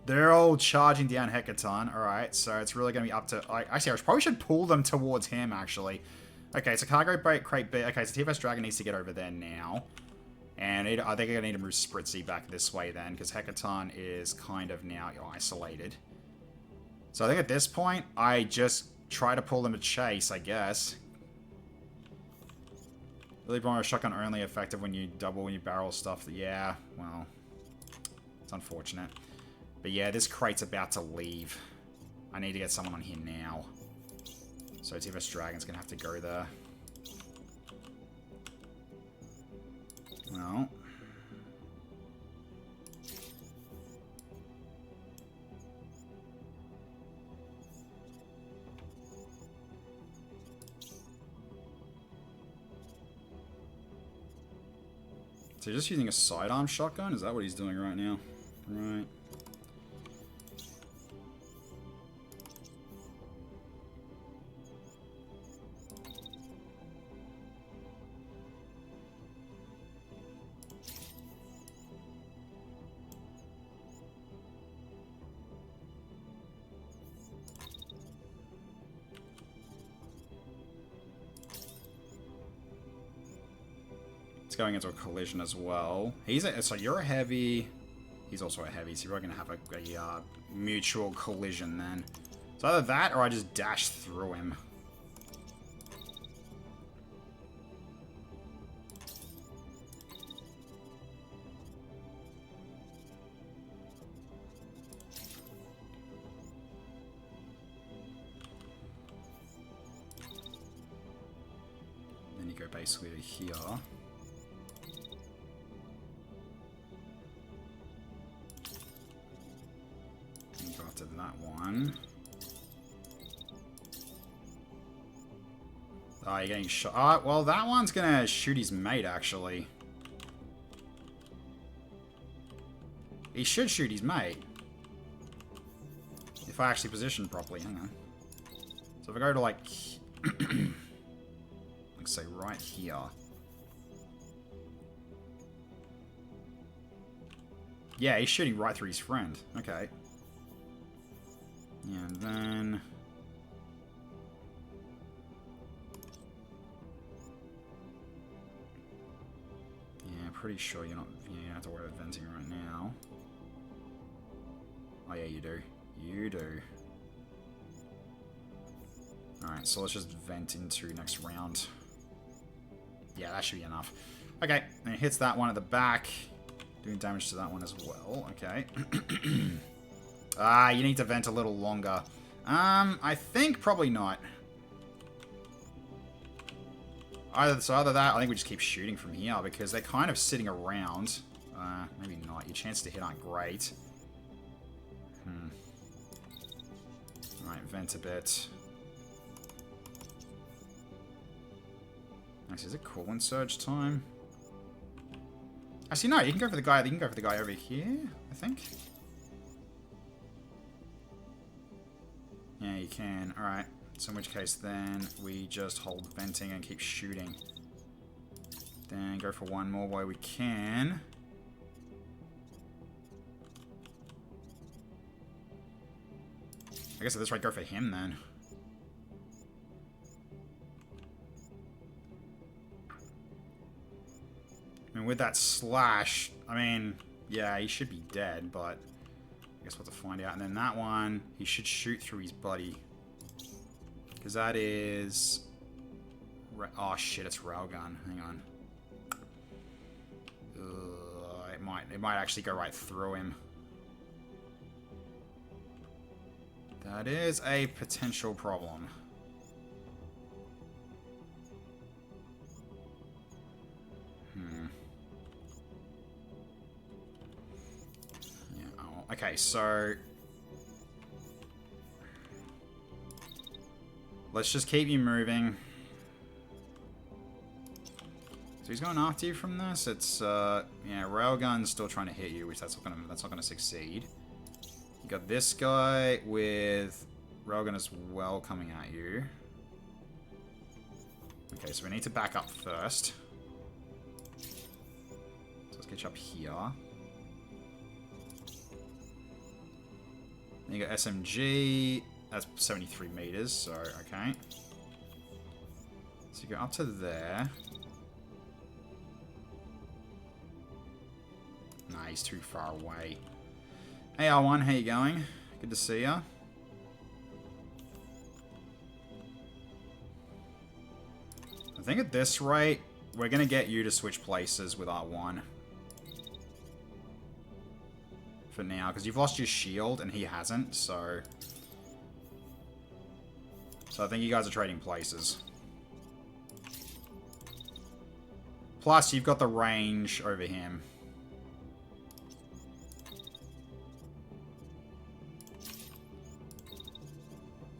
They're all charging down Hecaton. Alright, so it's really going to be up to... Actually, I probably should pull them towards him, actually. Okay, so cargo crate B. Okay, so TFS Dragon needs to get over there now. And I think I'm going to need to move Spritzy back this way then, because Hecaton is kind of now isolated. So I think at this point, I just try to pull them to chase, I guess. Really bomber shotgun only effective when you barrel stuff. Yeah, well, it's unfortunate. But yeah, this crate's about to leave. I need to get someone on here now. So TFS Dragon's going to have to go there. Well. So he's just using a sidearm shotgun? Is that what he's doing right now? Right. It's going into a collision as well. So you're a heavy. He's also a heavy, so you're probably going to have a mutual collision then. So either that, or I just dash through him. Then you go basically to here. That one. Oh, you're getting shot. Well, that one's gonna shoot his mate, actually. He should shoot his mate. If I actually position properly. Hang on. So if I go to, like... let's say right here. Yeah, he's shooting right through his friend. Okay. Yeah, and then... Yeah, pretty sure you don't have to worry about venting right now. Oh yeah, you do. You do. Alright, so let's just vent into next round. Yeah, that should be enough. Okay, and it hits that one at the back. Doing damage to that one as well. Okay. You need to vent a little longer. I think probably not. Either that, I think we just keep shooting from here, because they're kind of sitting around. Maybe not. Your chances to hit aren't great. Alright, vent a bit. Actually, is it coolant surge time? Actually, no, you can go for the guy. You can go for the guy over here, I think. Yeah, you can. Alright. So in which case, then, we just hold venting and keep shooting. Then go for one more while we can. I guess at this rate, go for him, then. I mean, with that slash, I mean, yeah, he should be dead, but I guess we'll have to find out. And then that one, he should shoot through his buddy. Because that is... Oh, shit, it's railgun. Hang on. It might actually go right through him. That is a potential problem. Yeah, oh, okay, so... Let's just keep you moving. So he's going after you from this. It's yeah, railgun's still trying to hit you, which that's not gonna succeed. You got this guy with railgun as well coming at you. Okay, so we need to back up first. So let's get you up here. Then you got SMG. That's 73 meters, so okay. So you go up to there. Nah, he's too far away. Hey R1, how you going? Good to see ya. I think at this rate, we're gonna get you to switch places with R1. For now, because you've lost your shield and he hasn't, so... So I think you guys are trading places. Plus, you've got the range over him.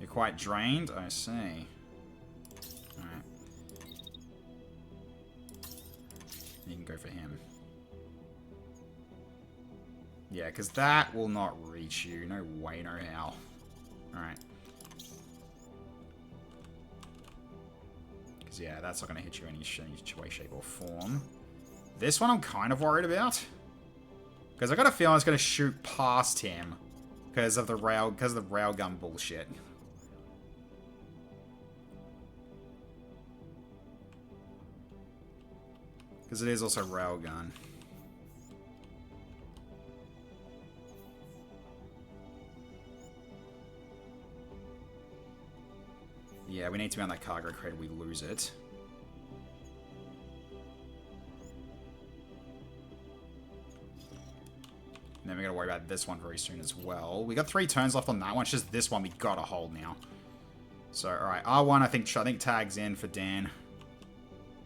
You're quite drained? I see. Alright. You can go for him. Yeah, because that will not reach you. No way, no how. Alright. Yeah, that's not going to hit you in any way, shape, or form. This one I'm kind of worried about. Because I got a feeling it's going to shoot past him. Because of the railgun bullshit. Because it is also railgun. Yeah, we need to be on that cargo crate. We lose it. And then we gotta worry about this one very soon as well. We got 3 turns left on that one. It's just this one we gotta hold now. So, alright. R1, I think tags in for Dan.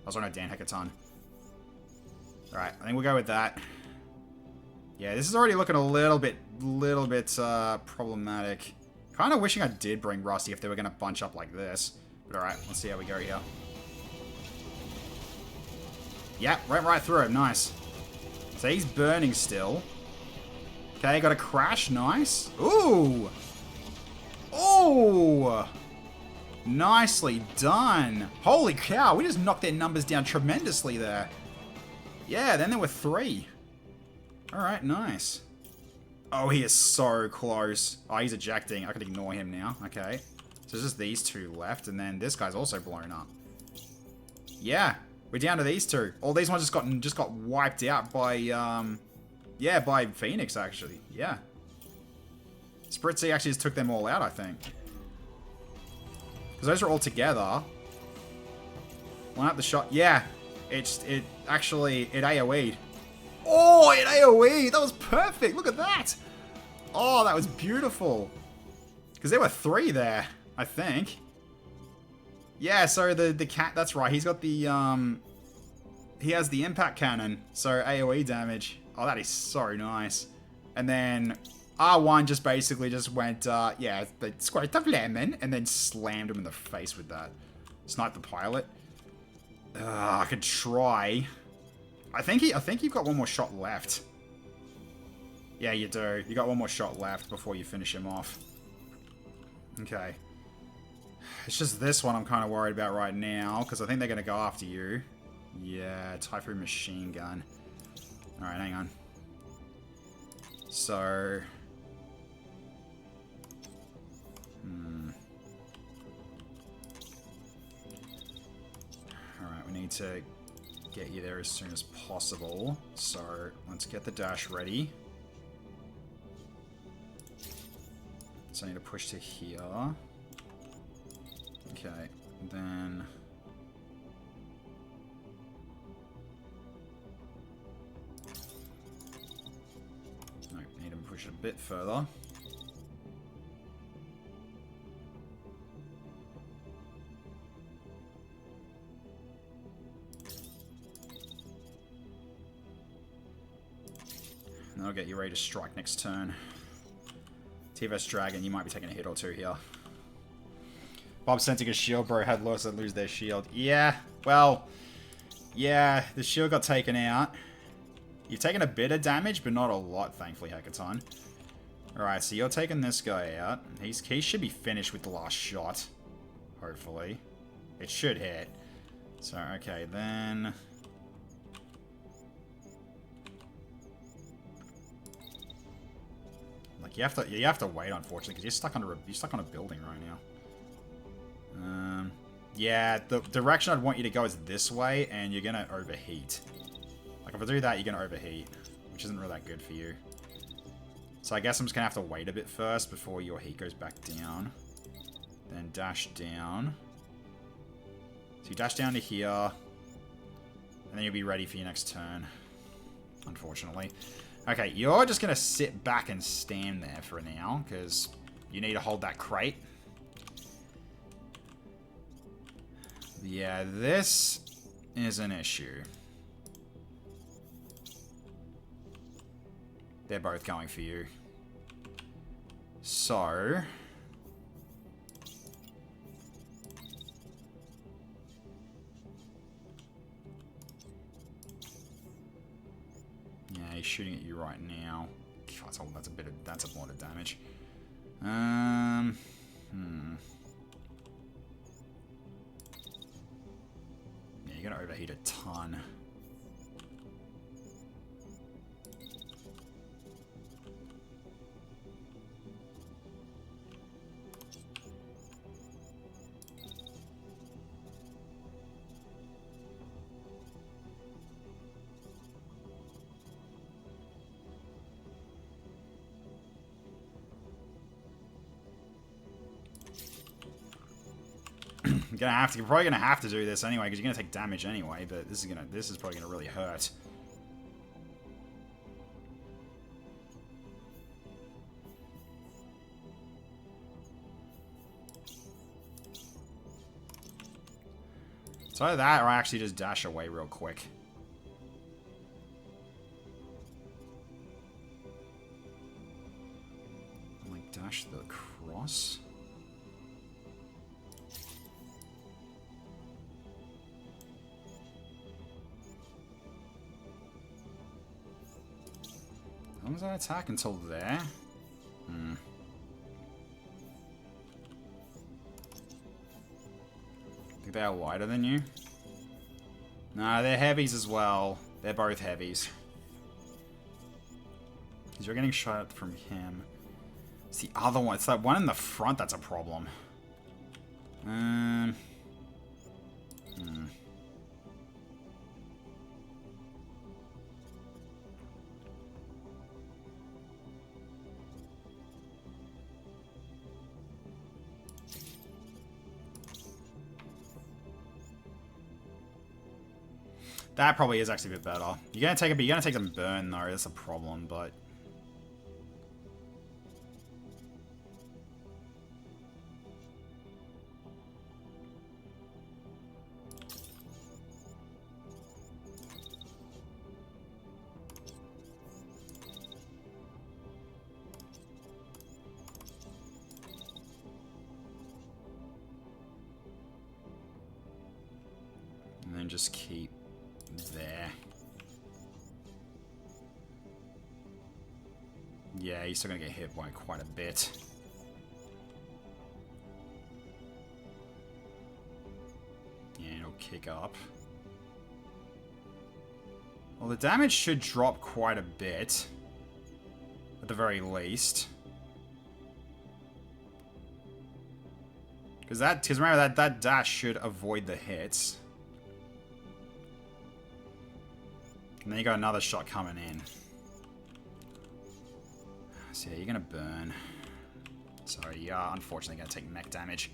Oh, sorry, no, Dan Heckaton. Alright, I think we'll go with that. Yeah, this is already looking a little bit problematic. Kind of wishing I did bring Rusty if they were going to bunch up like this. But alright, let's see how we go here. Yep, went right through him. Nice. So he's burning still. Okay, got a crash. Nice. Ooh! Ooh! Nicely done. Holy cow, we just knocked their numbers down tremendously there. Yeah, then there were 3. Alright, nice. Oh, he is so close. Oh, he's ejecting. I could ignore him now. Okay. So there's just these 2 left, and then this guy's also blown up. Yeah, we're down to these 2. All these ones just got wiped out by, yeah, by Phoenix, actually. Yeah. Spritzy actually just took them all out, I think. Because those are all together. One up the shot. Yeah. It AoE'd. Oh, it AoE! That was perfect! Look at that! Oh, that was beautiful. Because there were 3 there, I think. Yeah, so the cat, that's right. He's got the, he has the impact cannon. So AoE damage. Oh, that is so nice. And then R1 just basically just went, yeah, the squirt of lemon, and then slammed him in the face with that. Snipe the pilot. I could try. I think you've got one more shot left. Yeah, you do. You got one more shot left before you finish him off. Okay. It's just this one I'm kind of worried about right now, because I think they're going to go after you. Yeah, Typhoon machine gun. Alright, hang on. So... Alright, we need to get you there as soon as possible. So, let's get the dash ready. So I need to push to here. Okay, then... No, need to push it a bit further. And that'll get you ready to strike next turn. T-Vest Dragon, you might be taking a hit or two here. Bob sensing a shield, bro. Had lost and lose their shield. Yeah, well, yeah, the shield got taken out. You've taken a bit of damage, but not a lot, thankfully, Hackathon. Alright, so you're taking this guy out. He should be finished with the last shot. Hopefully. It should hit. So, okay, then... Like, you have to wait, unfortunately, because you're stuck on a building right now. Yeah, the direction I'd want you to go is this way, and you're gonna overheat. Like, if I do that, you're gonna overheat, which isn't really that good for you. So I guess I'm just gonna have to wait a bit first before your heat goes back down. Then dash down. So you dash down to here, and then you'll be ready for your next turn, unfortunately. Okay, you're just gonna sit back and stand there for now, because you need to hold that crate. Yeah, this is an issue. They're both going for you. So... Yeah, he's shooting at you right now. God, that's a lot of damage. Yeah, you're gonna overheat a ton. You're probably gonna have to do this anyway, because you're gonna take damage anyway. But this is probably gonna really hurt. So either that, or I actually just dash away real quick. Like dash the cross. How long does that attack until there? Think they are lighter than you? Nah, they're heavies as well. They're both heavies. Because you're getting shot from him. It's the other one. It's that one in the front that's a problem. That probably is actually a bit better. You're gonna take them burn though. That's a problem, but And then just keep there. Yeah, he's still going to get hit by quite a bit. And it'll kick up. Well, the damage should drop quite a bit. At the very least. Because remember, that dash should avoid the hits. And then you got another shot coming in. So yeah, you're gonna burn. Sorry, you are unfortunately gonna take mech damage.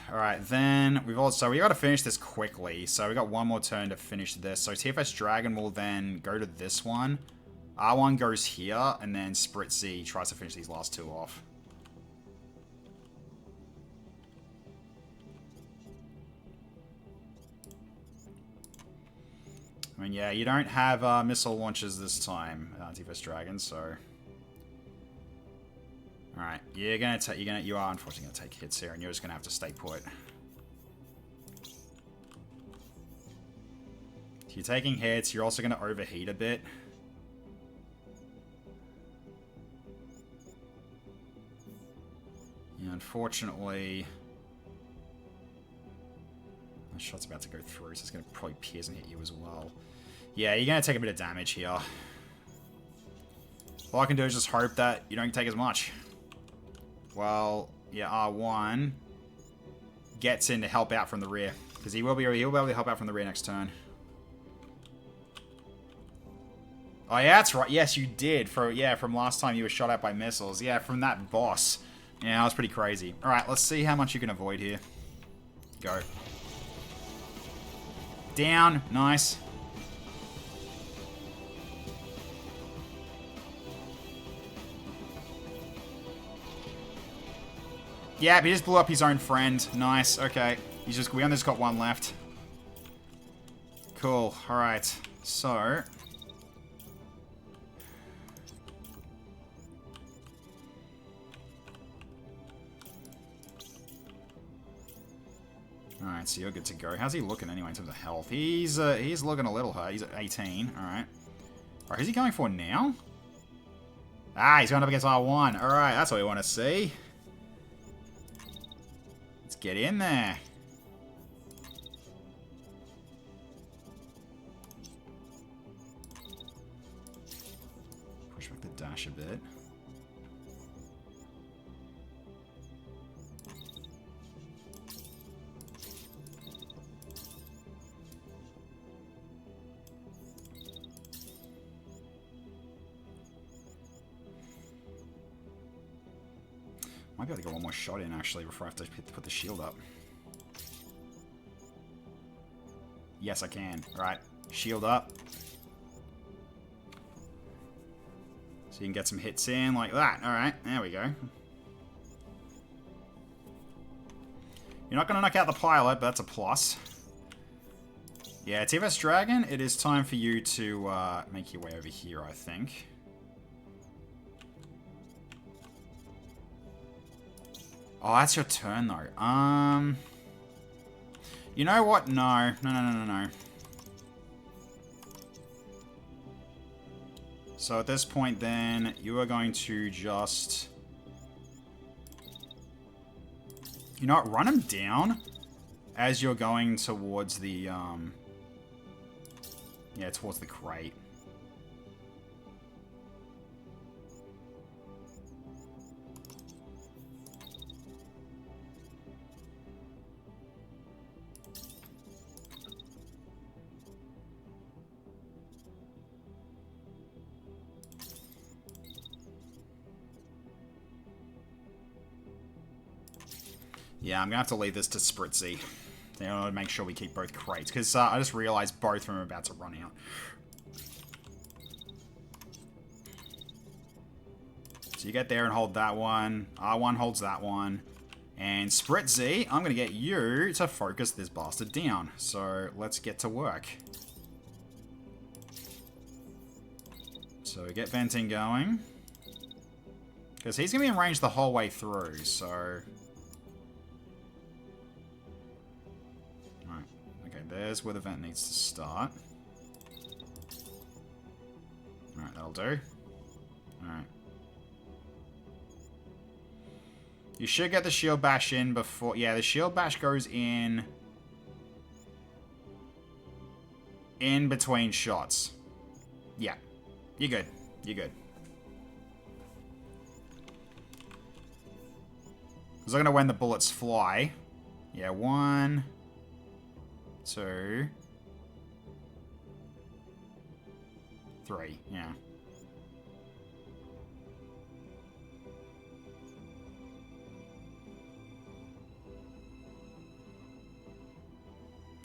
Alright, then we gotta finish this quickly. So we got one more turn to finish this. So TFS Dragon will then go to this one. R1 goes here, and then Spritzy tries to finish these last two off. I mean, yeah, you don't have missile launchers this time, TFS Dragon, so... Alright, you are unfortunately gonna take hits here, and you're just gonna have to stay put. You're taking hits, you're also gonna overheat a bit. Yeah, unfortunately... The shot's about to go through, so it's gonna probably pierce and hit you as well. Yeah, you're gonna take a bit of damage here. All I can do is just hope that you don't take as much. Well, yeah, R1 gets in to help out from the rear. Because he'll be able to help out from the rear next turn. Oh yeah, that's right. Yes, you did. From last time you were shot at by missiles. Yeah, from that boss. Yeah, that was pretty crazy. Alright, let's see how much you can avoid here. Go. Down. Nice. Yeah, he just blew up his own friend. Nice. Okay. We only just got one left. Cool. Alright. So... Alright, so you're good to go. How's he looking anyway in terms of health? He's looking a little hurt. He's at 18. Alright. Alright, who's he going for now? Ah, he's going up against R1. Alright, that's what we want to see. Let's get in there. Push back the dash a bit. Might be able to get one more shot in, actually, before I have to put the shield up. Yes, I can. Alright, shield up. So you can get some hits in like that. Alright, there we go. You're not going to knock out the pilot, but that's a plus. Yeah, TFS Dragon, it is time for you to make your way over here, I think. Oh, that's your turn, though. You know what? No. No. So at this point, then, you are going to just... You know what? Run him down as you're going towards the, Yeah, towards the crate. Yeah, I'm going to have to leave this to Spritzy. You know, to make sure we keep both crates. Because I just realized both of them are about to run out. So you get there and hold that one. R1 holds that one. And Spritzy, I'm going to get you to focus this bastard down. So let's get to work. So we get venting going. Because he's going to be in range the whole way through, so... there's where the vent needs to start. Alright, that'll do. Alright. You should get the shield bash in before... Yeah, the shield bash goes in between shots. Yeah. You're good. You're good. Because I'm going to when the bullets fly. Yeah, 1, 2, 3. Yeah.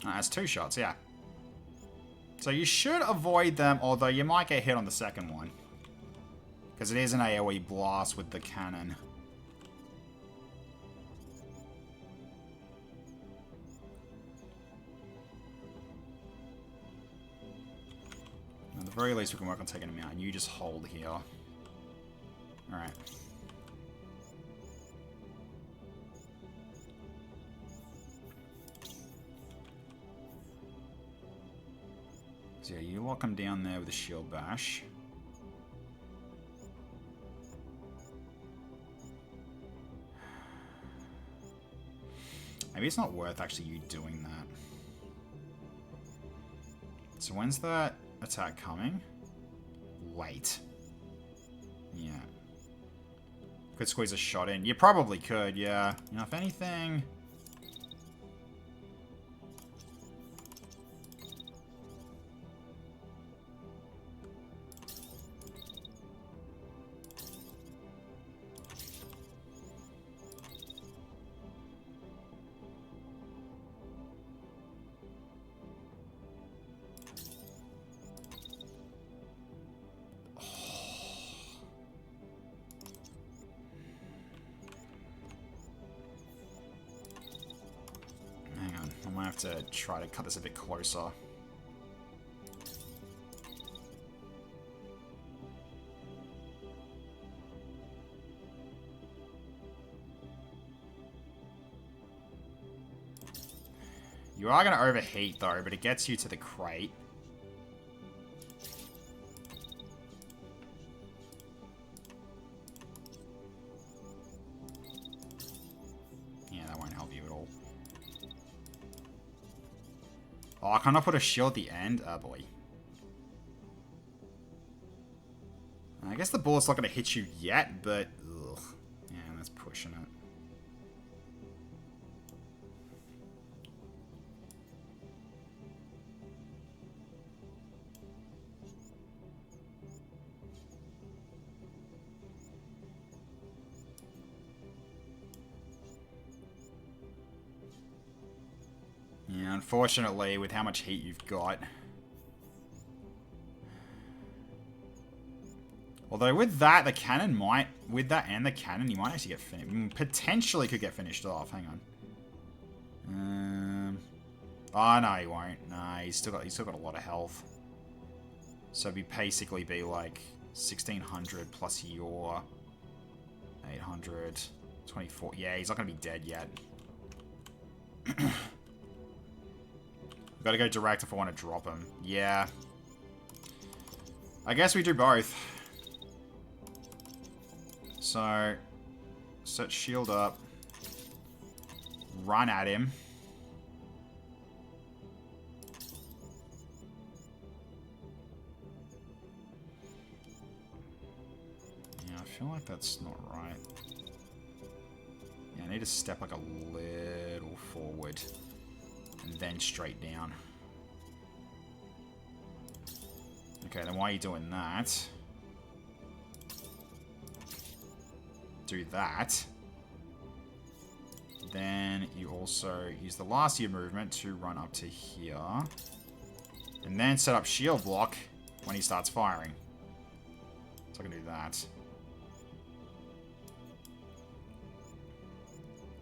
That's 2 shots, yeah. So you should avoid them, although you might get hit on the second one. Because it is an AoE blast with the cannon. At the very least, we can work on taking him out. And you just hold here. Alright. So yeah, you lock him down there with a shield bash. Maybe it's not worth actually you doing that. So when's that attack coming? Wait. Yeah. Could squeeze a shot in. You probably could, yeah. You know, if anything... I might have to try to cut this a bit closer. You are going to overheat though, but it gets you to the crate. Yeah, that won't help you at all. Oh, can I put a shield at the end? Oh boy. I guess the bullet's not going to hit you yet, but... Ugh. Yeah, that's pushing it. Yeah, unfortunately, with how much heat you've got. Although with that, the cannon might... With that and the cannon, you might actually get finished. Potentially could get finished off. Hang on. Oh, no, he won't. Nah, he's still got a lot of health. So it'd basically be like 1,600 plus your 800, 24. Yeah, he's not going to be dead yet. Gotta go direct if I want to drop him. Yeah. I guess we do both. So, set shield up. Run at him. Yeah, I feel like that's not right. Yeah, I need to step like a little forward. And then straight down. Okay, then while you're doing that... Do that. Then you also use the last of your movement to run up to here. And then set up shield block when he starts firing. So I can do that.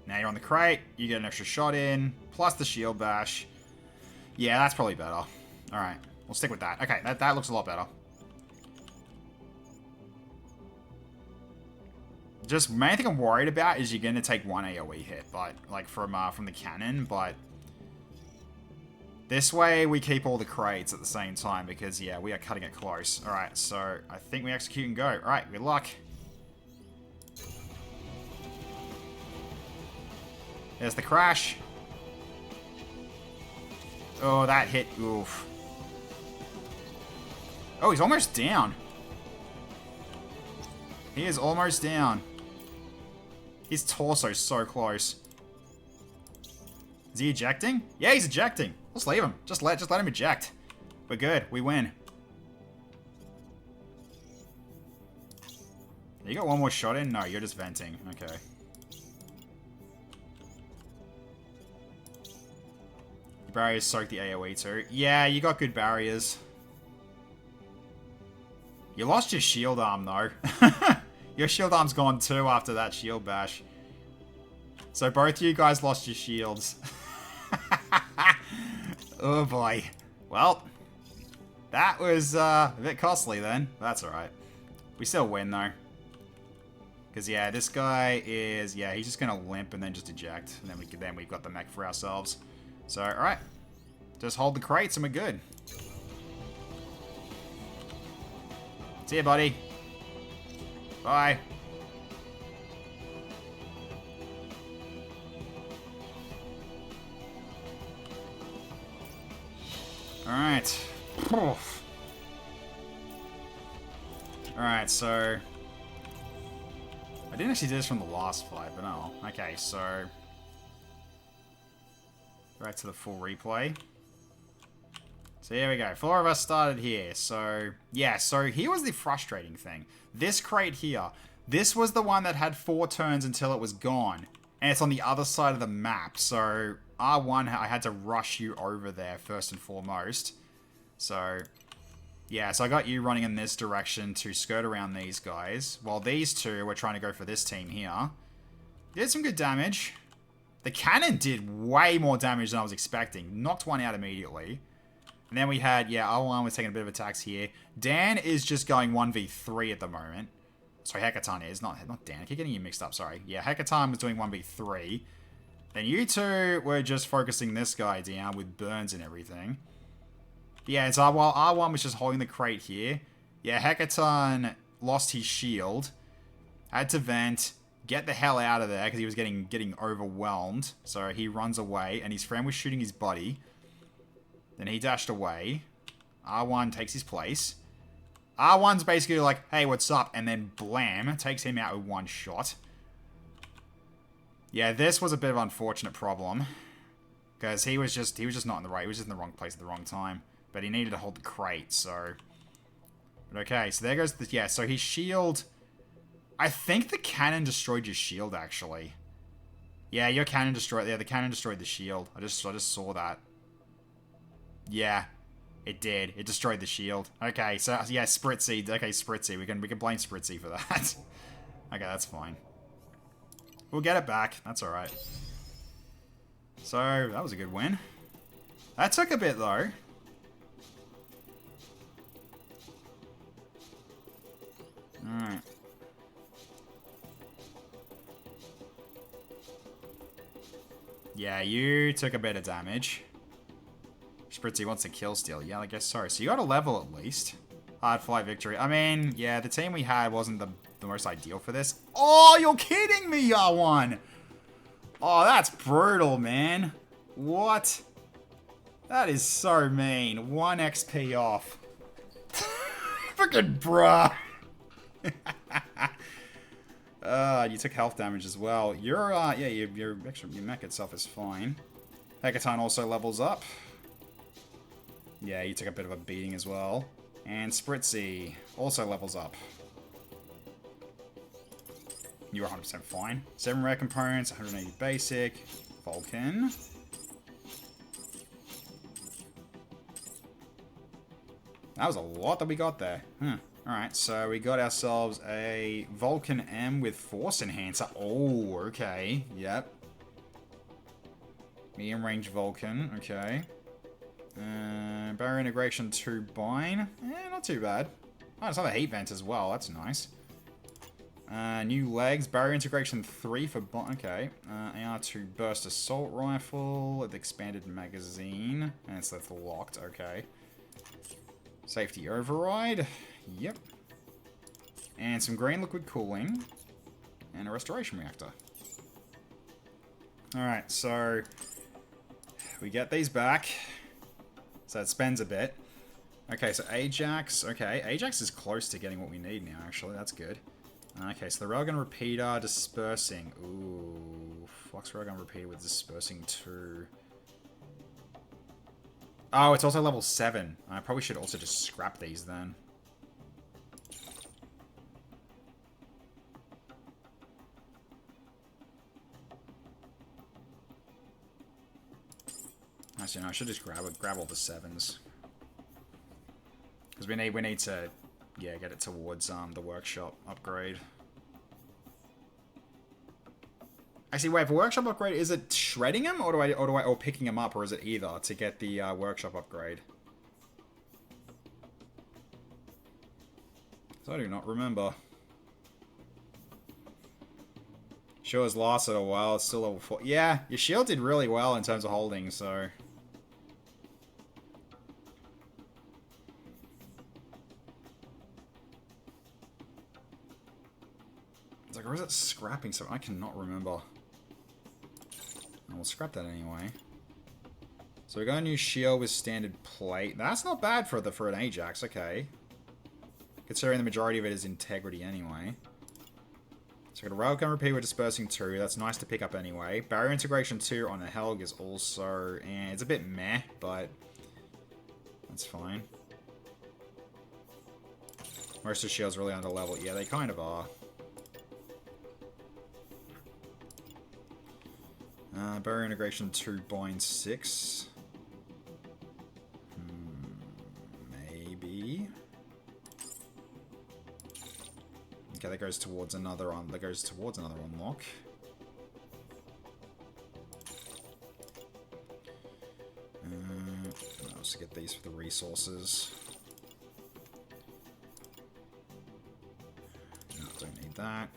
Now you're on the crate, you get an extra shot in, plus the shield bash. Yeah, that's probably better. Alright, we'll stick with that. Okay, that looks a lot better. Just, main thing I'm worried about is you're going to take one AoE hit, but, like, from the cannon, but... This way we keep all the crates at the same time because, yeah, we are cutting it close. Alright, so I think we execute and go. Alright, good luck. There's the crash. Oh, that hit. Oof. Oh, he's almost down. He is almost down. His torso's so close. Is he ejecting? Yeah, he's ejecting. Let's leave him. Just let him eject. We're good. We win. You got one more shot in? No, you're just venting. Okay. Your barriers soak the AoE too. Yeah, you got good barriers. You lost your shield arm though. Your shield arm's gone too after that shield bash. So both of you guys lost your shields. Oh boy. Well, that was a bit costly then. That's alright. We still win though. Because yeah, this guy is, yeah, he's just going to limp and then just eject. And then we've got the mech for ourselves. So, alright. Just hold the crates and we're good. See ya, buddy. Bye. Alright. Alright, so... I didn't actually do this from the last fight, but no. Okay, so... Right to the full replay. So here we go. 4 of us started here. So, yeah, so here was the frustrating thing. This crate here, this was the one that had 4 turns until it was gone. And it's on the other side of the map. So, R1, I had to rush you over there first and foremost. So, yeah, so I got you running in this direction to skirt around these guys. While these two were trying to go for this team here. Did some good damage. The cannon did way more damage than I was expecting. Knocked one out immediately. And then we had, yeah, R1 was taking a bit of attacks here. Dan is just going 1v3 at the moment. Sorry, Hekaton is, not Dan. I keep getting you mixed up, sorry. Yeah, Hekaton was doing 1v3. Then you two were just focusing this guy down with burns and everything. Yeah, so while R1 was just holding the crate here, yeah, Hekaton lost his shield. Had to vent, get the hell out of there because he was getting overwhelmed. So he runs away and his friend was shooting his buddy. Then he dashed away. R1 takes his place. R1's basically like, hey, what's up? And then blam, takes him out with one shot. Yeah, this was a bit of an unfortunate problem. Because he was just not in the right, he was just in the wrong place at the wrong time. But he needed to hold the crate, so... But okay, so there goes the, yeah, so his shield... I think the cannon destroyed your shield, actually. Yeah, your cannon destroyed, yeah, the cannon destroyed the shield. I just saw that. Yeah, it did. It destroyed the shield. Okay, so yeah, Spritzy. Okay, Spritzy. We can blame Spritzy for that. Okay, that's fine. We'll get it back. That's all right. So that was a good win. That took a bit though. All right. Yeah, you took a bit of damage. Spritzy wants to kill steal. Yeah, I guess so. So you got a level at least. Hard fight victory. I mean, yeah, the team we had wasn't the most ideal for this. Oh, you're kidding me, R1. Oh, that's brutal, man. What? That is so mean. 1 XP off. Freaking bruh. You took health damage as well. Your yeah, your mech itself is fine. Hekaton also levels up. Yeah, you took a bit of a beating as well. And Spritzy also levels up. You're 100% fine. 7 rare components, 180 basic. Vulcan. That was a lot that we got there. Alright, so we got ourselves a Vulcan M with Force Enhancer. Oh, okay. Yep. Medium range Vulcan, okay. Barrier integration 2 Bine. Not too bad. Oh, it's another heat vent as well. That's nice. New legs, barrier integration 3 for okay. AR2 burst assault rifle with expanded magazine, and it's left locked. Okay. Safety override. Yep. And some green liquid cooling, and a restoration reactor. All right, so we get these back. So it spends a bit. Okay, so Ajax. Okay, Ajax is close to getting what we need now. Actually, that's good. Okay, so the railgun repeater dispersing. Ooh, Flux railgun repeater with dispersing 2. Oh, it's also level 7. I probably should also just scrap these then. Actually, no, I should just grab all the 7s. Because we need to, yeah, get it towards the workshop upgrade. Actually, wait, for workshop upgrade, is it shredding them or picking them up, or is it either to get the workshop upgrade? So I do not remember. Sure has lasted a while. It's still level 4. Yeah, your shield did really well in terms of holding, so. It's like, or is it scrapping something? I cannot remember. We'll scrap that anyway. So we got a new shield with standard plate. That's not bad for an Ajax, okay. Considering the majority of it is integrity anyway. So we got a railgun repeater with dispersing 2. That's nice to pick up anyway. Barrier integration 2 on the Helg is also, and it's a bit meh, but that's fine. Most of the shields really under level. Yeah, they kind of are. Barrier integration 2 bind 6. Maybe. Okay, that goes towards another unlock. I'll just get these for the resources. No, don't need that.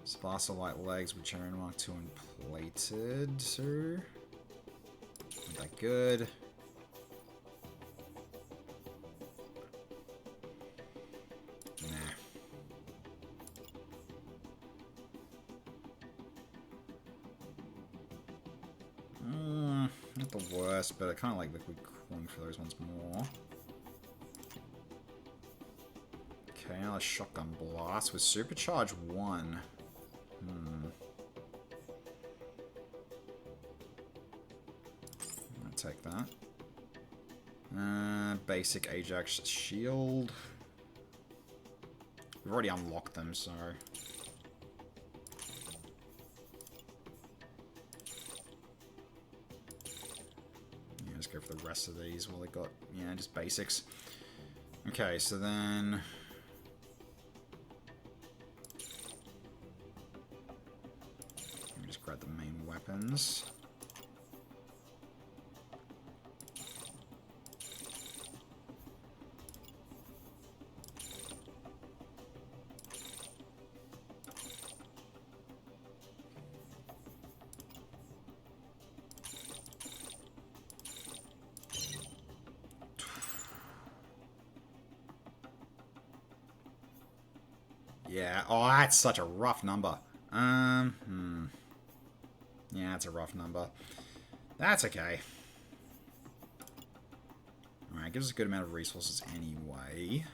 Sparsa light legs, which are in Mark 2 and plated. So, not that good. Nah. Not the worst, but I kind of like liquid cooling for those ones more. Okay, now a shotgun blast with supercharge 1. I'll take that. Basic Ajax shield. We've already unlocked them, so. Yeah, let's go for the rest of these while they got, yeah, just basics. Okay, so then. Let me just grab the main weapons. Yeah, oh, that's such a rough number. Yeah, that's a rough number. That's okay. Alright, gives us a good amount of resources anyway.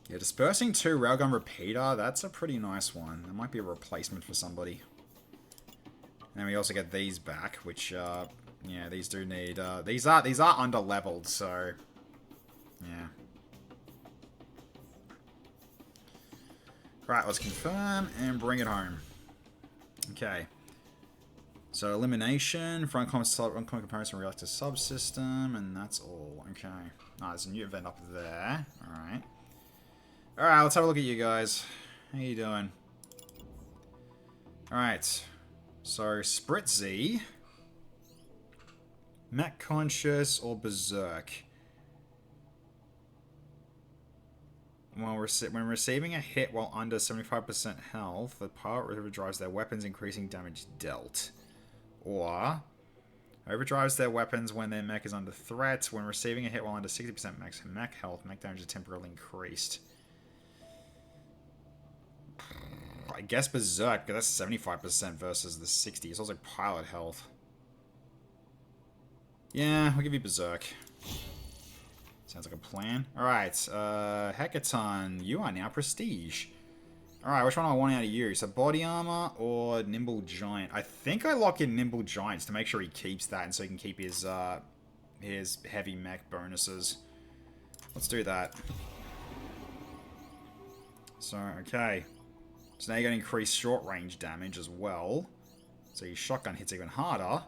Yeah, dispersing 2 railgun repeater, that's a pretty nice one. That might be a replacement for somebody. And we also get these back, which, yeah, these do need, these are under-leveled, so, yeah. Right, let's confirm and bring it home. Okay. So, elimination, front comparison reactor subsystem, and that's all. Okay. Oh, there's a new event up there. Alright. Alright, let's have a look at you guys. How you doing? Alright. So, Spritzy, Mech Conscious, or Berserk? When receiving a hit while under 75% health, the pilot overdrives their weapons, increasing damage dealt. Or, overdrives their weapons when their mech is under threat. When receiving a hit while under 60% max mech health, mech damage is temporarily increased. I guess Berserk, because that's 75% versus the 60. It's also pilot health. Yeah, I'll give you Berserk. Sounds like a plan. Alright, Hecaton, you are now Prestige. Alright, which one do I want out of you? So Body Armor or Nimble Giant? I think I lock in Nimble Giants to make sure he keeps that and so he can keep his heavy mech bonuses. Let's do that. So, okay. So now you're going to increase short range damage as well. So your shotgun hits even harder.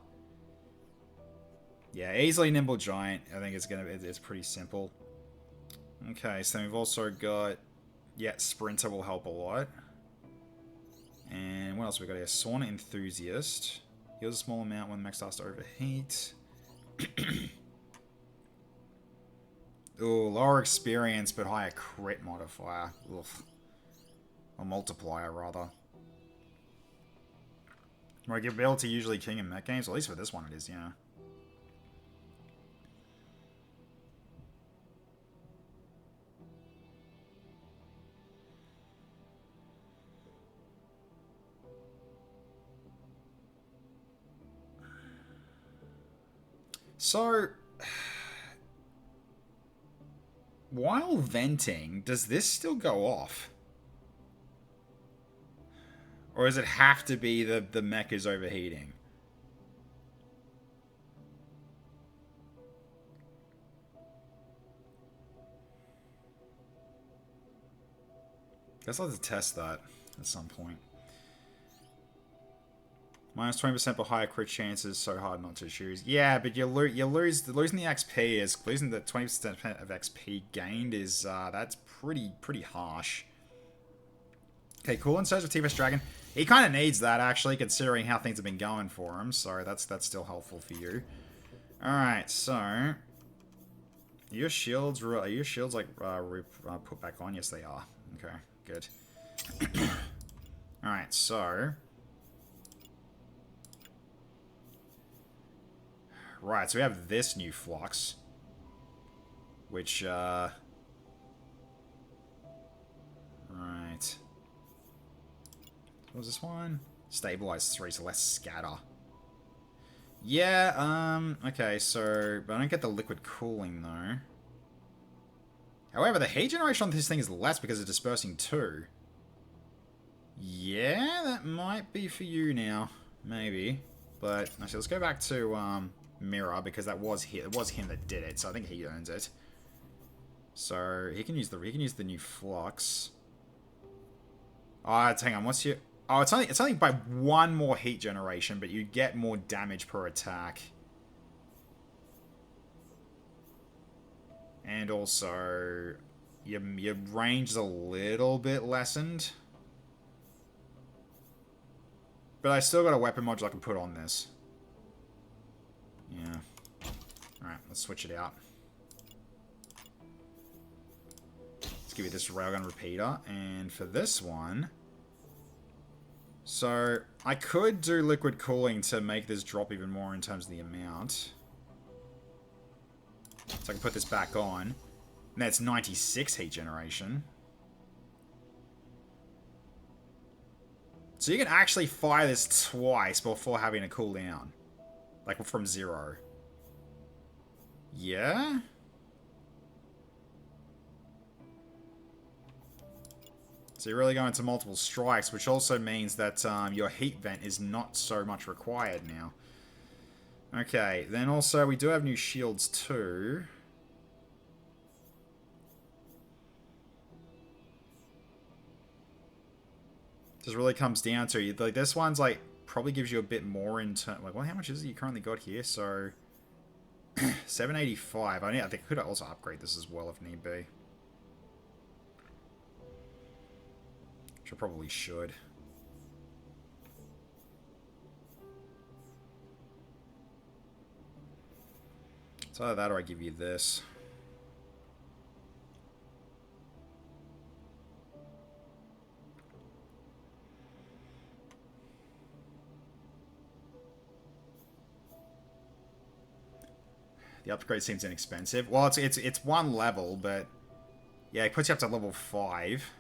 Yeah, easily Nimble Giant. I think it's pretty simple. Okay, so we've also got, yeah, Sprinter will help a lot. And what else we got here? Sauna Enthusiast. Heals a small amount when the mech starts to overheat. Ooh, lower experience but higher crit modifier. Ugh. Or multiplier, rather. Like, you'll be able to usually king in mech games. Well, at least for this one it is, yeah. So, while venting, does this still go off? Or does it have to be the mech is overheating? Guess I'll have to test that at some point. Minus 20% but higher crit chances, so hard not to choose. Yeah, but losing the XP is losing the 20% of XP gained is that's pretty harsh. Okay, cool. In Search of T-Rex Dragon, he kind of needs that actually, considering how things have been going for him. So that's still helpful for you. All right, so your shields like put back on? Yes, they are. Okay, good. All right, so. Right, so we have this new flux, which, right. What was this one? Stabilize 3, so less scatter. Yeah, okay, so, but I don't get the liquid cooling, though. However, the heat generation on this thing is less because it's dispersing 2. Yeah, that might be for you now. Maybe. But, actually, let's go back to, Mirror, because it was him that did it, so I think he earns it. So he can use the new flux. Oh, hang on, what's your? Oh, it's only by 1 more heat generation, but you get more damage per attack. And also, your range is a little bit lessened. But I still got a weapon module I can put on this. Yeah. Alright, let's switch it out. Let's give you this railgun repeater. And for this one... So, I could do liquid cooling to make this drop even more in terms of the amount. So I can put this back on. And that's 96 heat generation. So you can actually fire this twice before having to cool down. Like, from 0. Yeah? So you're really going to multiple strikes, which also means that your heat vent is not so much required now. Okay, then also we do have new shields too. Just really comes down to, like, this one's like, probably gives you a bit more in terms, like, well, how much is it you currently got here? So, 785. I think I could also upgrade this as well if need be. Which I probably should. It's either that or I give you this. The upgrade seems inexpensive. Well, it's one level, but yeah, it puts you up to level 5.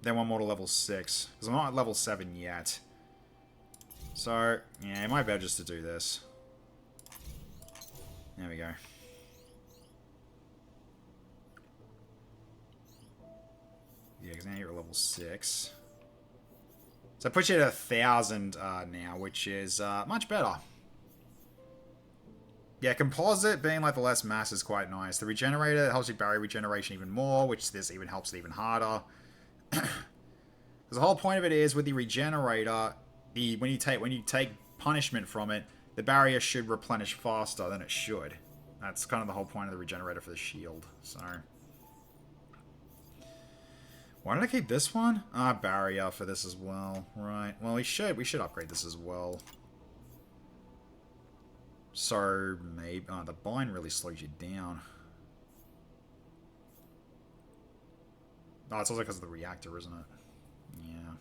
Then one more to level 6. Because I'm not at level 7 yet. So, yeah, it might be better just to do this. There we go. Yeah, because now you're at level 6. So it puts you at 1,000 now, which is much better. Yeah, composite being like the less mass is quite nice. The regenerator helps you barrier regeneration even more, which this even helps it even harder. Because the whole point of it is with the regenerator, when you take punishment from it, the barrier should replenish faster than it should. That's kind of the whole point of the regenerator for the shield. So, why did I keep this one? Barrier for this as well. Right. Well, we should upgrade this as well. So maybe the bind really slows you down. Oh, it's also because of the reactor, isn't it? Yeah.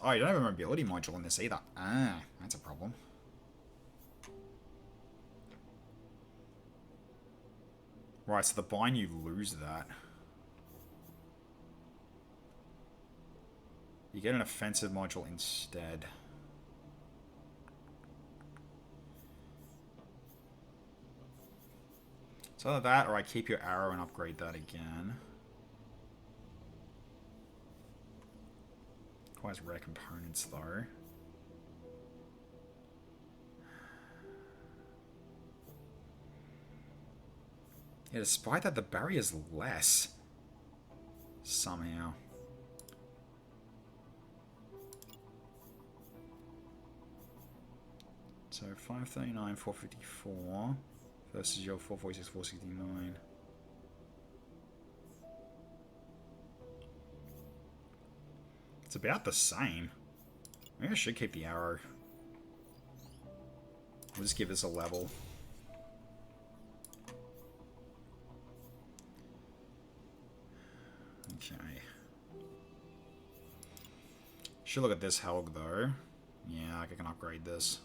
Oh, you don't have a mobility module in this either. Ah, that's a problem. Right, so the bind, you lose that. You get an offensive module instead. So either that, or I keep your arrow and upgrade that again. Requires rare components, though. Yeah, despite that, the barrier's less. Somehow. So 539, 454 versus your 446, 469. It's about the same. Maybe I should keep the arrow. We'll just give this a level. Okay. Should look at this Helg though. Yeah, I can upgrade this.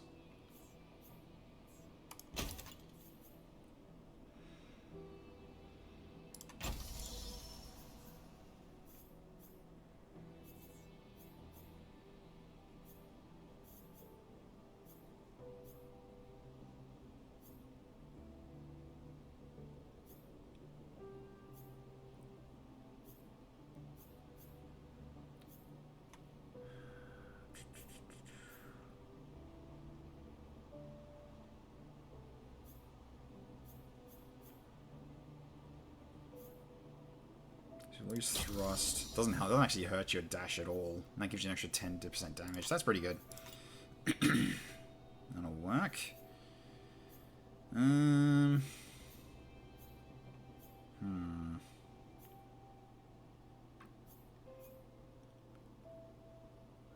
Lose thrust. Doesn't help. Doesn't actually hurt your dash at all. And that gives you an extra 10% damage. That's pretty good. That'll work.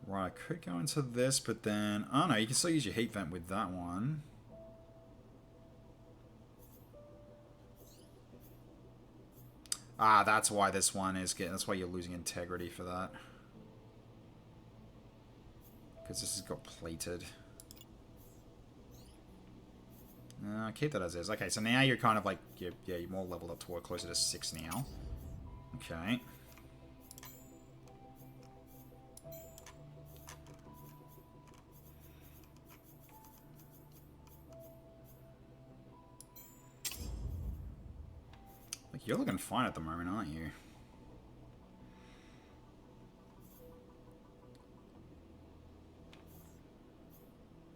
Right, I could go into this, but then... Oh no, you can still use your heat vent with that one. Ah, that's why this one is getting... That's why you're losing integrity for that. Because this has got plated. Keep that as is. Okay, so now you're kind of like... You're more leveled up toward closer to 6 now. Okay. You're looking fine at the moment, aren't you?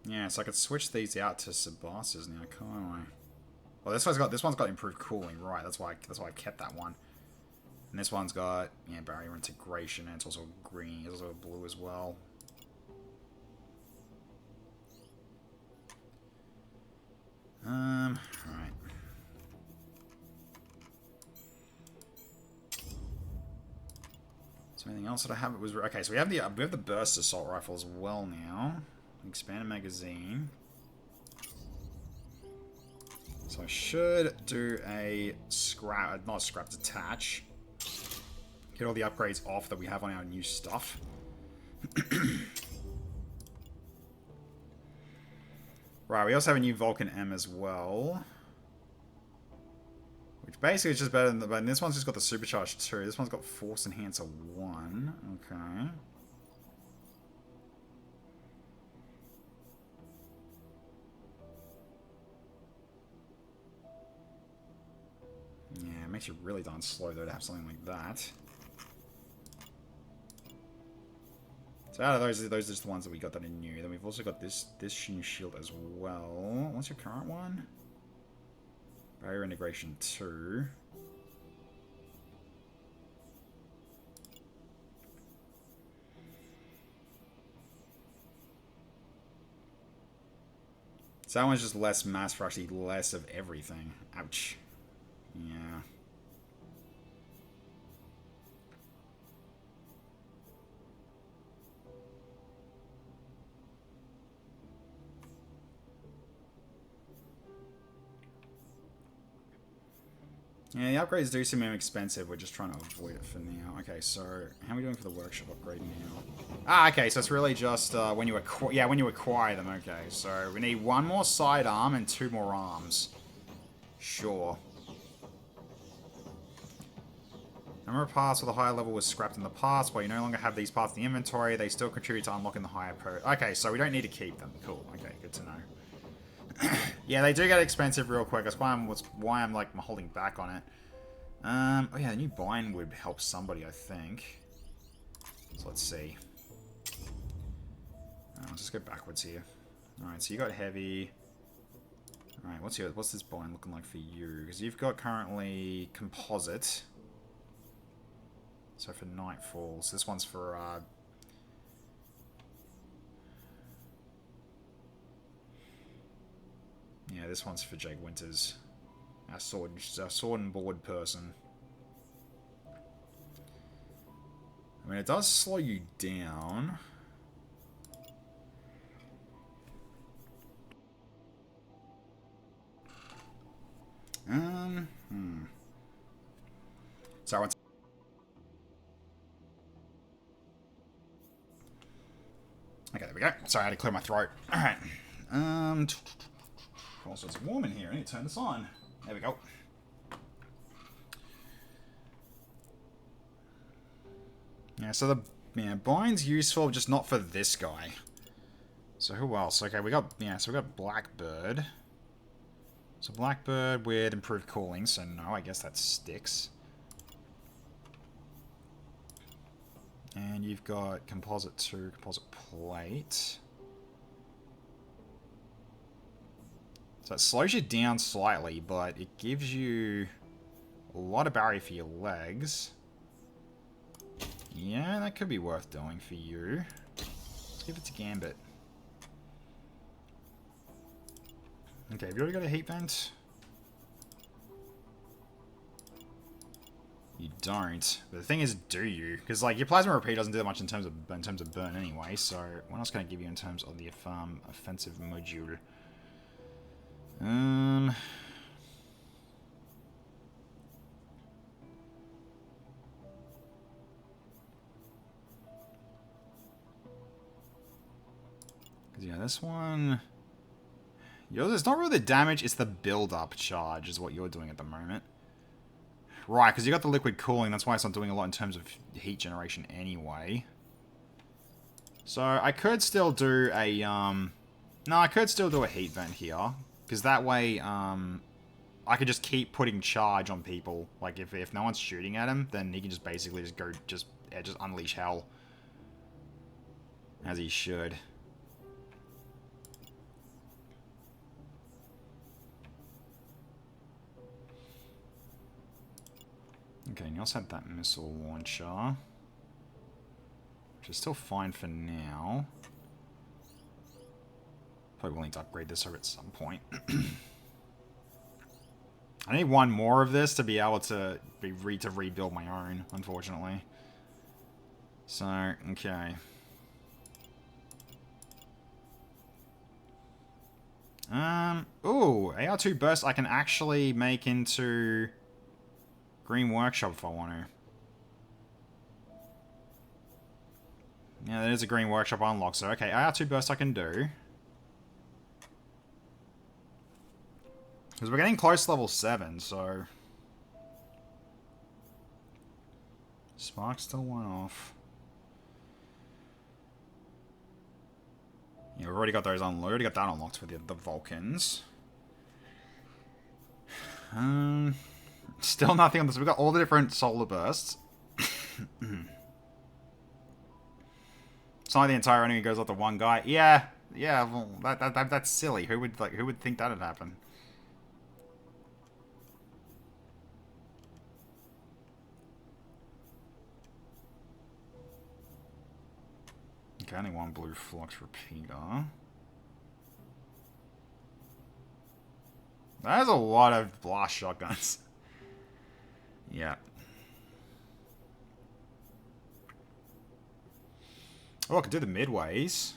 Yeah, so I could switch these out to Sabas's now, can't I? Well, this one's got improved cooling, right? That's why I kept that one. And this one's got barrier integration, and it's also green, it's also blue as well. Right. So anything else that I have? It was okay. So we have the burst assault rifle as well now. Expand a magazine. So I should do a scrap, not scrap, detach. Get all the upgrades off that we have on our new stuff. Right, we also have a new Vulcan M as well. Which basically is just better than the... But this one's just got the Supercharged 2. This one's got Force Enhancer 1. Okay. Yeah, it makes you really darn slow, though, to have something like that. So out of those are just the ones that we got that are new. Then we've also got this new shield as well. What's your current one? Barrier Integration 2. So that one's just less mass for actually less of everything. Ouch. Yeah. Yeah, the upgrades do seem expensive. We're just trying to avoid it for now. Okay, so how are we doing for the workshop upgrade now? Ah, okay, so it's really just when you acquire them. Okay, so we need one more sidearm and 2 more arms. Sure. Number of parts with a higher level was scrapped in the past. While you no longer have these parts in the inventory, they still contribute to unlocking the higher Okay, so we don't need to keep them. Cool. Okay, good to know. Yeah, they do get expensive real quick. That's why I'm like holding back on it. Oh yeah, the new bind would help somebody, I think. So let's see. Let's just go backwards here. Alright, so you got heavy. Alright, what's this bind looking like for you? Because you've got currently composite. So for Nightfall, so this one's for yeah, this one's for Jake Winters, our sword and board person. I mean, it does slow you down. Sorry, okay, there we go. Sorry, I had to clear my throat. Alright. Also, it's warm in here. I need to turn this on. There we go. Yeah, so the bind's useful, just not for this guy. So who else? Okay, we got Blackbird. So Blackbird with improved cooling, so no, I guess that sticks. And you've got composite 2, composite plate. So it slows you down slightly, but it gives you a lot of barrier for your legs. Yeah, that could be worth doing for you. Let's give it to Gambit. Okay, have you already got a heat vent? You don't. But the thing is, do you? Because like your plasma repeat doesn't do that much in terms of burn anyway. So what else can I give you in terms of the offensive module? Because yeah, this one. Yours is not really the damage; it's the build-up charge, is what you're doing at the moment. Right, because you got the liquid cooling, that's why it's not doing a lot in terms of heat generation anyway. So I could still do a no, I could still do a heat vent here, because that way I could just keep putting charge on people. Like if no one's shooting at him, then he can just basically just unleash hell, as he should. Okay, and you also have that missile launcher, which is still fine for now. Probably willing to upgrade this over at some point. I need one more of this to be able to rebuild my own, unfortunately. So, okay. Ooh, AR2 burst I can actually make into Green Workshop if I want to. Yeah, there's a Green Workshop unlock, so okay, AR2 burst I can do. Because we're getting close to level 7, so... Spark still went off. Yeah, we've already got those unlocked. We already got that unlocked for the Vulcans. Still nothing on this. We've got all the different solar bursts. It's not like the entire enemy goes up to one guy. Yeah, well, that's silly. Who would think that'd happen? Okay, only one blue flux repeater. That is a lot of blast shotguns. Yeah. Oh, I could do the midways.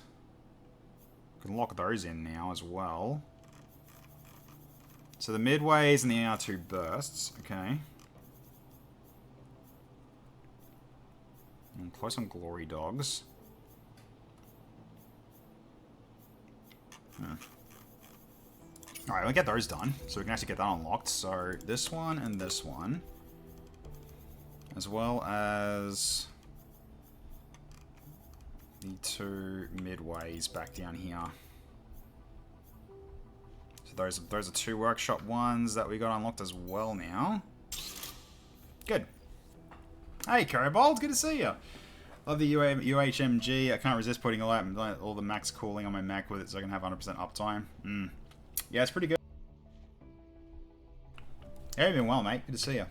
Can lock those in now as well. So the midways and the AR2 bursts. Okay. And close on glory dogs. Alright, we'll get those done. So we can actually get that unlocked. So this one and this one. As well as the 2 midways back down here. So those are 2 workshop ones that we got unlocked as well now. Good. Hey, Kobold, good to see you. Love the UHMG. I can't resist putting all the max cooling on my Mac with it so I can have 100% uptime. Yeah, it's pretty good. Yeah, you've been well, mate. Good to see you.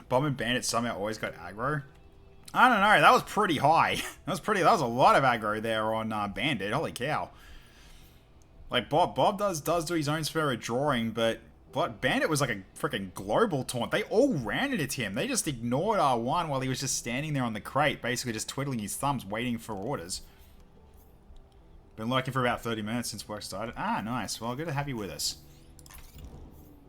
Bomb and Bandit somehow always got aggro. I don't know. That was pretty high. That was a lot of aggro there on Bandit. Holy cow. Like Bob does do his own sphere of drawing, but Bandit was like a freaking global taunt. They all ran it at him. They just ignored R1 while he was just standing there on the crate, basically just twiddling his thumbs, waiting for orders. Been lurking for about 30 minutes since work started. Ah, nice. Well, good to have you with us.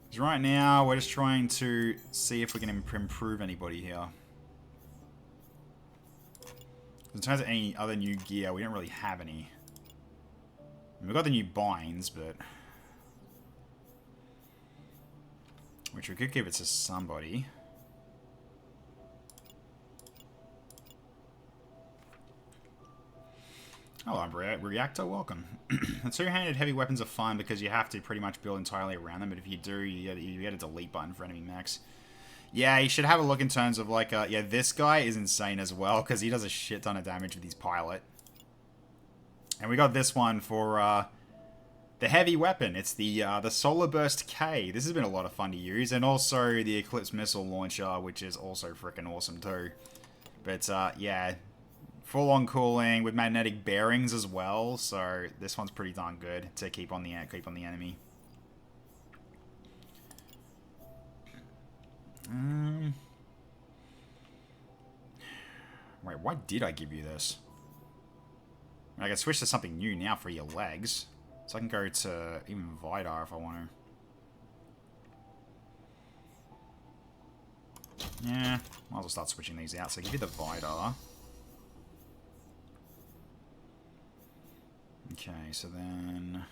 Because right now, we're just trying to see if we can improve anybody here. In terms of any other new gear, we don't really have any. We've got the new binds, but... which we could give it to somebody. Hello, Reactor, welcome. The two-handed heavy weapons are fun because you have to pretty much build entirely around them, but if you do, you get a delete button for enemy mechs. Yeah, you should have a look in terms of like, yeah, this guy is insane as well because he does a shit ton of damage with his pilot. And we got this one for the heavy weapon. It's the Solar Burst K. This has been a lot of fun to use, and also the Eclipse Missile Launcher, which is also freaking awesome too. But yeah. Full-on cooling with magnetic bearings as well, so this one's pretty darn good to keep on the enemy. Wait, why did I give you this? I can switch to something new now for your legs, so I can go to even Vidar if I want to. Yeah, might as well start switching these out. So give you the Vidar. Okay, so then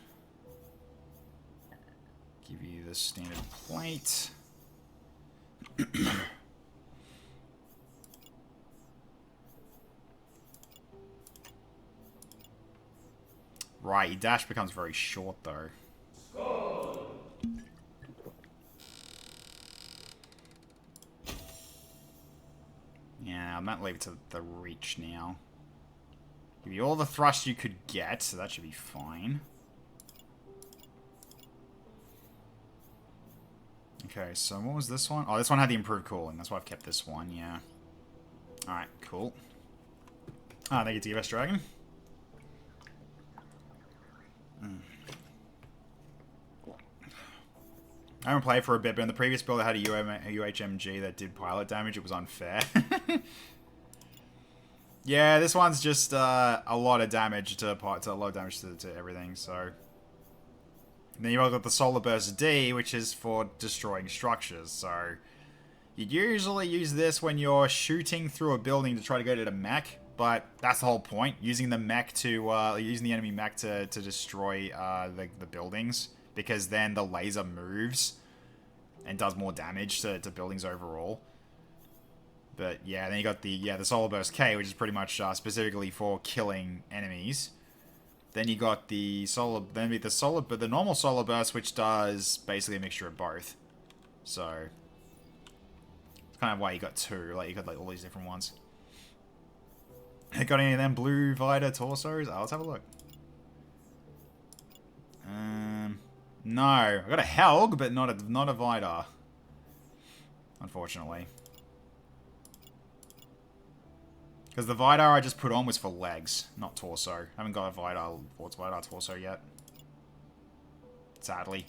give you the standard plate. Right, your dash becomes very short though. Yeah, I might leave it to the reach now. Give you all the thrust you could get, so that should be fine. Okay, so what was this one? Oh, this one had the improved cooling. That's why I've kept this one, yeah. Alright, cool. Ah, thank you, TBS Dragon. I haven't played for a bit, but in the previous build I had a UHMG that did pilot damage. It was unfair. Yeah, this one's just a lot of damage to parts, a lot of damage to everything, so... And then you've also got the Solar Burst D, which is for destroying structures, so... You'd usually use this when you're shooting through a building to try to go to the mech, but that's the whole point, using the mech to, using the enemy mech to destroy the buildings, because then the laser moves and does more damage to buildings overall. But yeah, then you got the Solar Burst K, which is pretty much specifically for killing enemies. Then you got the normal Solar Burst, which does basically a mixture of both. So it's kind of why you got two. Like you got like all these different ones. Got any of them blue Vita torsos? Oh, let's have a look. No, I got a Helg, but not a Vita. Unfortunately. Because the Vidar I just put on was for legs, not torso. I haven't got a Vidar torso yet. Sadly.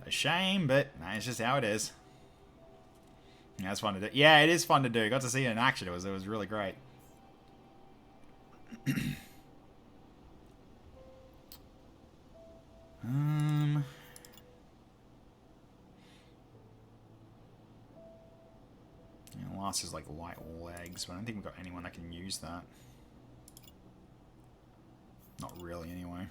A shame, but it's just how it is. Yeah, it's fun to do. Yeah, it is fun to do. Got to see it in action. It was really great. Last is like light legs, but I don't think we've got anyone that can use that. Not really, anyway.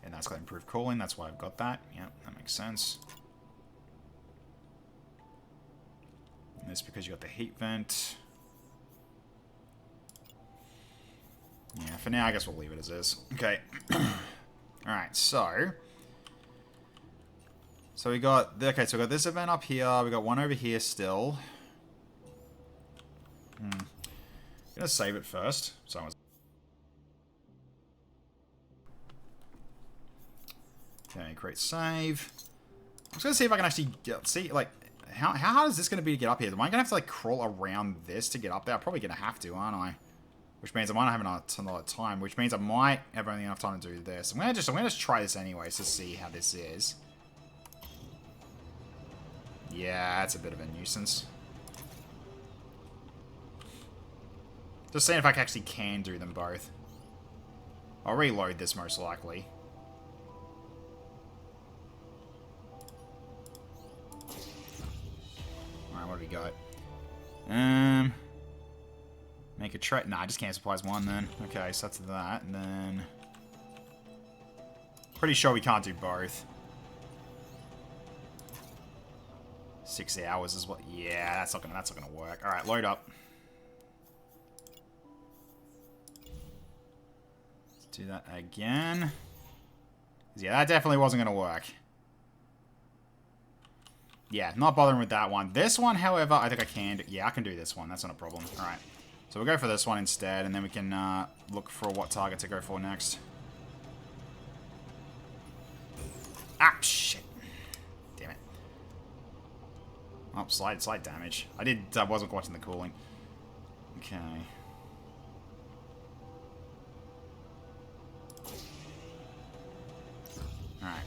And that's got improved cooling, that's why I've got that. Yep, that makes sense. And this because you got the heat vent. Yeah, for now I guess we'll leave it as is. Okay. Alright, so we got okay, so we got this event up here, we got one over here still. I'm gonna save it first. So okay, create save. I'm just gonna see if I can actually see like how hard is this gonna be to get up here? Am I gonna have to like crawl around this to get up there? I'm probably gonna have to, aren't I? Which means I might not have enough time, which means I might have only enough time to do this. I'm gonna just try this anyways to see how this is. Yeah, that's a bit of a nuisance. Just seeing if I actually can do them both. I'll reload this most likely. Alright, what do we got? Make a trade. Nah, just can't supplies one then. Okay, so that's that, and then pretty sure we can't do both. 6 hours is what. Yeah, that's not gonna work. All right, load up. Let's do that again. Yeah, that definitely wasn't gonna work. Yeah, not bothering with that one. This one, however, I think I can. Yeah, I can do this one. That's not a problem. All right. So we'll go for this one instead, and then we can look for what target to go for next. Ah, shit. Damn it. Oh, slight damage. I wasn't watching the cooling. Okay. Alright.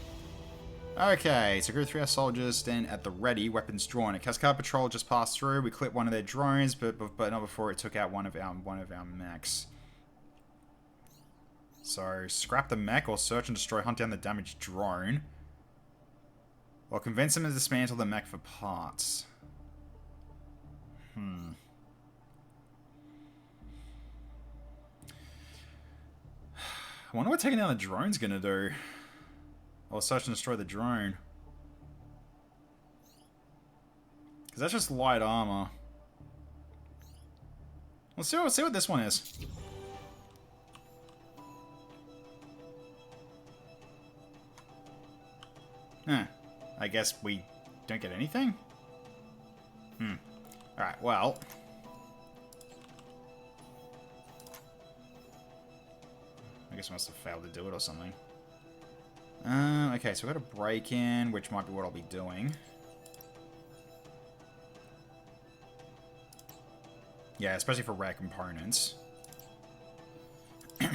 Okay, so group 3 our soldiers stand at the ready, weapons drawn. A Cascade patrol just passed through. We clipped one of their drones, but not before it took out one of our mechs. So scrap the mech or search and destroy, hunt down the damaged drone. Or convince them to dismantle the mech for parts. I wonder what taking down the drone's gonna do. Or search and destroy the drone. Because that's just light armor. Let's see what this one is. I guess we don't get anything? Alright, well. I guess I must have failed to do it or something. Okay, so we've got a break-in, which might be what I'll be doing. Yeah, especially for rare components. Yeah,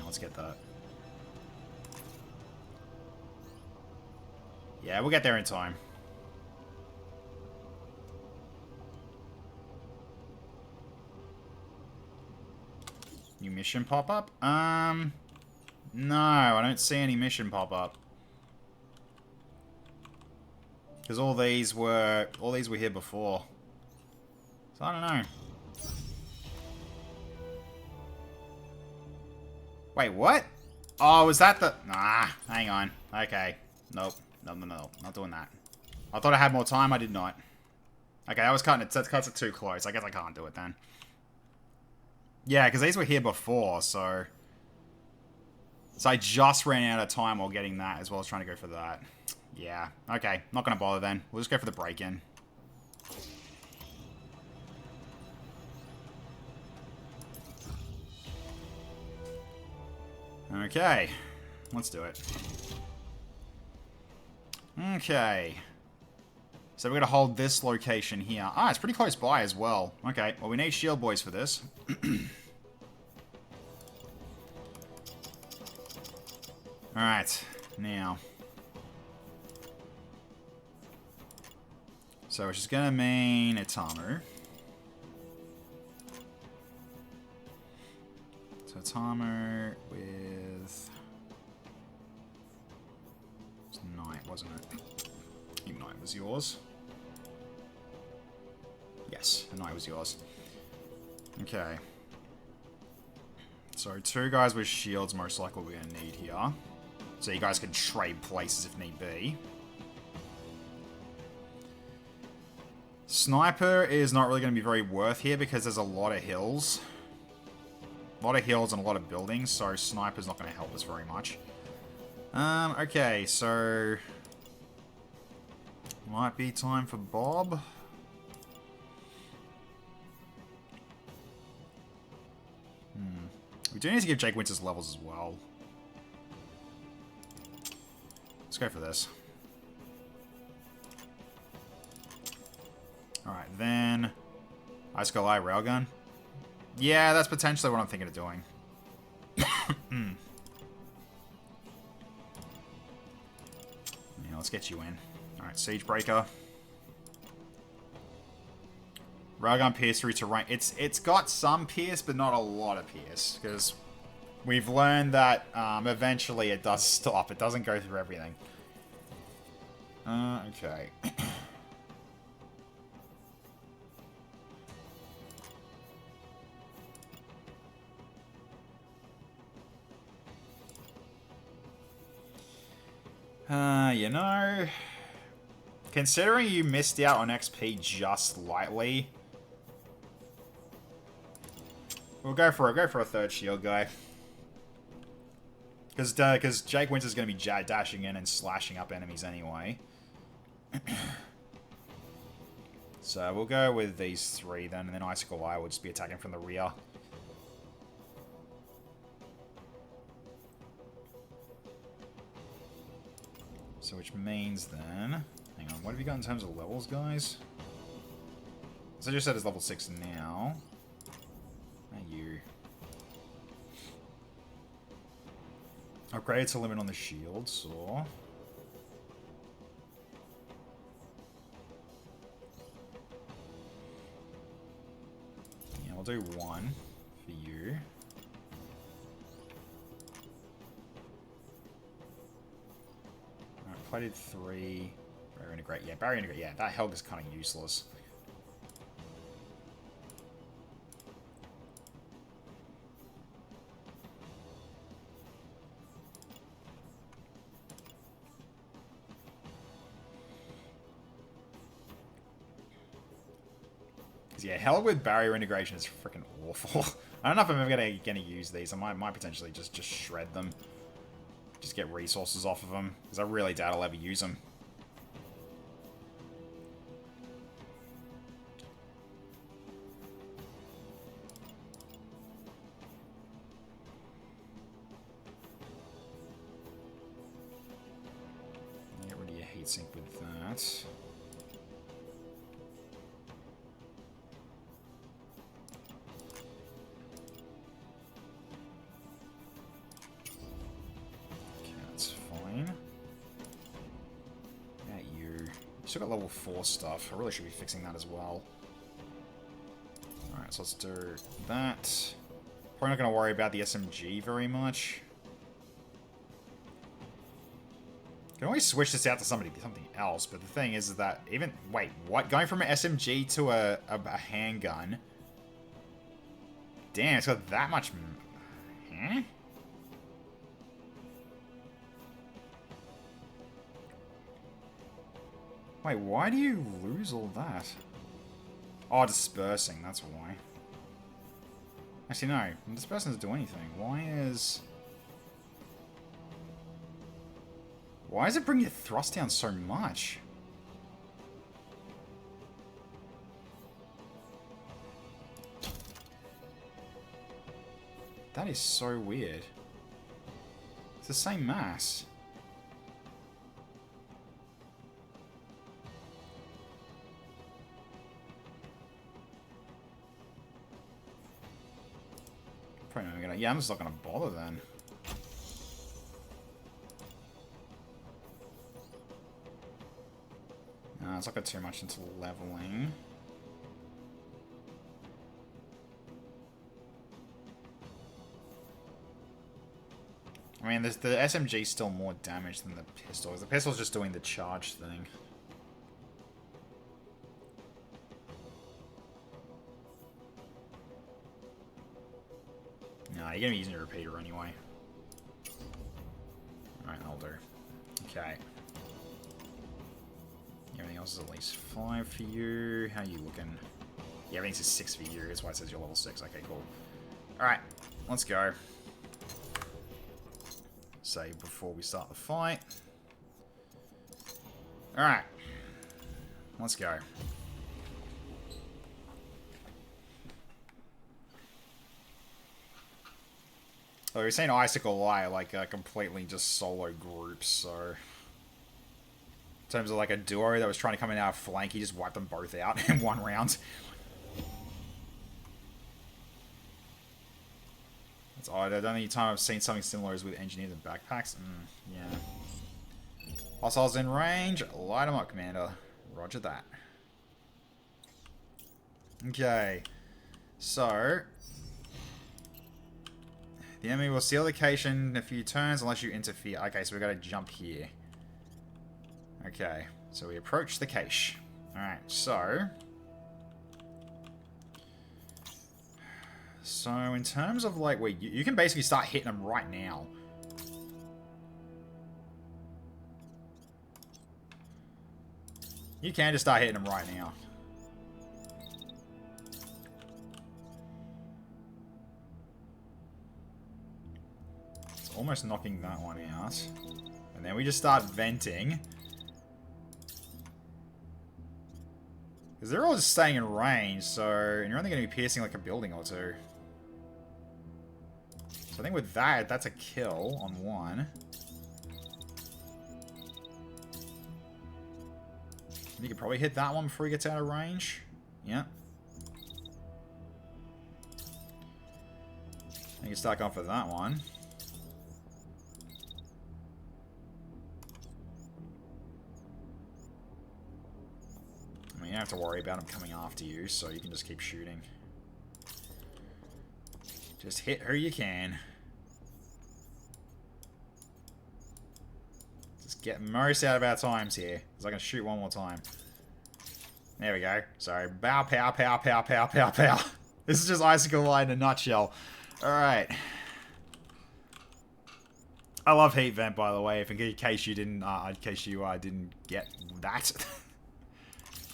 let's get that. Yeah, we'll get there in time. New mission pop up? No, I don't see any mission pop up. Because all these were here before. So I don't know. Wait, what? Oh, was that the... Nah, hang on. Okay. Nope. No. Not doing that. I thought I had more time. I did not. Okay, that was cutting it. That cuts it too close. I guess I can't do it then. Yeah, because these were here before, so... So I just ran out of time while getting that, as well as trying to go for that. Yeah. Okay, not going to bother then. We'll just go for the break-in. Okay. Let's do it. Okay. So we're going to hold this location here. Ah, it's pretty close by as well. Okay, well we need shield boys for this. Alright, now. So it's just going to mean Itamu. So Itamu with... It's Knight, wasn't it? I think Knight was yours. Yes, the Knight was yours. Okay. So 2 guys with shields most likely we're going to need here. So you guys can trade places if need be. Sniper is not really going to be very worth here because there's a lot of hills. A lot of hills and a lot of buildings, so Sniper's not going to help us very much. Okay, so... Might be time for Bob. We do need to give Jake Winters levels as well. Let's go for this. Alright, then... Ice Skull Eye Railgun. Yeah, that's potentially what I'm thinking of doing. Yeah, let's get you in. Alright, Siege Breaker. Railgun Pierce through terrain. It's got some pierce, but not a lot of pierce. Because we've learned that eventually it does stop. It doesn't go through everything. Okay. You know... Considering you missed out on XP just slightly... We'll go for a third shield guy. Because Jake Winters is going to be dashing in and slashing up enemies anyway. So we'll go with these 3 then, and then Icicle Eye will just be attacking from the rear. So which means then... Hang on, what have you got in terms of levels, guys? So I just said it's level 6 now. And you... Upgrade to limit on the shield, so... Yeah, we'll do 1 for you. Alright, plated 3. Barrier Integrate. Yeah, Barrier Integrate. Yeah, that Helga's kind of useless. Yeah, Hell with barrier integration is freaking awful. I don't know if I'm ever gonna use these. I might potentially just shred them. Just get resources off of them. Because I really doubt I'll ever use them. Get rid of your heatsink with that. still got level 4 stuff. I really should be fixing that as well. Alright, so let's do that. Probably not going to worry about the SMG very much. Can always switch this out to something else, but the thing is that even... Wait, what? Going from an SMG to a handgun? Damn, it's got that much... Huh? Wait, why do you lose all that? Oh, dispersing, that's why. Actually, no. Dispersing doesn't do anything. Why does it bring your thrust down so much? That is so weird. It's the same mass. Probably not gonna... Yeah, I'm just not gonna bother then. It's not got too much into leveling. I mean, the SMG is still more damage than the pistol. The pistol's just doing the charge thing. Nah, you're gonna be using your repeater anyway. Alright, that'll do. Okay. Everything else is at least 5 for you. How are you looking? Yeah, everything's a 6 for you. That's why it says you're level 6. Okay, cool. Alright, let's go. Save before we start the fight. Alright. Let's go. Oh, we've seen Icicle Lie, like, completely just solo groups, so... In terms of like a duo that was trying to come in our flank, he just wiped them both out in one round. That's odd. The only time I've seen something similar is with engineers and backpacks. Yeah. Hostiles in range. Light them up, Commander. Roger that. Okay. So... The enemy will seal the cache in a few turns unless you interfere. Okay, so we've got to jump here. Okay, so we approach the cache. Alright, so in terms of like where you can basically start hitting them right now. You can just start hitting them right now. It's almost knocking that one out. And then we just start venting. Because they're all just staying in range, so... And you're only going to be piercing like a building or two. So I think with that, that's a kill on one. You could probably hit that one before he gets out of range. Yeah. You can start going for that one. You don't have to worry about them coming after you, so you can just keep shooting. Just hit who you can. Just get most out of our times here. Because I can shoot one more time. There we go. Sorry. Bow, pow, pow, pow, pow, pow, pow. This is just Icicle Line in a nutshell. Alright. I love Heat Vent, by the way, if in case you didn't get that.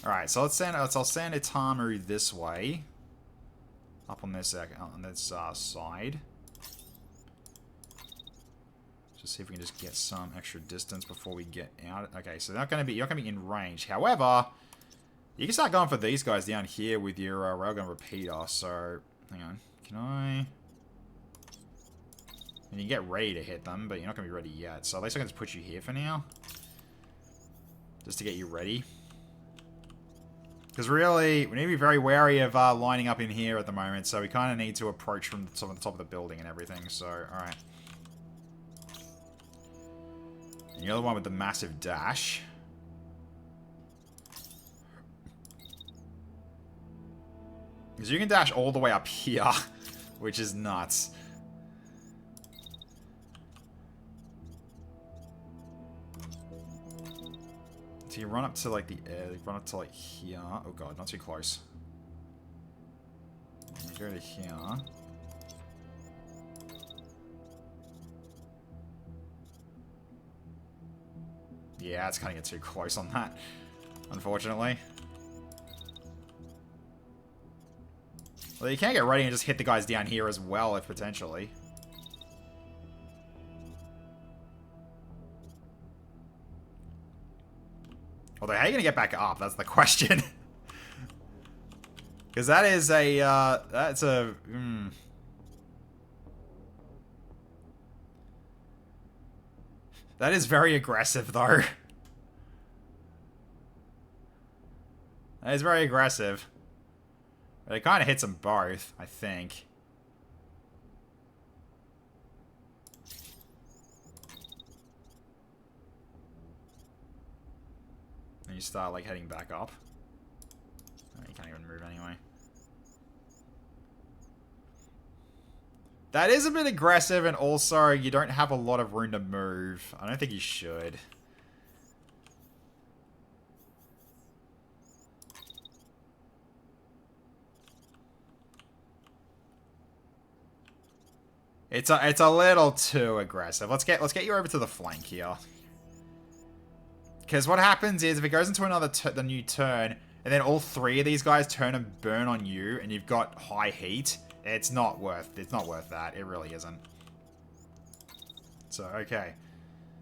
Alright, so I'll send Itamu this way. Up on this side. Just see if we can just get some extra distance before we get out. Okay, so you're not gonna be in range. However, you can start going for these guys down here with your railgun repeater. So, hang on. Can I? And you get ready to hit them, but you're not gonna be ready yet. So at least I can just put you here for now, just to get you ready. Because really, we need to be very wary of lining up in here at the moment, so we kind of need to approach from the top of the building and everything, so, alright. And you're the one with the massive dash. Because you can dash all the way up here, which is nuts. So you run up to like the air, run up to like here. Oh god, not too close. And you go to here. Yeah, it's kind of get too close on that, unfortunately. Well, you can get ready and just hit the guys down here as well, if potentially. Although, how are you going to get back up? That's the question. Because that is a, that's a, That is very aggressive, though. That is very aggressive. But it kind of hits them both, I think. And you start, like, heading back up. Oh, you can't even move anyway. That is a bit aggressive, and also, you don't have a lot of room to move. I don't think you should. It's a little too aggressive. Let's get you over to the flank here. Because what happens is, if it goes into the new turn, and then all three of these guys turn and burn on you, and you've got high heat, it's not worth that. It really isn't. So, okay.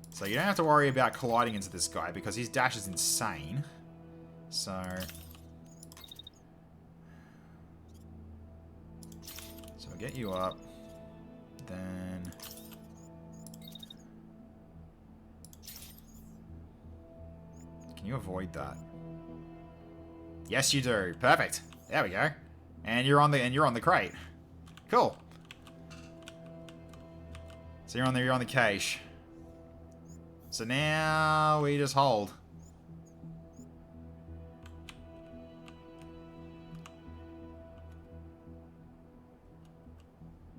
So you don't have to worry about colliding into this guy, because his dash is insane. So we'll get you up. Then can you avoid that? Yes, you do. Perfect. There we go. And you're on the crate. Cool. So you're on the cache. So now we just hold.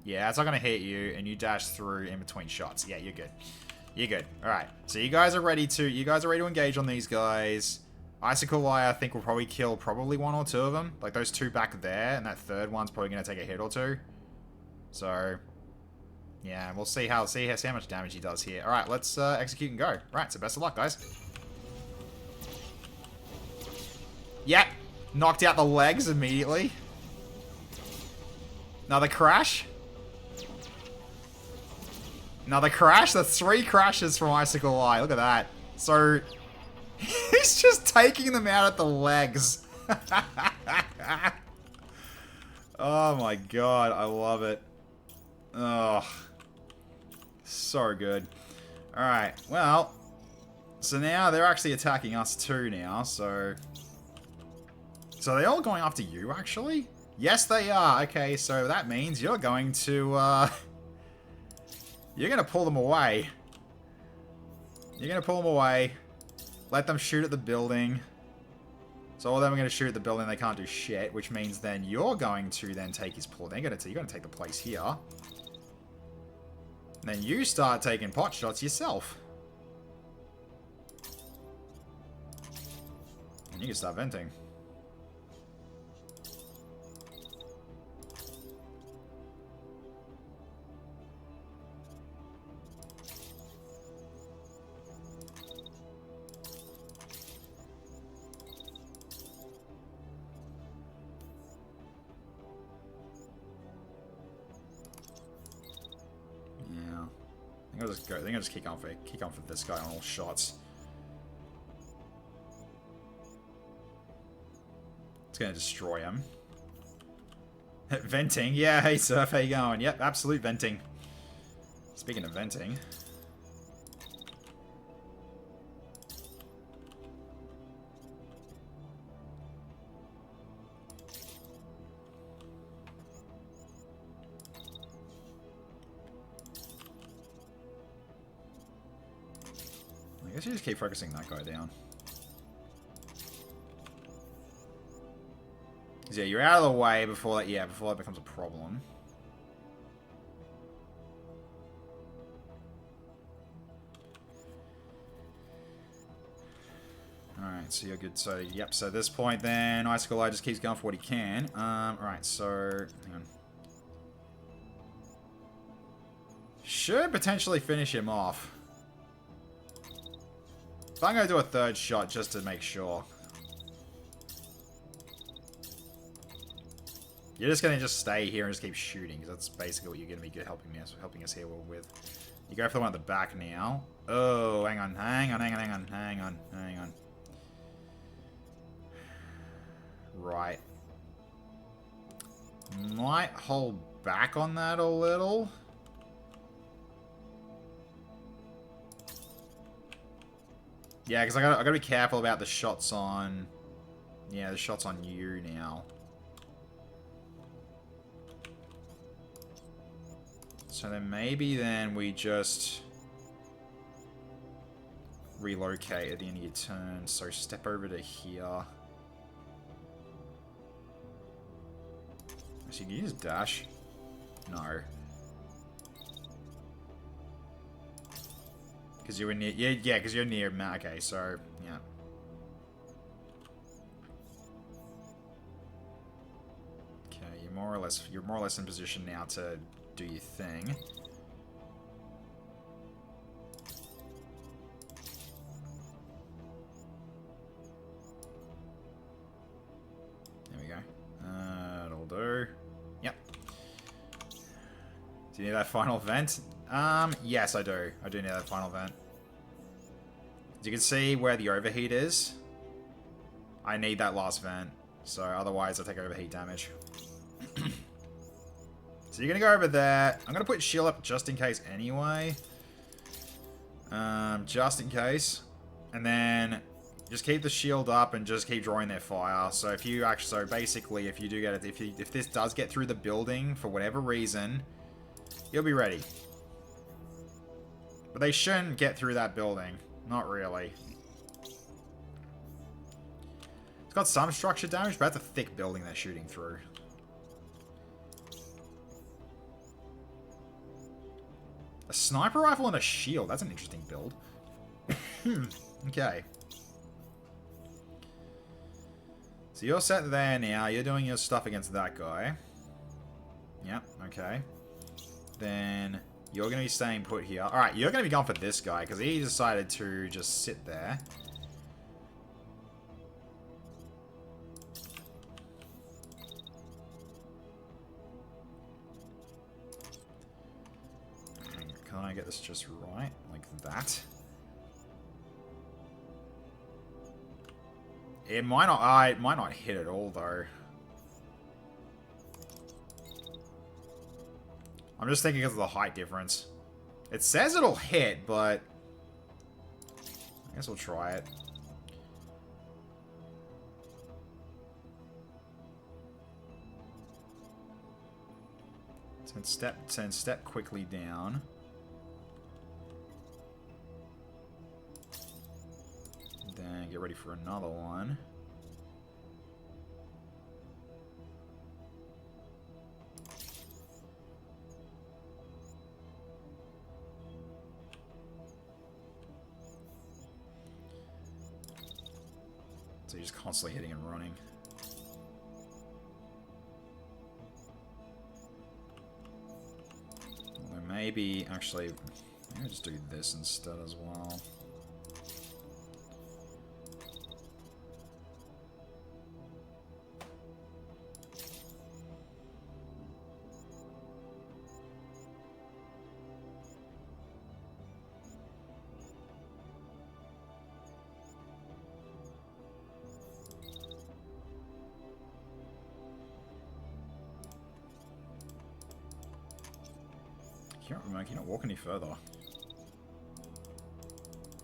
Yeah, it's not going to hit you, and you dash through in between shots. Yeah, you're good. You're good. Alright, so you guys are ready to engage on these guys. Icicle Eye, I think, will probably kill one or two of them. Like those two back there, and that third one's probably going to take a hit or two. So, yeah, we'll see how much damage he does here. Alright, let's execute and go. Right, so best of luck, guys. Yep, knocked out the legs immediately. Another crash. Another crash? That's 3 crashes from Icicle Eye. Look at that. So, he's just taking them out at the legs. Oh my god, I love it. Oh, so good. Alright, well, so now they're actually attacking us too now, so they're all going after you, actually? Yes, they are. Okay, so that means you're going to, you're going to pull them away. You're going to pull them away. Let them shoot at the building. So all of them are going to shoot at the building. They can't do shit, which means then you're going to then take his pull. You're going to take the place here. And then you start taking pot shots yourself. And you can start venting. I think I'll just kick on for this guy on all shots. It's gonna destroy him. Venting, yeah. Hey Surf, how you going? Yep, absolute venting. Speaking of venting, I guess you just keep focusing that guy down. Yeah, you're out of the way before that. Yeah, before that becomes a problem. Alright, so you're good. So, yep, so at this point then, Icicle Eye just keeps going for what he can. Alright, so, hang on. Should potentially finish him off. But I'm going to do a third shot just to make sure. You're just going to just stay here and just keep shooting, because that's basically what you're going to be helping us here with. You go for the one at the back now. Oh, hang on. Right. Might hold back on that a little. Yeah, because I gotta be careful about the shots on... Yeah, the shots on you now. So then maybe then we just... relocate at the end of your turn. So step over to here. So you can use dash? No. Because you were near... Yeah, because you're near... Okay, so... Yeah. Okay, you're more or less in position now to do your thing. There we go. That'll do. Yep. Do you need that final vent? Yes, I do. I do need that final vent. As you can see where the overheat is, I need that last vent. So otherwise I take overheat damage. So you're going to go over there. I'm going to put shield up just in case anyway. Just in case. And then just keep the shield up and just keep drawing their fire. So if you actually, so basically if you do get it, if this does get through the building for whatever reason, you'll be ready. But they shouldn't get through that building. Not really. It's got some structure damage, but that's a thick building they're shooting through. A sniper rifle and a shield. That's an interesting build. Okay. So you're set there now. You're doing your stuff against that guy. Yep, okay. Then you're going to be staying put here. Alright, you're going to be going for this guy, because he decided to just sit there. Can I get this just right? Like that? It might not, it might not hit at all, though. I'm just thinking because of the height difference. It says it'll hit, but... I guess we'll try it. Send step quickly down. Then get ready for another one. So you're just constantly hitting and running. Although maybe, actually, maybe just do this instead as well. Can you not walk any further?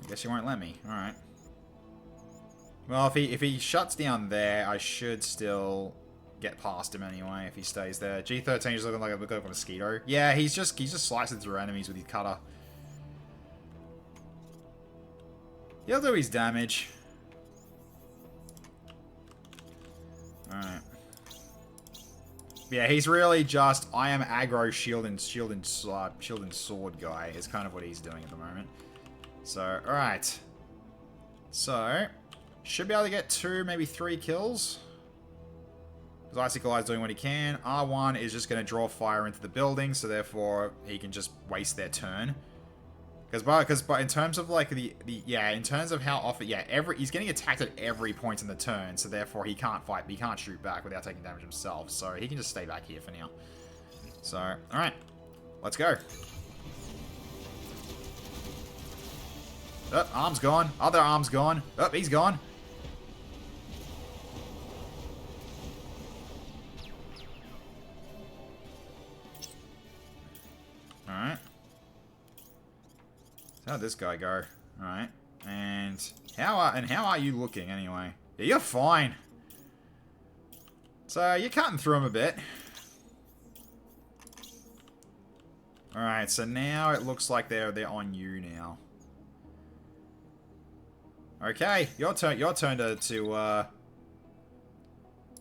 I guess you won't let me. Alright. Well, if he shuts down there, I should still get past him anyway if he stays there. G13 is looking like a mosquito. Yeah, he's just slicing through enemies with his cutter. He'll do his damage. Alright. Yeah, he's really just, I am aggro shield and sword guy is kind of what he's doing at the moment. So, alright. So, should be able to get 2, maybe 3 kills. Because Icicle Eye's doing what he can. R1 is just going to draw fire into the building, so therefore he can just waste their turn. Because in terms of like in terms of how often, he's getting attacked at every point in the turn, so therefore he can't fight, he can't shoot back without taking damage himself, so he can just stay back here for now. So, alright, let's go. Oh, arm's gone, other arm's gone, oh, he's gone. Alright. How'd this guy go? Alright. And how are you looking anyway? Yeah, you're fine. So you're cutting through him a bit. Alright, so now it looks like they're on you now. Okay, your turn to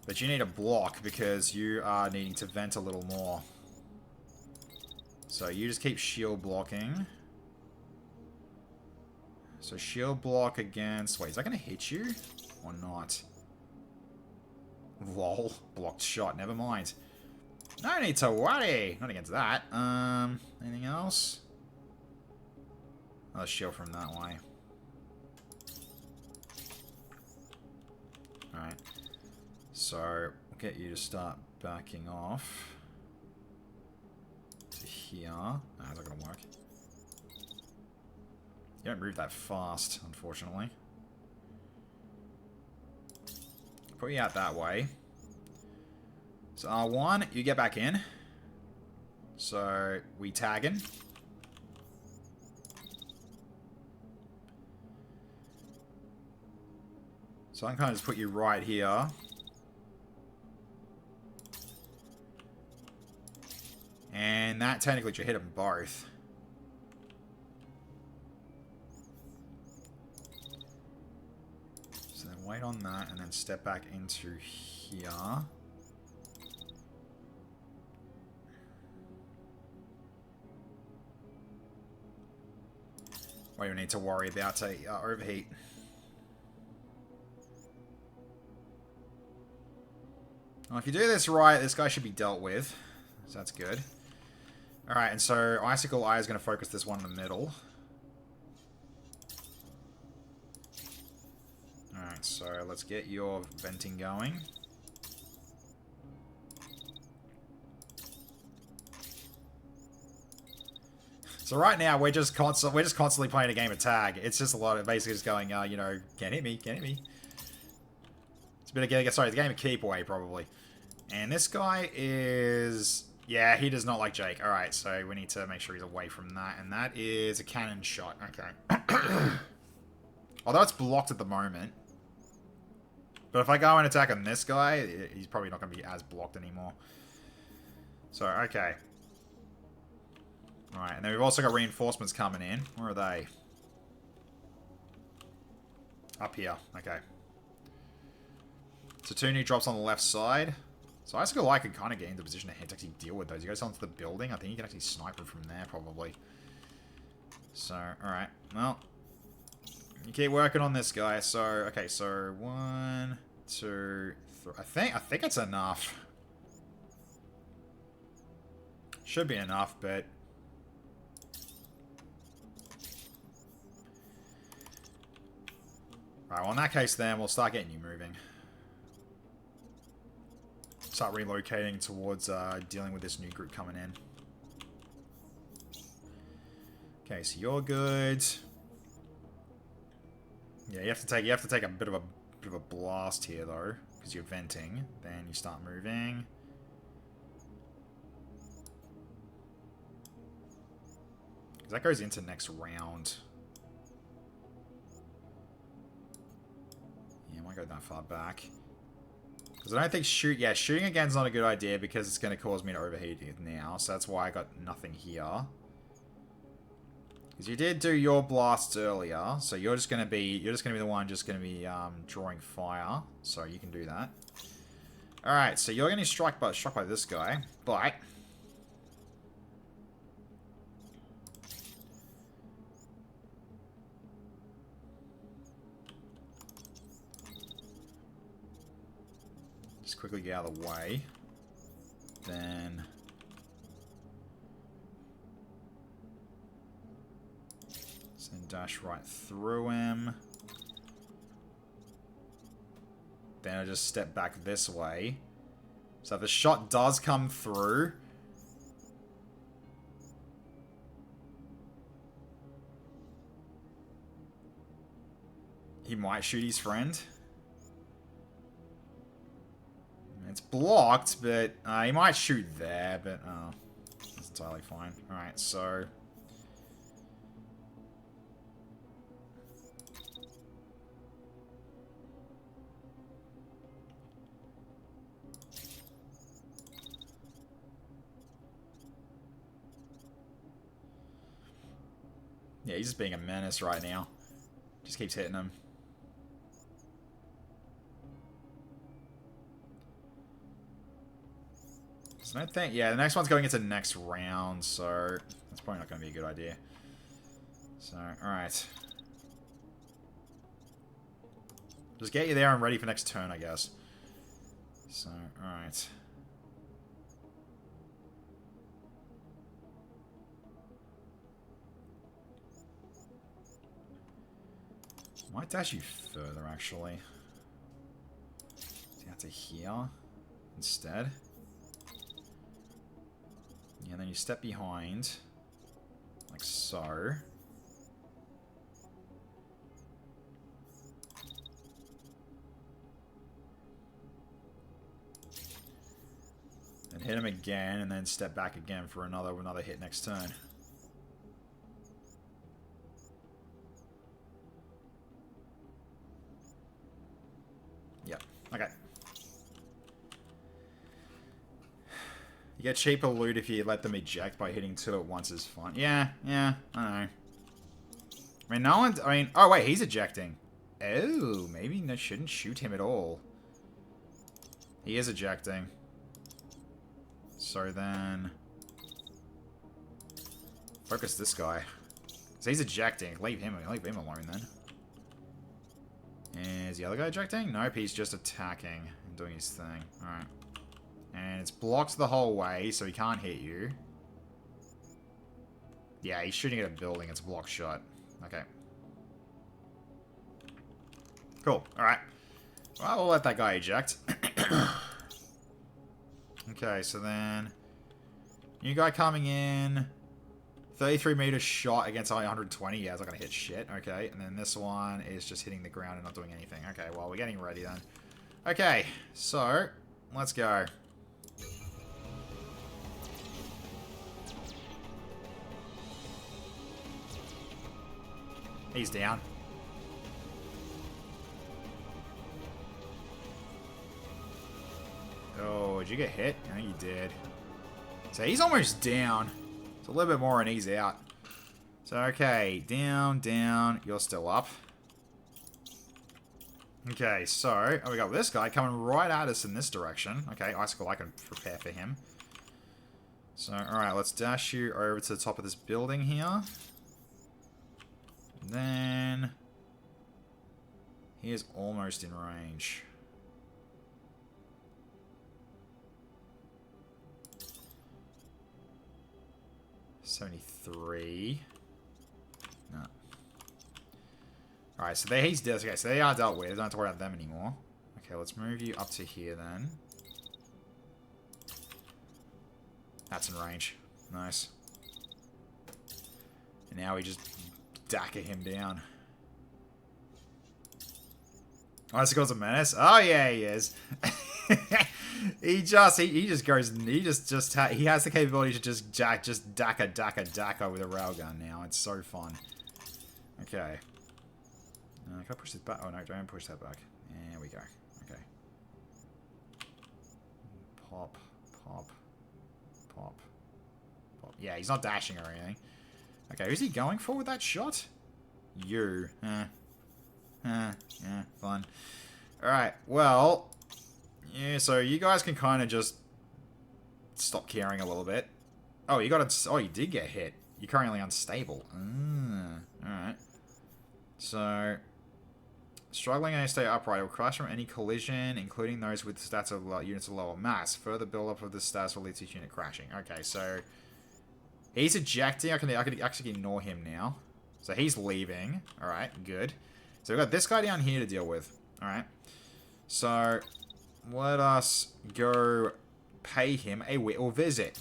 but you need a block because you are needing to vent a little more. So you just keep shield blocking. So shield block against... Wait, is that going to hit you? Or not? Lol. Blocked shot. Never mind. No need to worry. Not against that. Anything else? Another shield from that way. Alright. So, we'll get you to start backing off. To here. No, that's not going to work. You don't move that fast, unfortunately. Put you out that way. So R1, you get back in. So we tagging. So I'm kind of just put you right here. And that technically should hit them both. Wait on that, and then step back into here. We don't need to worry about a overheat. Well, if you do this right, this guy should be dealt with. So that's good. Alright, and so Icicle Eye is going to focus this one in the middle. Alright, so let's get your venting going. So right now we're just constantly playing a game of tag. It's just a lot of basically just going, you know, can't hit me, can't hit me. It's a bit of it's a game of keep away probably. And this guy is, yeah, he does not like Jake. All right, so we need to make sure he's away from that, and that is a cannon shot. Okay. Although it's blocked at the moment. But if I go and attack on this guy, he's probably not going to be as blocked anymore. So, okay. Alright, and then we've also got reinforcements coming in. Where are they? Up here. Okay. So 2 new drops on the left side. So I feel like I can kind of get into position ahead to actually deal with those. You guys onto the building. I think you can actually snipe them from there, probably. So, alright. Well, you keep working on this guy. So, okay, so 1, 2, 3. I think it's enough. Should be enough, but... Right, well in that case then, we'll start getting you moving. Start relocating towards dealing with this new group coming in. Okay, so you're good. Yeah, you have to take a bit of a blast here though, because you're venting. Then you start moving. Because that goes into next round. Yeah, I might go that far back. Because I don't think shooting again is not a good idea because it's going to cause me to overheat it now. So that's why I got nothing here. Because you did do your blasts earlier, so you're just going to be the one just going to be drawing fire. So you can do that. Alright, so you're getting struck by this guy, but... just quickly get out of the way. Then... send dash right through him. Then I just step back this way. So if the shot does come through... he might shoot his friend. It's blocked, but he might shoot there, but that's entirely fine. Alright, so... yeah, he's just being a menace right now. Just keeps hitting him. So I think, yeah, the next one's going into next round, so that's probably not going to be a good idea. So, alright. Just get you there and ready for next turn, I guess. So, alright. Might dash you further, actually. So you have to here instead. Yeah, and then you step behind. Like so. And hit him again, and then step back again for another hit next turn. Yep. Okay. You get cheaper loot if you let them eject by hitting 2 at once is fun. Yeah, I know. I mean, no one... I mean... oh, wait, he's ejecting. Oh, maybe I shouldn't shoot him at all. He is ejecting. So then... focus this guy. So he's ejecting. Leave him alone then. Is the other guy ejecting? Nope, he's just attacking and doing his thing. Alright. And it's blocked the whole way, so he can't hit you. Yeah, he's shooting at a building. It's a block shot. Okay. Cool. Alright. Well, we'll let that guy eject. Okay, so then... new guy coming in... 33 meter shot against only 120. Yeah, it's not going to hit shit. Okay, and then this one is just hitting the ground and not doing anything. Okay, well, we're getting ready then. Okay, so... let's go. He's down. Oh, did you get hit? I think you did. So he's almost down. It's a little bit more and he's out. So, okay. Down, down. You're still up. Okay, so we got this guy coming right at us in this direction. Okay, Icicle, I can prepare for him. So, alright, let's dash you over to the top of this building here. And then... he is almost in range. $73. No. Alright, so he's dead. Okay, so they are dealt with. I don't have to worry about them anymore. Okay, let's move you up to here then. That's in range. Nice. And now we just dagger him down. Oh, this guy's a menace? Oh yeah, he is. he just goes, he has the capability to just daka with a railgun now. It's so fun. Okay. Can I push this back? Oh no, don't push that back. There we go. Okay. Pop, pop, pop, pop. Yeah, he's not dashing or anything. Okay, who's he going for with that shot? You. Yeah, fun. Alright, well... Yeah, so you guys can kind of just stop caring a little bit. Oh, you got it. Oh, you did get hit. You're currently unstable. Alright. So, struggling to stay upright will crash from any collision, including those with stats of units of lower mass. Further build-up of the stats will lead to each unit crashing. Okay, so he's ejecting. I can actually ignore him now. So he's leaving. Alright, good. So we've got this guy down here to deal with. Alright. So, let us go pay him a whittle visit.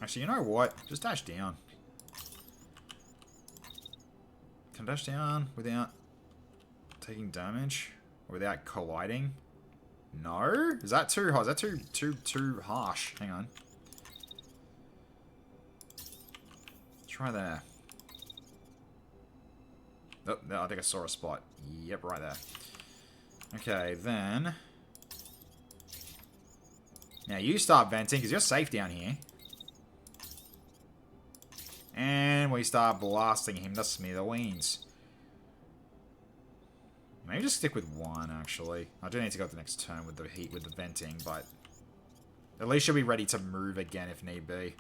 Actually, you know what? Just dash down. Can I dash down without taking damage? Or without colliding? No? Is that too hard? Is that too harsh? Hang on. Try there. Oh, no, I think I saw a spot. Yep, right there. Okay, then. Now you start venting, because you're safe down here. And we start blasting him to smithereens. Maybe just stick with one, actually. I do need to go to the next turn with the heat, with the venting, but at least you'll be ready to move again if need be.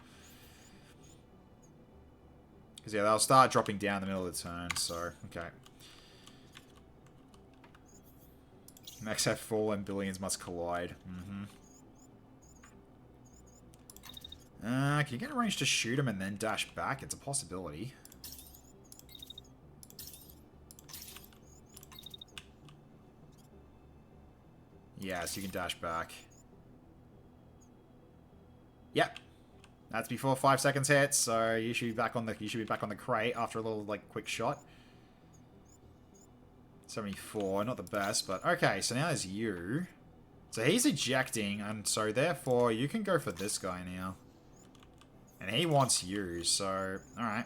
Because, yeah, they'll start dropping down in the middle of the turn, so, okay. Max have fallen, billions must collide. Can you get a range to shoot him and then dash back? It's a possibility. Yes, you can dash back. Yep. That's before 5 seconds hit, so you should be back on the crate after a little like quick shot. 74, not the best, but okay, so now there's you. So he's ejecting, and so therefore you can go for this guy now. And he wants you, so alright.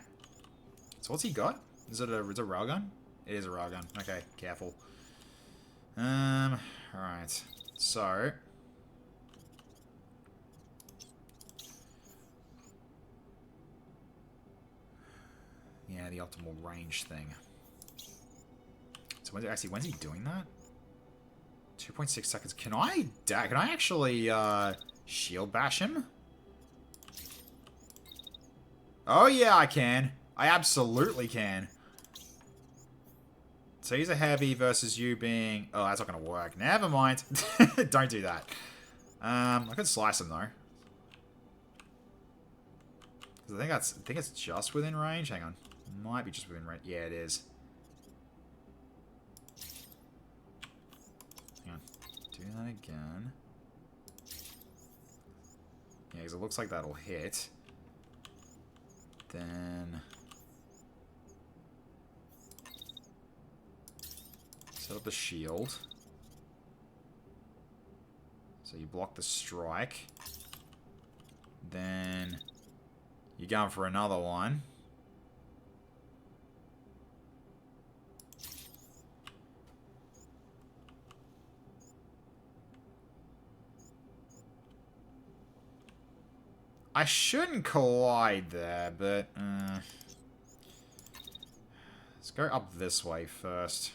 So what's he got? Is it a railgun? It is a railgun. Okay, careful. Alright. So yeah, the optimal range thing. So when's he doing that? 2.6 seconds. Can I actually shield bash him? Oh yeah, I can. I absolutely can. So he's a heavy versus you being... Oh, that's not going to work. Never mind. Don't do that. I could slice him, though. I think it's just within range. Hang on. Might be just within range. Yeah, it is. Hang on. Do that again. Yeah, because it looks like that'll hit. Then... set up the shield. So you block the strike. Then you're going for another one. I shouldn't collide there, but let's go up this way first.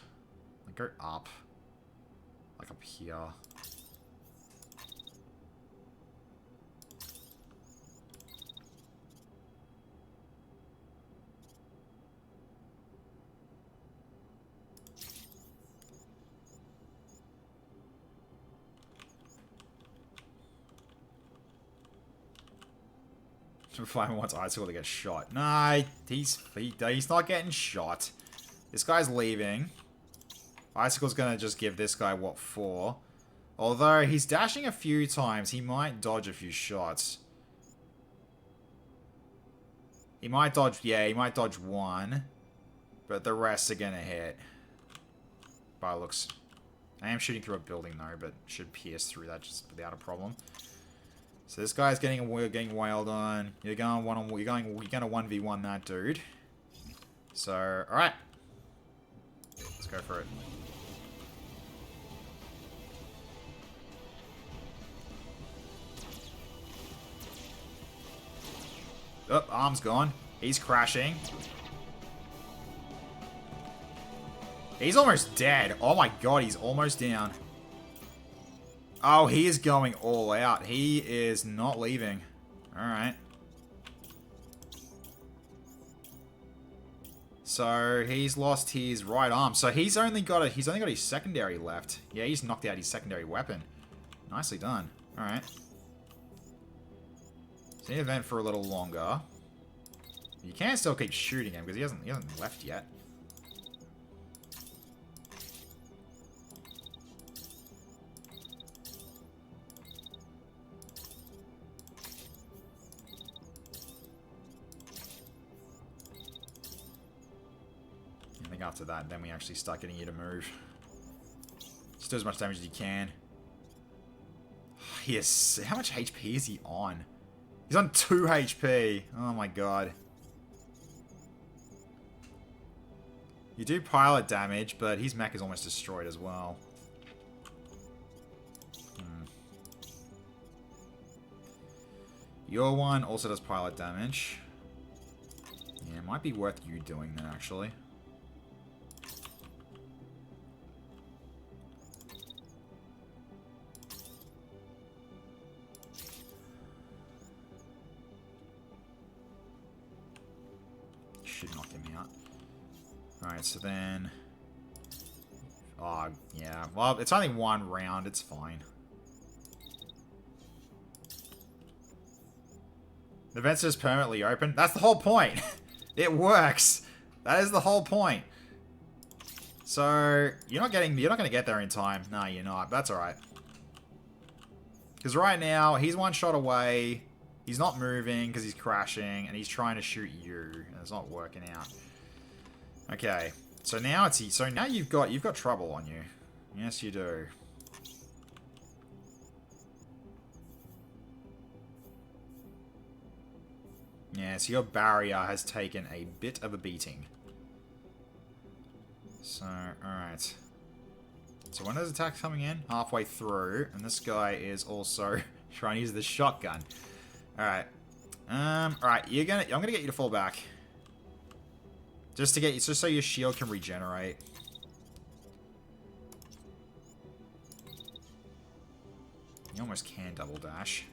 Go up. Like up here. Fireman wants Icicle to get shot. Nah, he's not getting shot. This guy's leaving. Icicle's gonna just give this guy, what, 4? Although, he's dashing a few times. He might dodge a few shots. He might dodge, yeah, he might dodge 1. But the rest are gonna hit. By looks. I am shooting through a building, though, but should pierce through that just without a problem. So this guy's getting wailed on. You're going 1v1 that dude. So, alright. Let's go for it. Oh, arm's gone. He's crashing. He's almost dead. Oh my god, he's almost down. Oh, he is going all out. He is not leaving. Alright. So he's lost his right arm. So he's only got his secondary left. Yeah, he's knocked out his secondary weapon. Nicely done. Alright. So need to vent for a little longer. You can still keep shooting him because he hasn't left yet. I think after that, then we actually start getting you to move. Just do as much damage as you can. Yes. How much HP is he on? He's on 2 HP. Oh my god. You do pilot damage, but his mech is almost destroyed as well. Your one also does pilot damage. Yeah, it might be worth you doing that, actually. Should knock him out. Alright, so then... Oh, yeah. Well, it's only 1 round. It's fine. The vent's just permanently open. That's the whole point. It works. That is the whole point. So, you're not going to get there in time. No, you're not. That's alright. Because right now, he's 1 shot away. He's not moving because he's crashing, and he's trying to shoot you, and it's not working out. Okay, so now you've got trouble on you. Yes, you do. Yeah, so your barrier has taken a bit of a beating. So, alright. So when are those attacks coming in? Halfway through, and this guy is also trying to use the shotgun. Alright. Alright, I'm gonna get you to fall back. Just so your shield can regenerate. You almost can double dash.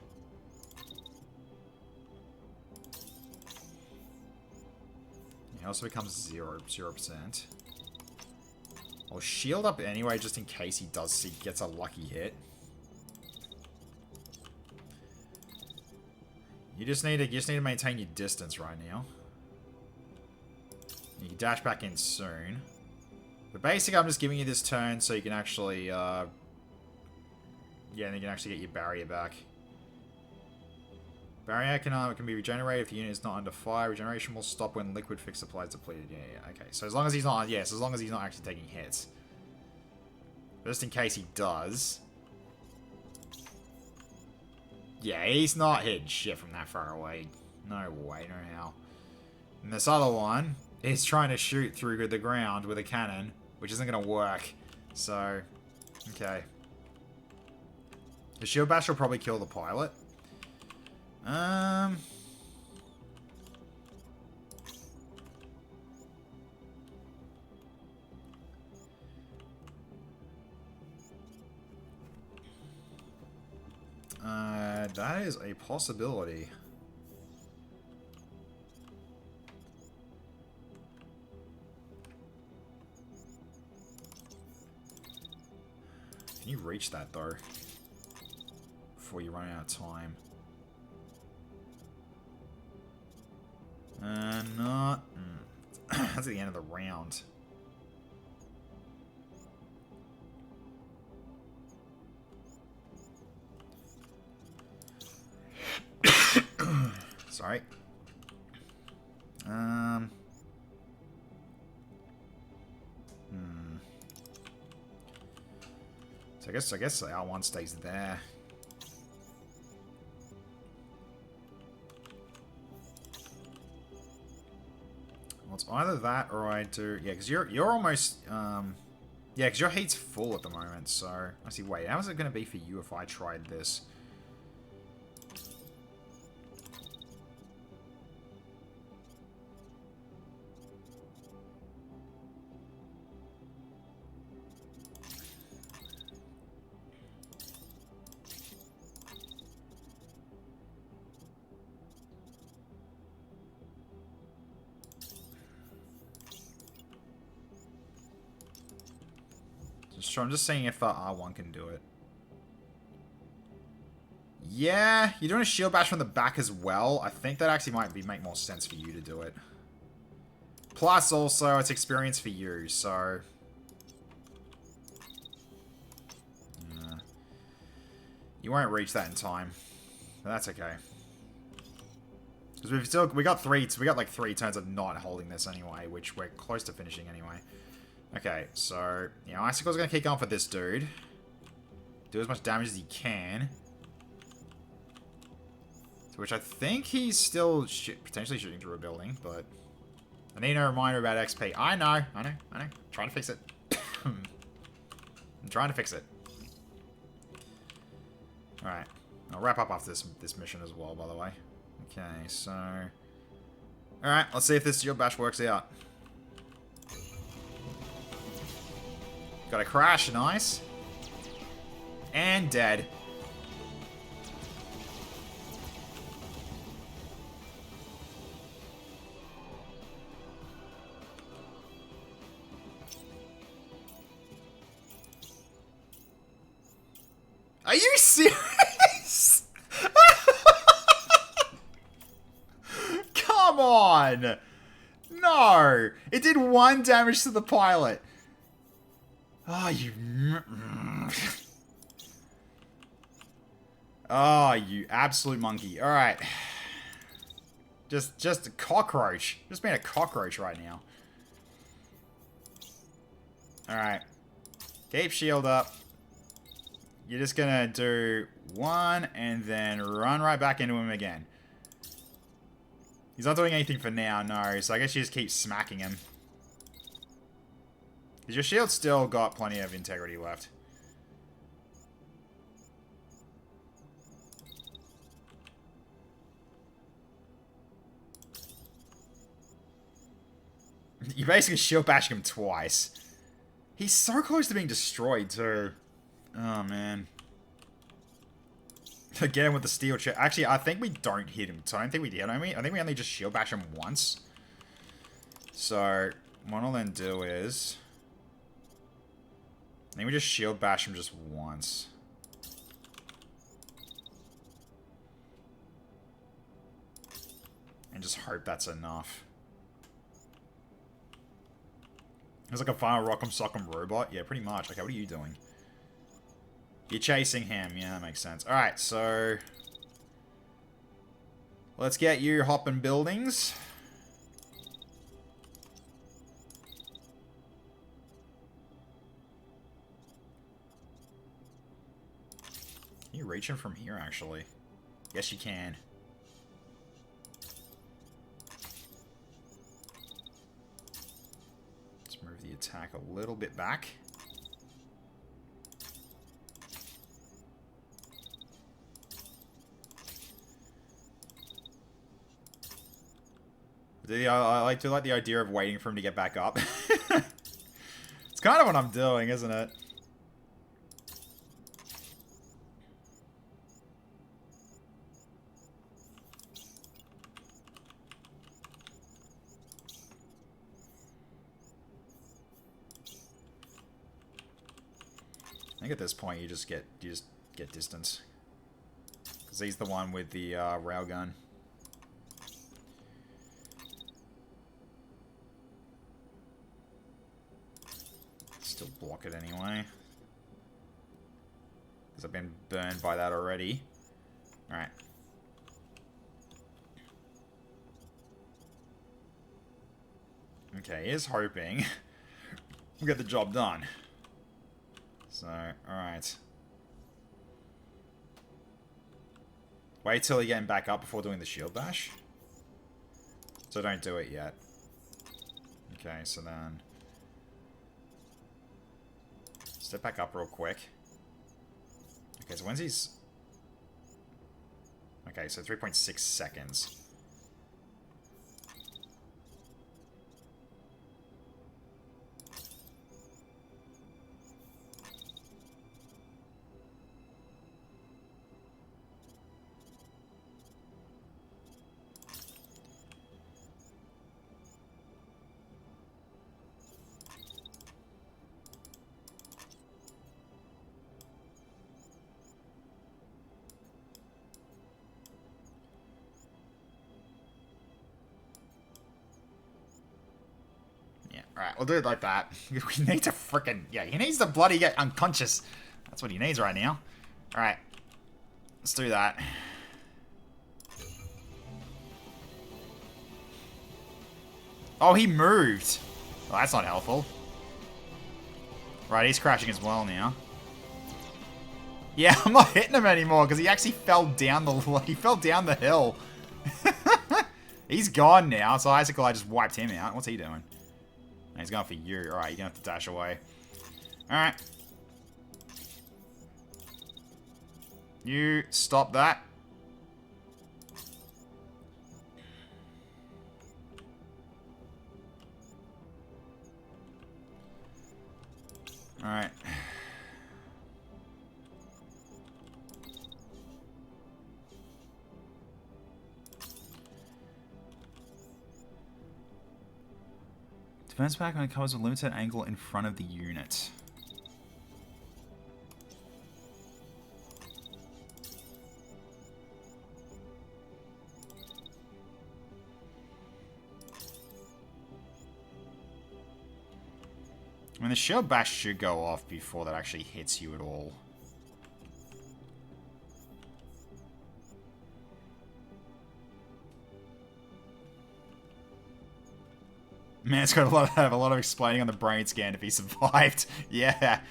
It also becomes 0%. I'll shield up anyway, just in case he gets a lucky hit. You just need to maintain your distance right now. You can dash back in soon. But basically, I'm just giving you this turn so you can actually, yeah, and you can actually get your barrier back. Barrier can be regenerated if the unit is not under fire. Regeneration will stop when liquid fix supply is depleted. Yeah, okay. So as long as he's not, yes, as long as he's not actually taking hits. Just in case he does. Yeah, he's not hitting shit from that far away. No way, no how. And this other one is trying to shoot through the ground with a cannon, which isn't going to work. So, okay. The shield bash will probably kill the pilot. That is a possibility. Can you reach that, though? Before you run out of time. Not... That's at the end of the round. Sorry. So I guess R1 stays there. Well, it's either that or I do... Yeah, because you're almost... Yeah, because your heat's full at the moment, so... I see, wait, how is it going to be for you if I tried this? sure. I'm just seeing if R1 can do it. Yeah, you're doing a shield bash from the back as well. I think that actually might make more sense for you to do it. Plus, also, it's experience for you, so... Yeah. You won't reach that in time. But that's okay. Because we got like 3 turns of not holding this anyway, which we're close to finishing anyway. Okay, so, you know, Icicle's gonna keep going for this dude. Do as much damage as he can. To which I think he's still potentially shooting through a building, but... I need a reminder about XP. I know. Trying to fix it. I'm trying to fix it. Alright. I'll wrap up after this mission as well, by the way. Okay, so... Alright, let's see if this shield bash works out. Got a crash, nice. And dead. Are you serious? Come on! No! It did 1 damage to the pilot. Oh, you... Oh, you absolute monkey. Alright. Just a cockroach. Just being a cockroach right now. Alright. Keep shield up. You're just gonna do 1 and then run right back into him again. He's not doing anything for now, no. So I guess you just keep smacking him. Because your shield's still got plenty of integrity left. You basically shield bashing him twice. He's so close to being destroyed too. Oh man. Get him with the steel chair. Actually, I think we don't hit him. So I don't think we hit him. I think we only just shield bash him once. So what I'll then do is... I think we just shield bash him just once. And just hope that's enough. It's like a final Rock'em Sock'em robot. Yeah, pretty much. Okay, what are you doing? You're chasing him. Yeah, that makes sense. Alright, so... let's get you hopping buildings. Can you reach him from here, actually? Yes, you can. Let's move the attack a little bit back. I do like the idea of waiting for him to get back up. It's kind of what I'm doing, isn't it? I think at this point you just get distance, because he's the one with the railgun. Still block it anyway, because I've been burned by that already. All right. Okay, here's hoping we'll get the job done. So, alright. Wait till you get him back up before doing the shield bash. So don't do it yet. Okay, so then... step back up real quick. Okay, so when's he's... okay, so 3.6 seconds. Alright, we'll do it like that. We need to frickin'... Yeah, he needs to bloody get unconscious. That's what he needs right now. Alright. Let's do that. Oh, he moved. Well, that's not helpful. Right, he's crashing as well now. Yeah, I'm not hitting him anymore because he actually fell down the hill. He's gone now, so Icicle, I just wiped him out. What's he doing? He's going for you. Alright, you're going to have to dash away. Alright. You stop that. Alright. Defense back when it covers a limited angle in front of the unit. I mean, the shield bash should go off before that actually hits you at all. Man, it's got a lot of explaining on the brain scan if he survived. Yeah.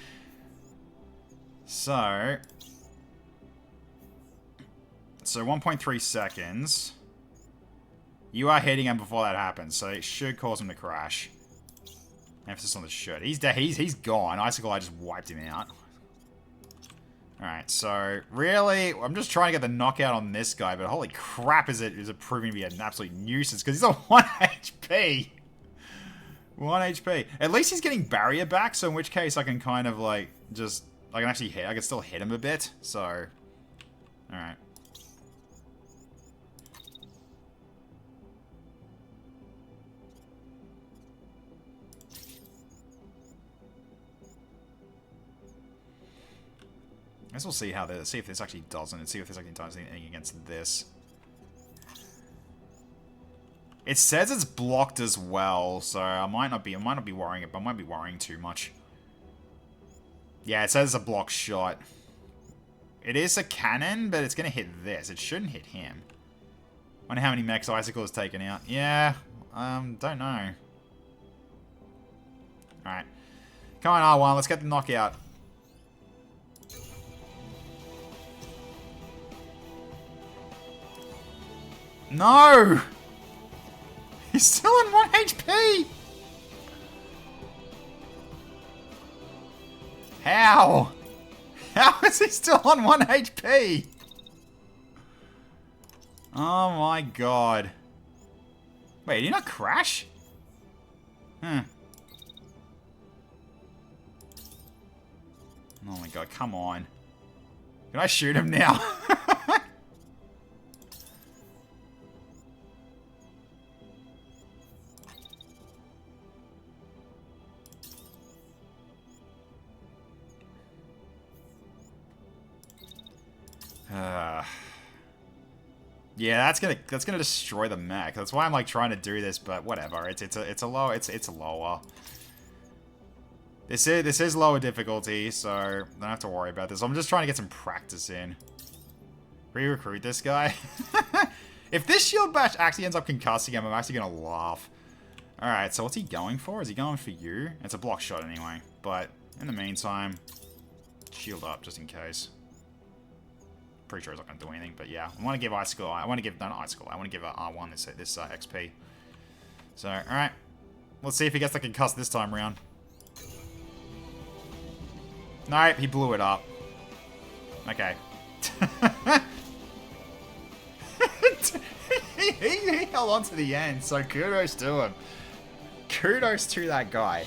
So 1.3 seconds. You are hitting him before that happens, so it should cause him to crash. Emphasis on the should. He's dead. He's gone. Icicle, I just wiped him out. Alright, so really, I'm just trying to get the knockout on this guy, but holy crap, is it proving to be an absolute nuisance because he's on 1 HP. 1 HP. At least he's getting barrier back, so in which case I can kind of like just I can still hit him a bit. So, alright. I guess we'll see see if this actually doesn't, and see if this actually does anything against this. It says it's blocked as well, so I might not be worrying it, but I might be worrying too much. Yeah, it says it's a block shot. It is a cannon, but it's gonna hit this. It shouldn't hit him. Wonder how many mechs Icicle has taken out. Yeah, don't know. Alright. Come on, R1, let's get the knockout. No! He's still on 1 HP! How? How is he still on 1 HP? Oh my god. Wait, did he not crash? Oh my god, come on. Can I shoot him now? Yeah, that's gonna destroy the mech. That's why I'm like trying to do this, but whatever. It's lower. This is lower difficulty, so I don't have to worry about this. I'm just trying to get some practice in. Re-recruit this guy. If this shield bash actually ends up concussing him, I'm actually gonna laugh. Alright, so what's he going for? Is he going for you? It's a block shot anyway. But in the meantime, shield up just in case. Pretty sure it's not going to do anything, but yeah. I want to give Icicle, I want to give R1 this XP. So, alright. Let's see if he gets the concuss this time around. Nope, he blew it up. Okay. he held on to the end, so kudos to him. Kudos to that guy.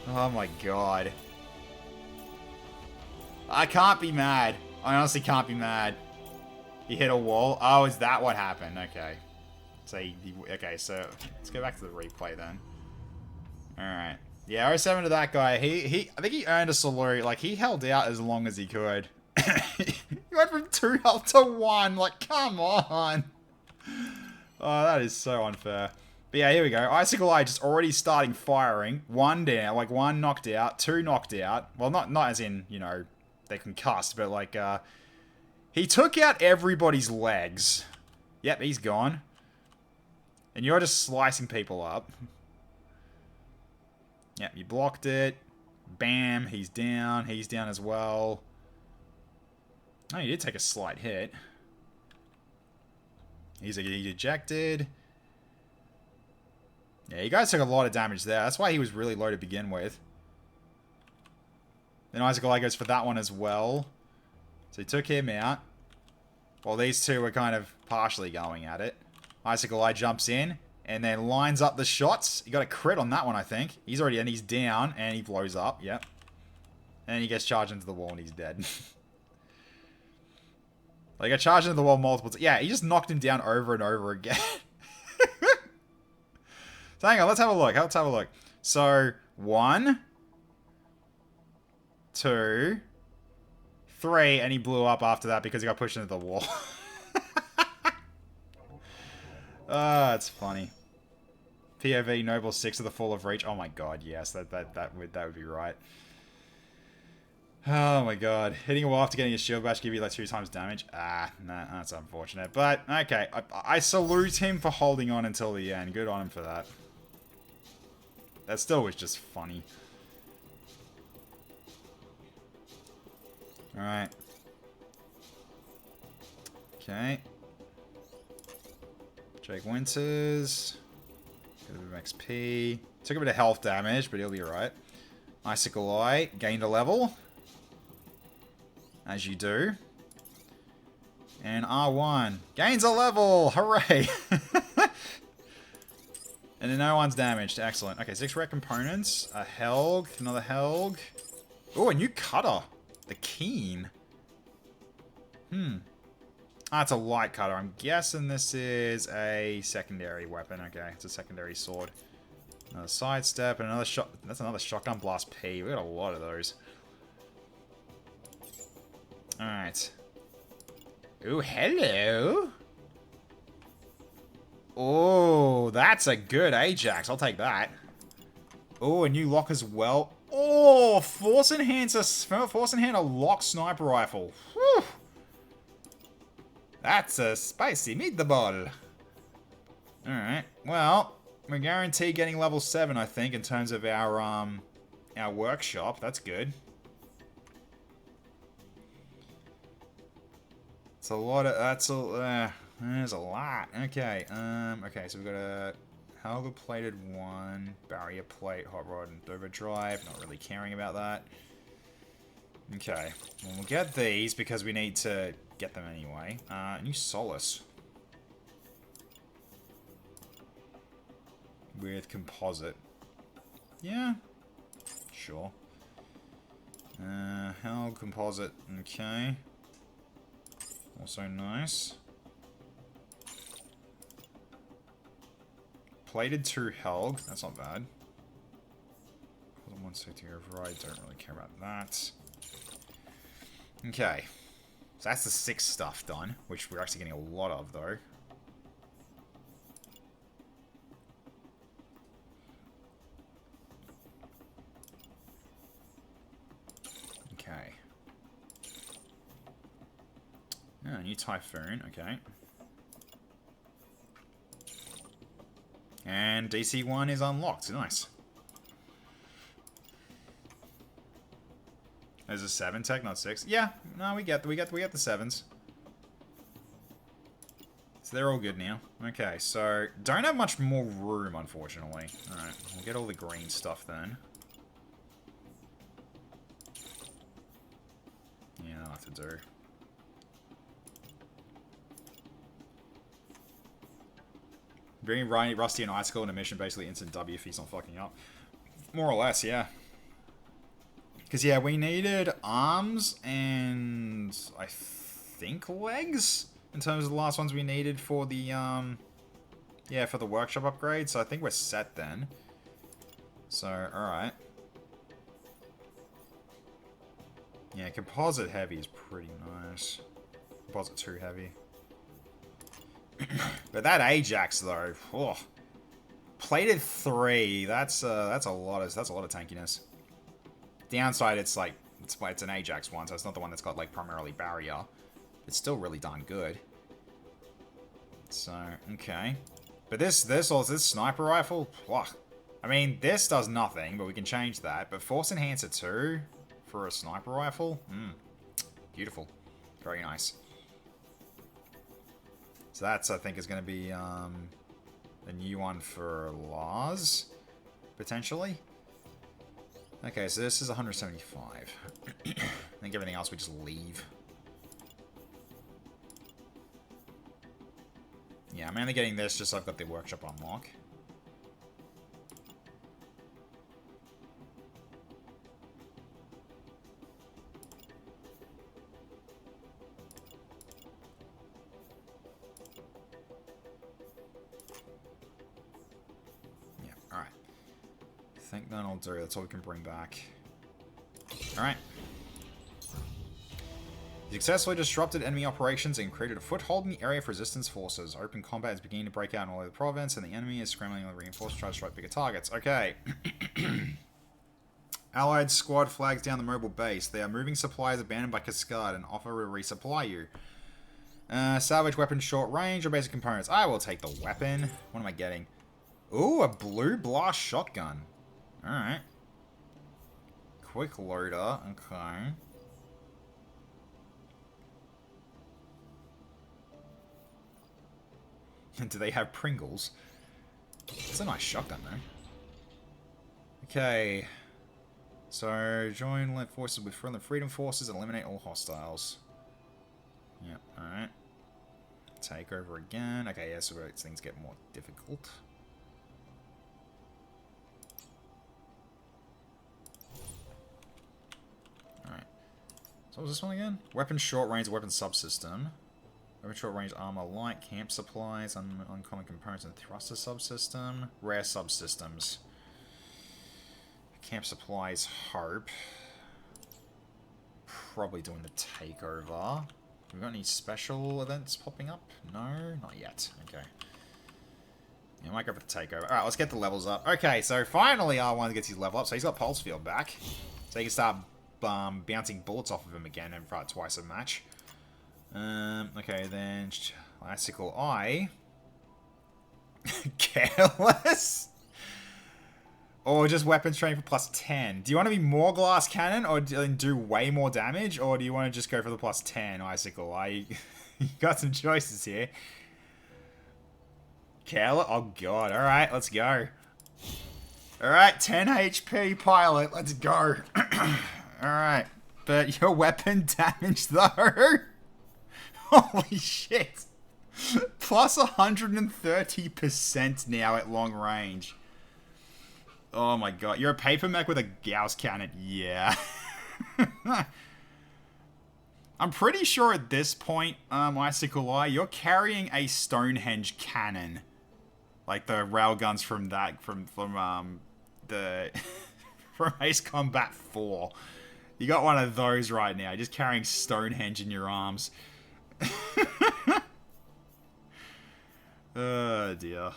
Oh my god. I can't be mad. I honestly can't be mad. He hit a wall. Oh, is that what happened? Okay. So, okay, so let's go back to the replay then. Alright. Yeah, 0-7 to that guy. I think he earned a salute. Like, he held out as long as he could. He went from 2 health to 1. Like, come on. Oh, that is so unfair. But But yeah, here we go. Icicle Eye just already starting firing. One down, like one knocked out, two knocked out. Well, not as in, you know, they concussed, but like, he took out everybody's legs. Yep, he's gone. And you're just slicing people up. Yep, you blocked it. Bam, he's down. He's down as well. Oh, you did take a slight hit. He's ejected. Yeah, you guys took a lot of damage there. That's why he was really low to begin with. Then Icicle Eye goes for that one as well. So he took him out. While these two were kind of partially going at it. Icicle Eye jumps in and then lines up the shots. He got a crit on that one, I think. He's already in. He's down and he blows up. Yep. And he gets charged into the wall and he's dead. Like, I charged into the wall multiple times. Yeah, he just knocked him down over and over again. So hang on, let's have a look. Let's have a look. So, 1, 2, 3, and he blew up after that because he got pushed into the wall. Ah, it's funny. POV Noble 6 of the Fall of Reach. Oh my god, yes, that would be right. Oh my god. Hitting a wall after getting a shield bash give you like 2 times damage. Ah, nah, that's unfortunate. But, okay. I salute him for holding on until the end. Good on him for that. That still was just funny. Alright. Okay. Jake Winters. Got a bit of XP. Took a bit of health damage, but he'll be alright. Icicle Eye. Gained a level. As you do. And R1. Gains a level! Hooray! And then no one's damaged. Excellent. Okay, 6 rare components. A Helg. Another Helg. Oh, a new cutter. The Keen. Ah, it's a light cutter. I'm guessing this is a secondary weapon. Okay, it's a secondary sword. Another sidestep and another shot. That's another shotgun blast P. We got a lot of those. Alright. Ooh, hello. Oh, that's a good Ajax. I'll take that. Oh, a new lock as well. Oh, Force Enhancer lock sniper rifle. Whew. That's a spicy meatball. Alright, well, we're guaranteed getting level 7, I think, in terms of our workshop. That's good. It's a lot of, there's a lot. Okay, okay, so we've got a Helga plated 1, barrier plate, hot rod, and overdrive. Not really caring about that. Okay, well, we'll get these because we need to get them anyway. New Solace. With composite. Yeah, sure. Helg composite, okay. Also nice. Plated 2 Helg, that's not bad. 1 safety override, don't really care about that. Okay. So that's the 6 stuff done, which we're actually getting a lot of though. Okay. Oh, new Typhoon, okay. And DC1 is unlocked. Nice. There's a 7 tech, not 6. Yeah, no, we get the 7s. So they're all good now. Okay, so don't have much more room, unfortunately. Alright, we'll get all the green stuff then. Yeah, that'll have to do. Bringing Rusty and Icicle in a mission, basically instant W if he's not fucking up. More or less, yeah. Because, yeah, we needed arms and I think legs in terms of the last ones we needed for the, yeah, for the workshop upgrade. So I think we're set then. So, alright. Yeah, composite heavy is pretty nice. Composite 2 heavy. But that Ajax, though, oh, Plated 3. That's a lot of tankiness. Downside, it's like it's an Ajax one, so it's not the one that's got like primarily barrier. It's still really darn good. So okay, but this sniper rifle. Ugh. I mean, this does nothing, but we can change that. But Force Enhancer 2 for a sniper rifle, beautiful, very nice. So that's, I think, is going to be a new one for Lars, potentially. Okay, so this is 175. I think everything else we just leave. Yeah, I'm only getting this just so I've got the workshop unlock. I think that'll do. That's all we can bring back. Alright. You successfully disrupted enemy operations and created a foothold in the area for resistance forces. Open combat is beginning to break out in all over the province, and the enemy is scrambling to reinforce to try to strike bigger targets. Okay. Allied squad flags down the mobile base. They are moving supplies abandoned by Cascade and offer to resupply you. Salvage weapon short range or basic components. I will take the weapon. What am I getting? Ooh, a blue blast shotgun. Alright. Quick loader, okay. Do they have Pringles? It's a nice shotgun though. Okay. So, join forces with friendly freedom forces and eliminate all hostiles. Yep, alright. Take over again. Okay, yeah, so things get more difficult. So what was this one again? Weapon short range, weapon subsystem. Weapon short range armor light, camp supplies, uncommon components and thruster subsystem. Rare subsystems. Camp supplies, hope. Probably doing the takeover. Have we got any special events popping up? No, not yet. Okay. Yeah, I might go for the takeover. Alright, let's get the levels up. Okay, so finally R1 gets his level up. So he's got Pulse Field back. So he can start bouncing bullets off of him again and fight twice a match. Okay, then Icicle Eye. Careless? Or just weapons training for +10. Do you want to be more glass cannon or do way more damage? Or do you want to just go for the +10 Icicle Eye? You got some choices here. Careless? Oh god, alright, let's go. Alright, 10 HP pilot, let's go. Alright, but your weapon damage though? Holy shit. Plus 130% now at long range. Oh my god, you're a paper mech with a Gauss cannon, yeah. I'm pretty sure at this point, Icicle Eye, you're carrying a Stonehenge cannon. Like the railguns from that, from the, from Ace Combat 4. You got one of those right now, just carrying Stonehenge in your arms. Oh dear.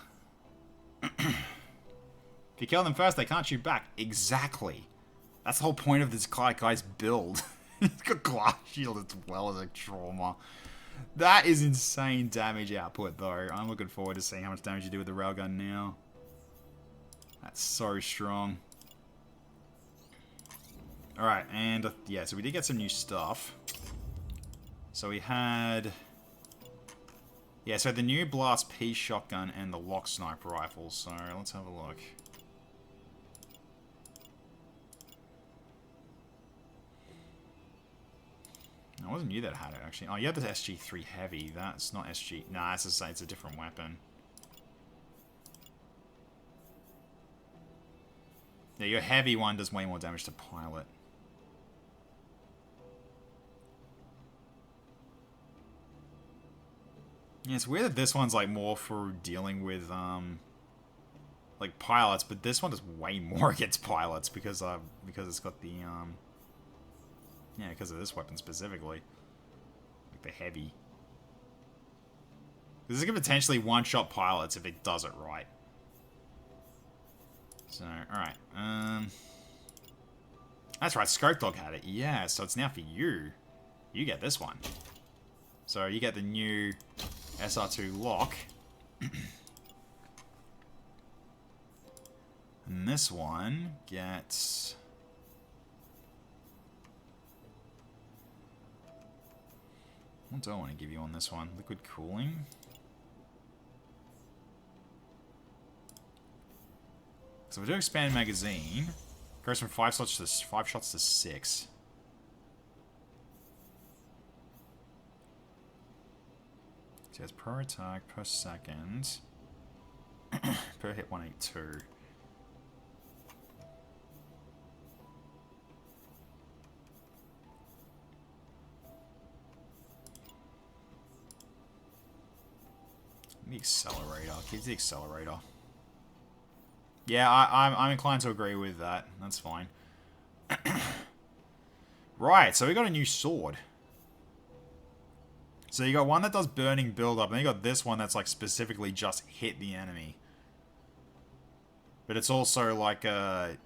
If you kill them first, they can't shoot back. Exactly. That's the whole point of this guy's build. He's got glass shield as well as a trauma. That is insane damage output though. I'm looking forward to seeing how much damage you do with the railgun now. That's so strong. Alright, and yeah, so we did get some new stuff. So we had... Yeah, so the new Blast P shotgun and the Lock Sniper rifle. So let's have a look. I wasn't you that had it actually. Oh, you have the SG3 Heavy. That's not SG. Nah, it's a different weapon. Yeah, your heavy one does way more damage to pilot. Yeah, it's weird that this one's like more for dealing with like pilots, but this one does way more against pilots because it's got the yeah, because of this weapon specifically, like the heavy. This can potentially one-shot pilots if it does it right. So, alright. That's right, Scope Dog had it. Yeah, so it's now for you. You get this one. So you get the new SR2 lock. And this one gets... What do I want to give you on this one? Liquid cooling? So if we do expand magazine, it goes from 5 shots to 6. So it's per attack, per second. Per hit 182. The accelerator. Keep the accelerator. Yeah, I'm inclined to agree with that. That's fine. Right, so we got a new sword. So you got one that does burning build-up, and then you got this one that's like specifically just hit the enemy. But it's also like a...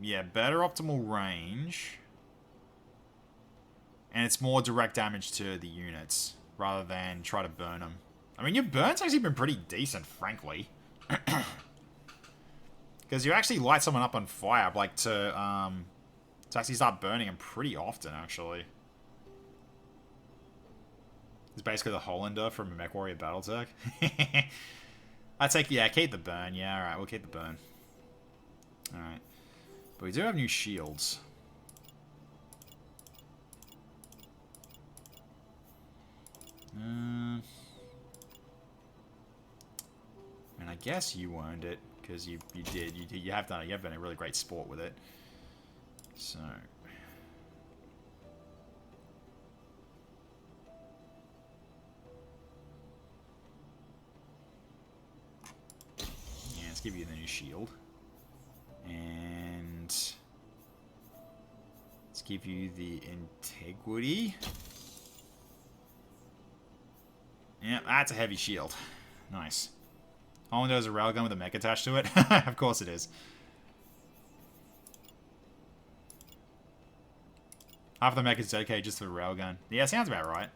Yeah, better optimal range. And it's more direct damage to the units, rather than try to burn them. I mean, your burn's actually been pretty decent, frankly. Because you actually light someone up on fire, like to actually start burning them pretty often, actually. It's basically the Hollander from MechWarrior Battletech. I take, yeah, keep the burn. Yeah, alright, we'll keep the burn. Alright. But we do have new shields. And I guess you earned it, because you have been a really great sport with it. So... Yeah, let's give you the new shield. And... let's give you the integrity. Yeah, that's a heavy shield. Nice. Hollander has a railgun with a mech attached to it? Of course it is. Half the mech is dedicated just to the railgun. Yeah, sounds about right.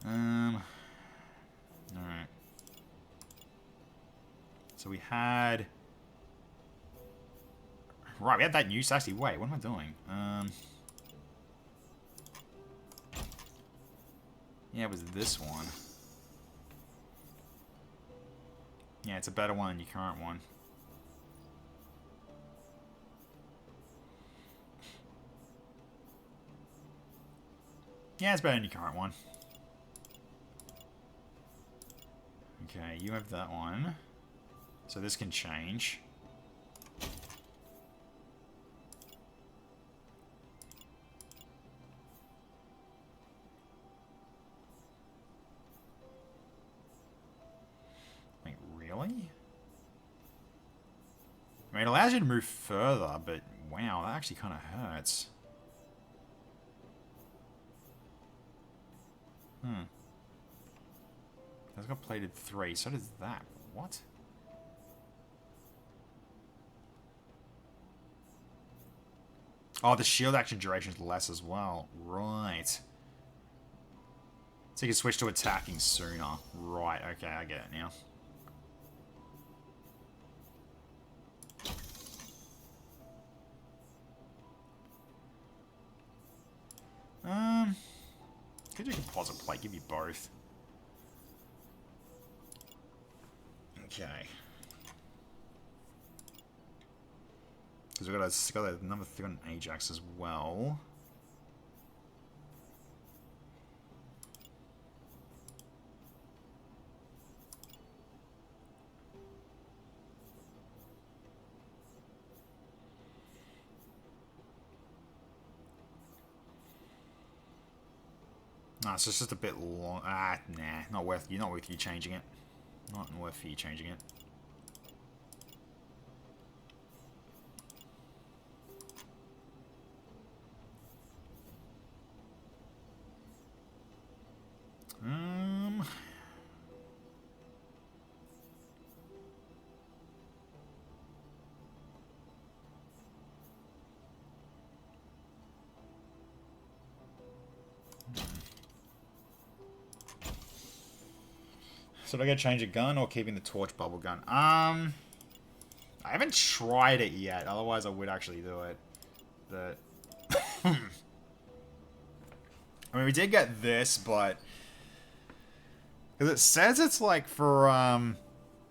Alright. So we had... Right, we had that new... Actually, wait, what am I doing? Yeah, it was this one. Yeah, it's a better one than your current one. Yeah, it's better than your current one. Okay, you have that one. So this can change. Wait, really? I mean, it allows you to move further, but wow, that actually kind of hurts. That's got plated 3, so does that. What? Oh, the shield action duration is less as well. Right. So you can switch to attacking sooner. Right, okay, I get it now. Could do composite plate, give you both. Okay. Because we've got another thing on Ajax as well. No, it's just a bit long. Nah, not worth you changing it. Not worth you changing it. So do I get change a gun or keeping the torch bubble gun? I haven't tried it yet. Otherwise, I would actually do it. But I mean, we did get this, but because it says it's like for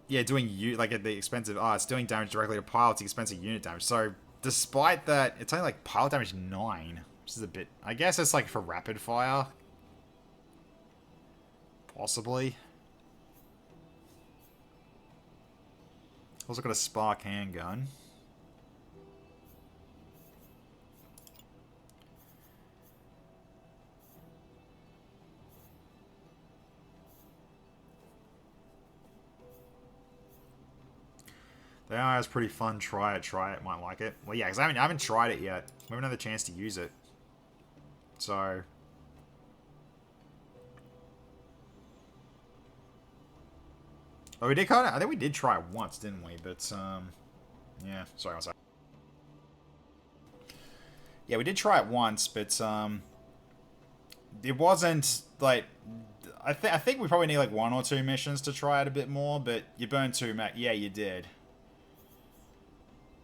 yeah, doing like at the expensive. Oh, it's doing damage directly to pilots, expensive unit damage. So despite that, it's only like pilot damage 9, which is a bit. I guess it's like for rapid fire, possibly. Also got a spark handgun. The AI is pretty fun. Try it. Might like it. Well, yeah, because I haven't tried it yet. We haven't had the chance to use it. So. Oh, we did kind of. I think we did try it once, didn't we? But yeah. Sorry, one second. Yeah, we did try it once, but it wasn't like. I think we probably need like 1 or 2 missions to try it a bit more. But you burned 2, Mac. Yeah, you did.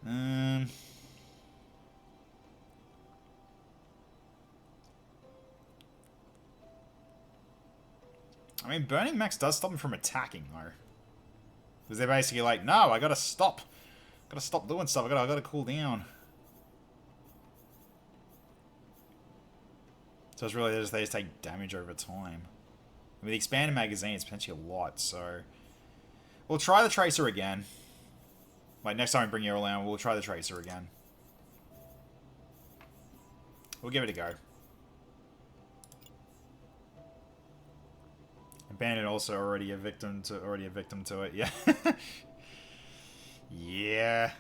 I mean, burning mechs does stop them from attacking, though. Because they're basically like, no, I gotta stop. Gotta stop doing stuff. I gotta cool down. So it's really they just take damage over time. With the expanded magazine, it's potentially a lot, so we'll try the Tracer again. Like, next time we bring you around, we'll try the Tracer again. We'll give it a go. Bandit also already a victim to it, yeah. Yeah.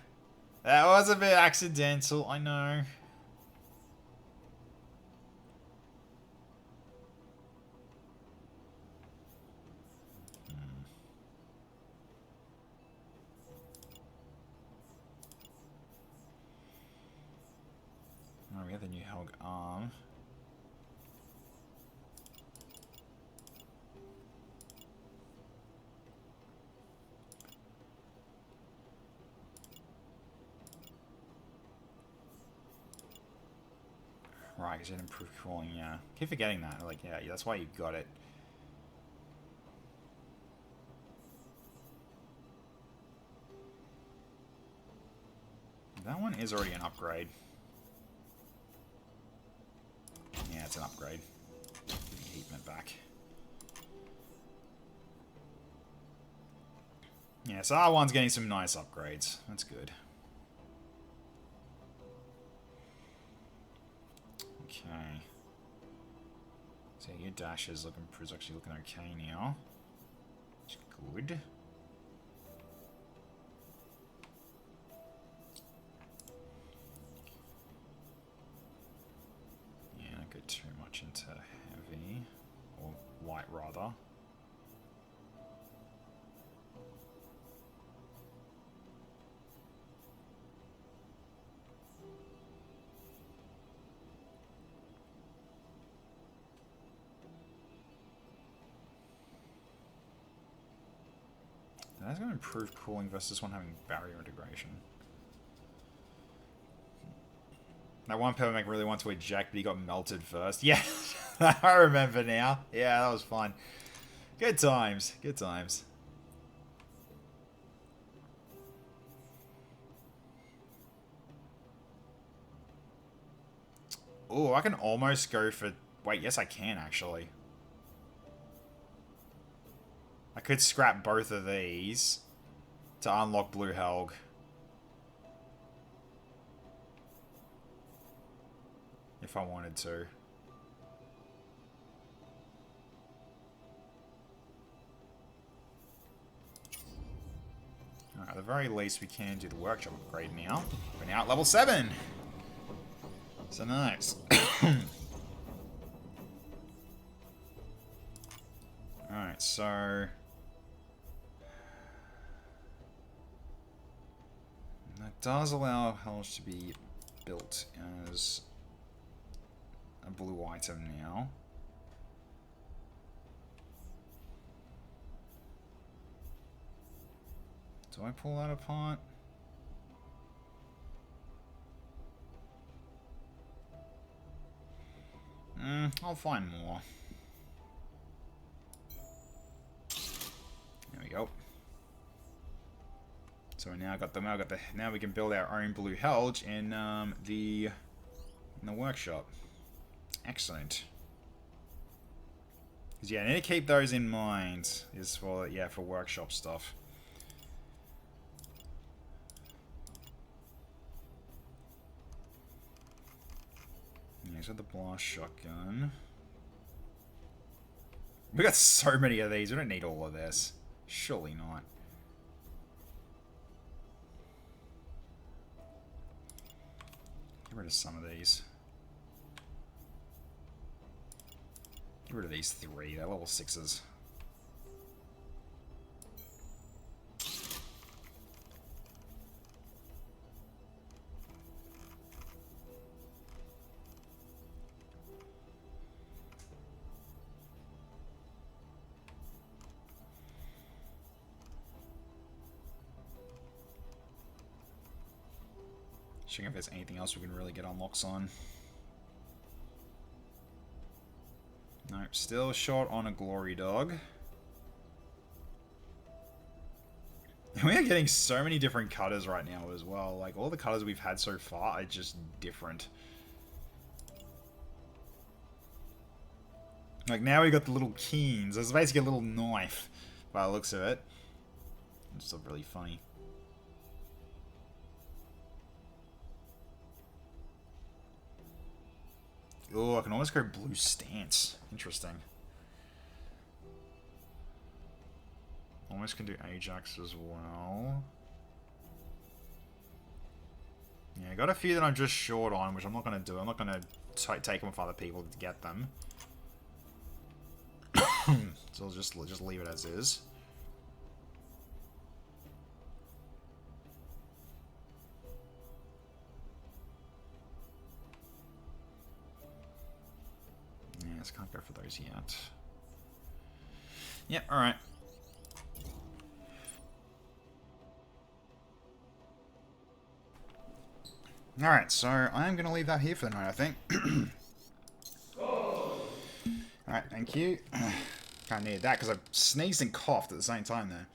That was a bit accidental, I know. Oh, we have the new Helg arm. Right, because it improved cooling, yeah. Keep forgetting that. Like, yeah, that's why you got it. That one is already an upgrade. Yeah, it's an upgrade. Heat it back. Yeah, so R1's getting some nice upgrades. That's good. Okay. So your dash is actually looking okay now. It's good. Yeah, don't go too much into heavy. Or light, rather. That's going to improve cooling versus one having barrier integration. That one pepper mech really wanted to eject, but he got melted first. Yeah, I remember now. Yeah, that was fun. Good times. Good times. Oh, I can almost go for... Wait, yes I can, actually. I could scrap both of these to unlock Blue Helg. If I wanted to. Alright, at the very least we can do the workshop upgrade now. We're now at level 7! So nice. Alright, so... That does allow Helge to be built as a blue item now. Do I pull that apart? I'll find more. There we go. So now we can build our own blue helge in the workshop. Excellent. Yeah, I need to keep those in mind. Is for workshop stuff. Yeah, so the blast shotgun. We got so many of these. We don't need all of this. Surely not. Get rid of some of these. Get rid of these 3. They're level 6s. Checking if there's anything else we can really get unlocks on. Nope, still short on a glory dog. We are getting so many different cutters right now as well. Like, all the cutters we've had so far are just different. Like, now we got the little keens. It's basically a little knife by the looks of it. It's still really funny. Oh, I can almost go blue stance. Interesting. Almost can do Ajax as well. Yeah, I got a few that I'm just short on, which I'm not going to do. I'm not going to take them with other people to get them. So I'll just leave it as is. Yes, can't go for those yet. Yep, alright. Alright, so I am going to leave that here for the night, I think. Alright, thank you. Kind of needed that because I sneezed and coughed at the same time there.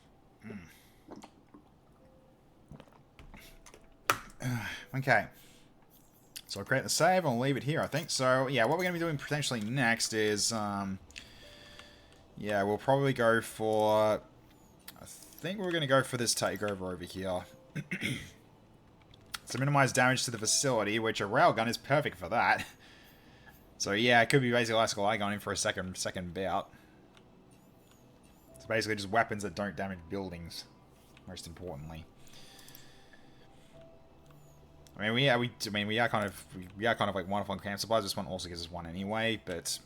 Okay. So I'll create the save, I'll leave it here, I think. So, yeah, what we're going to be doing potentially next is, yeah, we'll probably go for, I think we're going to go for this takeover over here. To minimize damage to the facility, which a railgun is perfect for that. So, yeah, it could be basically like I gun in for a second bout. It's basically just weapons that don't damage buildings, most importantly. I mean, we are kind of like one of camp supplies. This one also gives us one anyway, but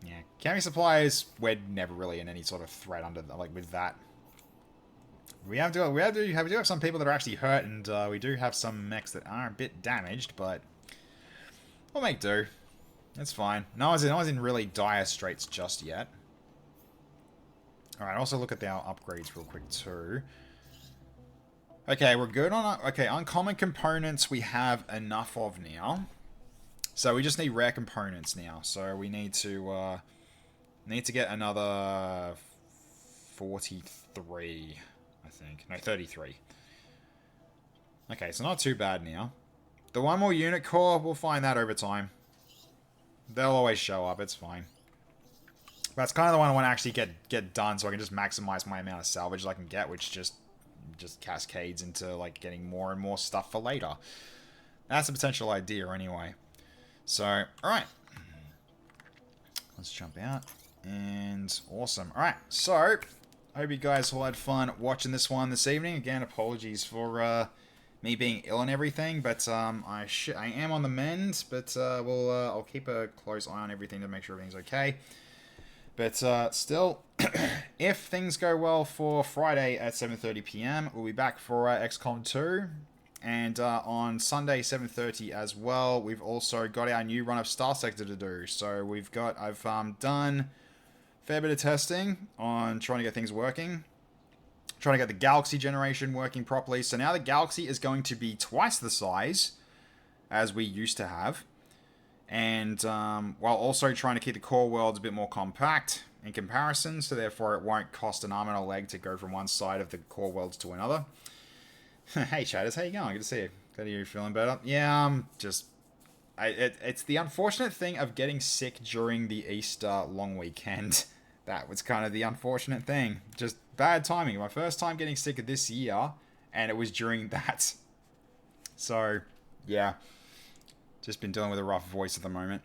yeah, camping supplies we're never really in any sort of threat under like with that. We do have some people that are actually hurt, and we do have some mechs that are a bit damaged, but we'll make do. It's fine. No one's in really dire straits just yet. All right, also look at our upgrades real quick too. Okay, we're good on... Okay, uncommon components we have enough of now. So we just need rare components now. So we need to get another 43, I think. No, 33. Okay, so not too bad now. The one more unit core, we'll find that over time. They'll always show up, it's fine. That's kind of the one I want to actually get done so I can just maximize my amount of salvage I can get, which just cascades into like getting more and more stuff for later. That's a potential idea anyway. So, alright. Let's jump out. And awesome. Alright, so I hope you guys all had fun watching this one this evening. Again, apologies for me being ill and everything, but I am on the mend, but I'll keep a close eye on everything to make sure everything's okay. But still, if things go well for Friday at 7:30 p.m, we'll be back for XCOM 2. And on Sunday, 7:30 as well, we've also got our new run of Star Sector to do. So I've done a fair bit of testing on trying to get things working. trying to get the Galaxy generation working properly. So now the Galaxy is going to be twice the size as we used to have. And while also trying to keep the core worlds a bit more compact in comparison, so therefore it won't cost an arm and a leg to go from one side of the core worlds to another. Hey chatters, how you going? Good to see you. Glad you're feeling better. Yeah, it's the unfortunate thing of getting sick during the Easter long weekend. That was kind of the unfortunate thing. Just bad timing. My first time getting sick this year, and it was during that. So, yeah. Just been dealing with a rough voice at the moment.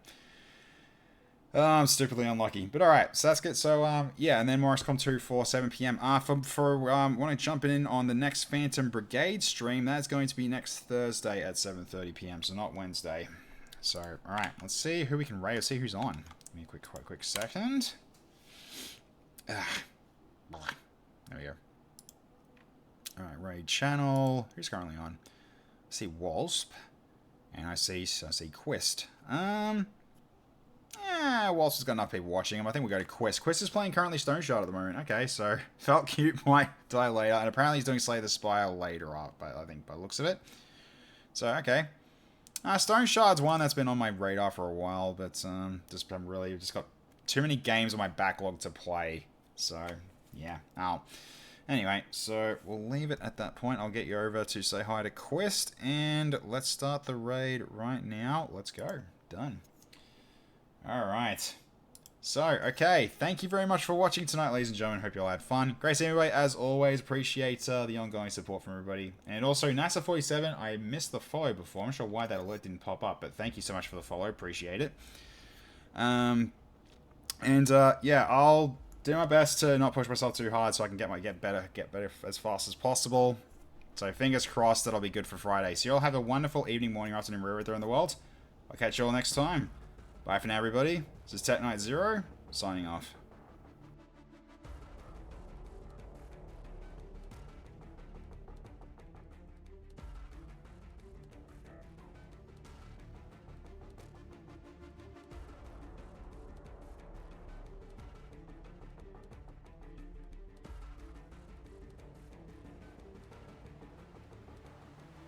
I'm stupidly unlucky. But alright, so that's good. So, yeah, and then Morriscom 2 for 7 p.m. For want to jump in on the next Phantom Brigade stream, that's going to be next Thursday at 7:30 p.m., so not Wednesday. So, alright, let's see who we can raid. Let's see who's on. Give me a quick second. There we go. Alright, raid channel. Who's currently on? I see Wasp. And I see Quist. Wasp has got enough people watching him. I think we'll go to Quist. Quist is playing currently Stone Shard at the moment. Okay, so Felt Cute might die later. And apparently he's doing Slay the Spire later up, I think, by the looks of it. So, okay. Stone Shard's one that's been on my radar for a while, but I'm really just got too many games on my backlog to play. So, yeah. Anyway, so we'll leave it at that point. I'll get you over to say hi to Quest, and let's start the raid right now. Let's go. Done. Alright. So, okay. Thank you very much for watching tonight, ladies and gentlemen. Hope you all had fun. Great seeing everybody, as always. Appreciate the ongoing support from everybody. And also, NASA47, I missed the follow before. I'm not sure why that alert didn't pop up, but thank you so much for the follow. Appreciate it. Yeah, I'll do my best to not push myself too hard so I can get better as fast as possible. So fingers crossed that'll be good for Friday. So you all have a wonderful evening, morning, afternoon, wherever they're in the world. I'll catch you all next time. Bye for now, everybody. This is Tech Knight Zero, signing off.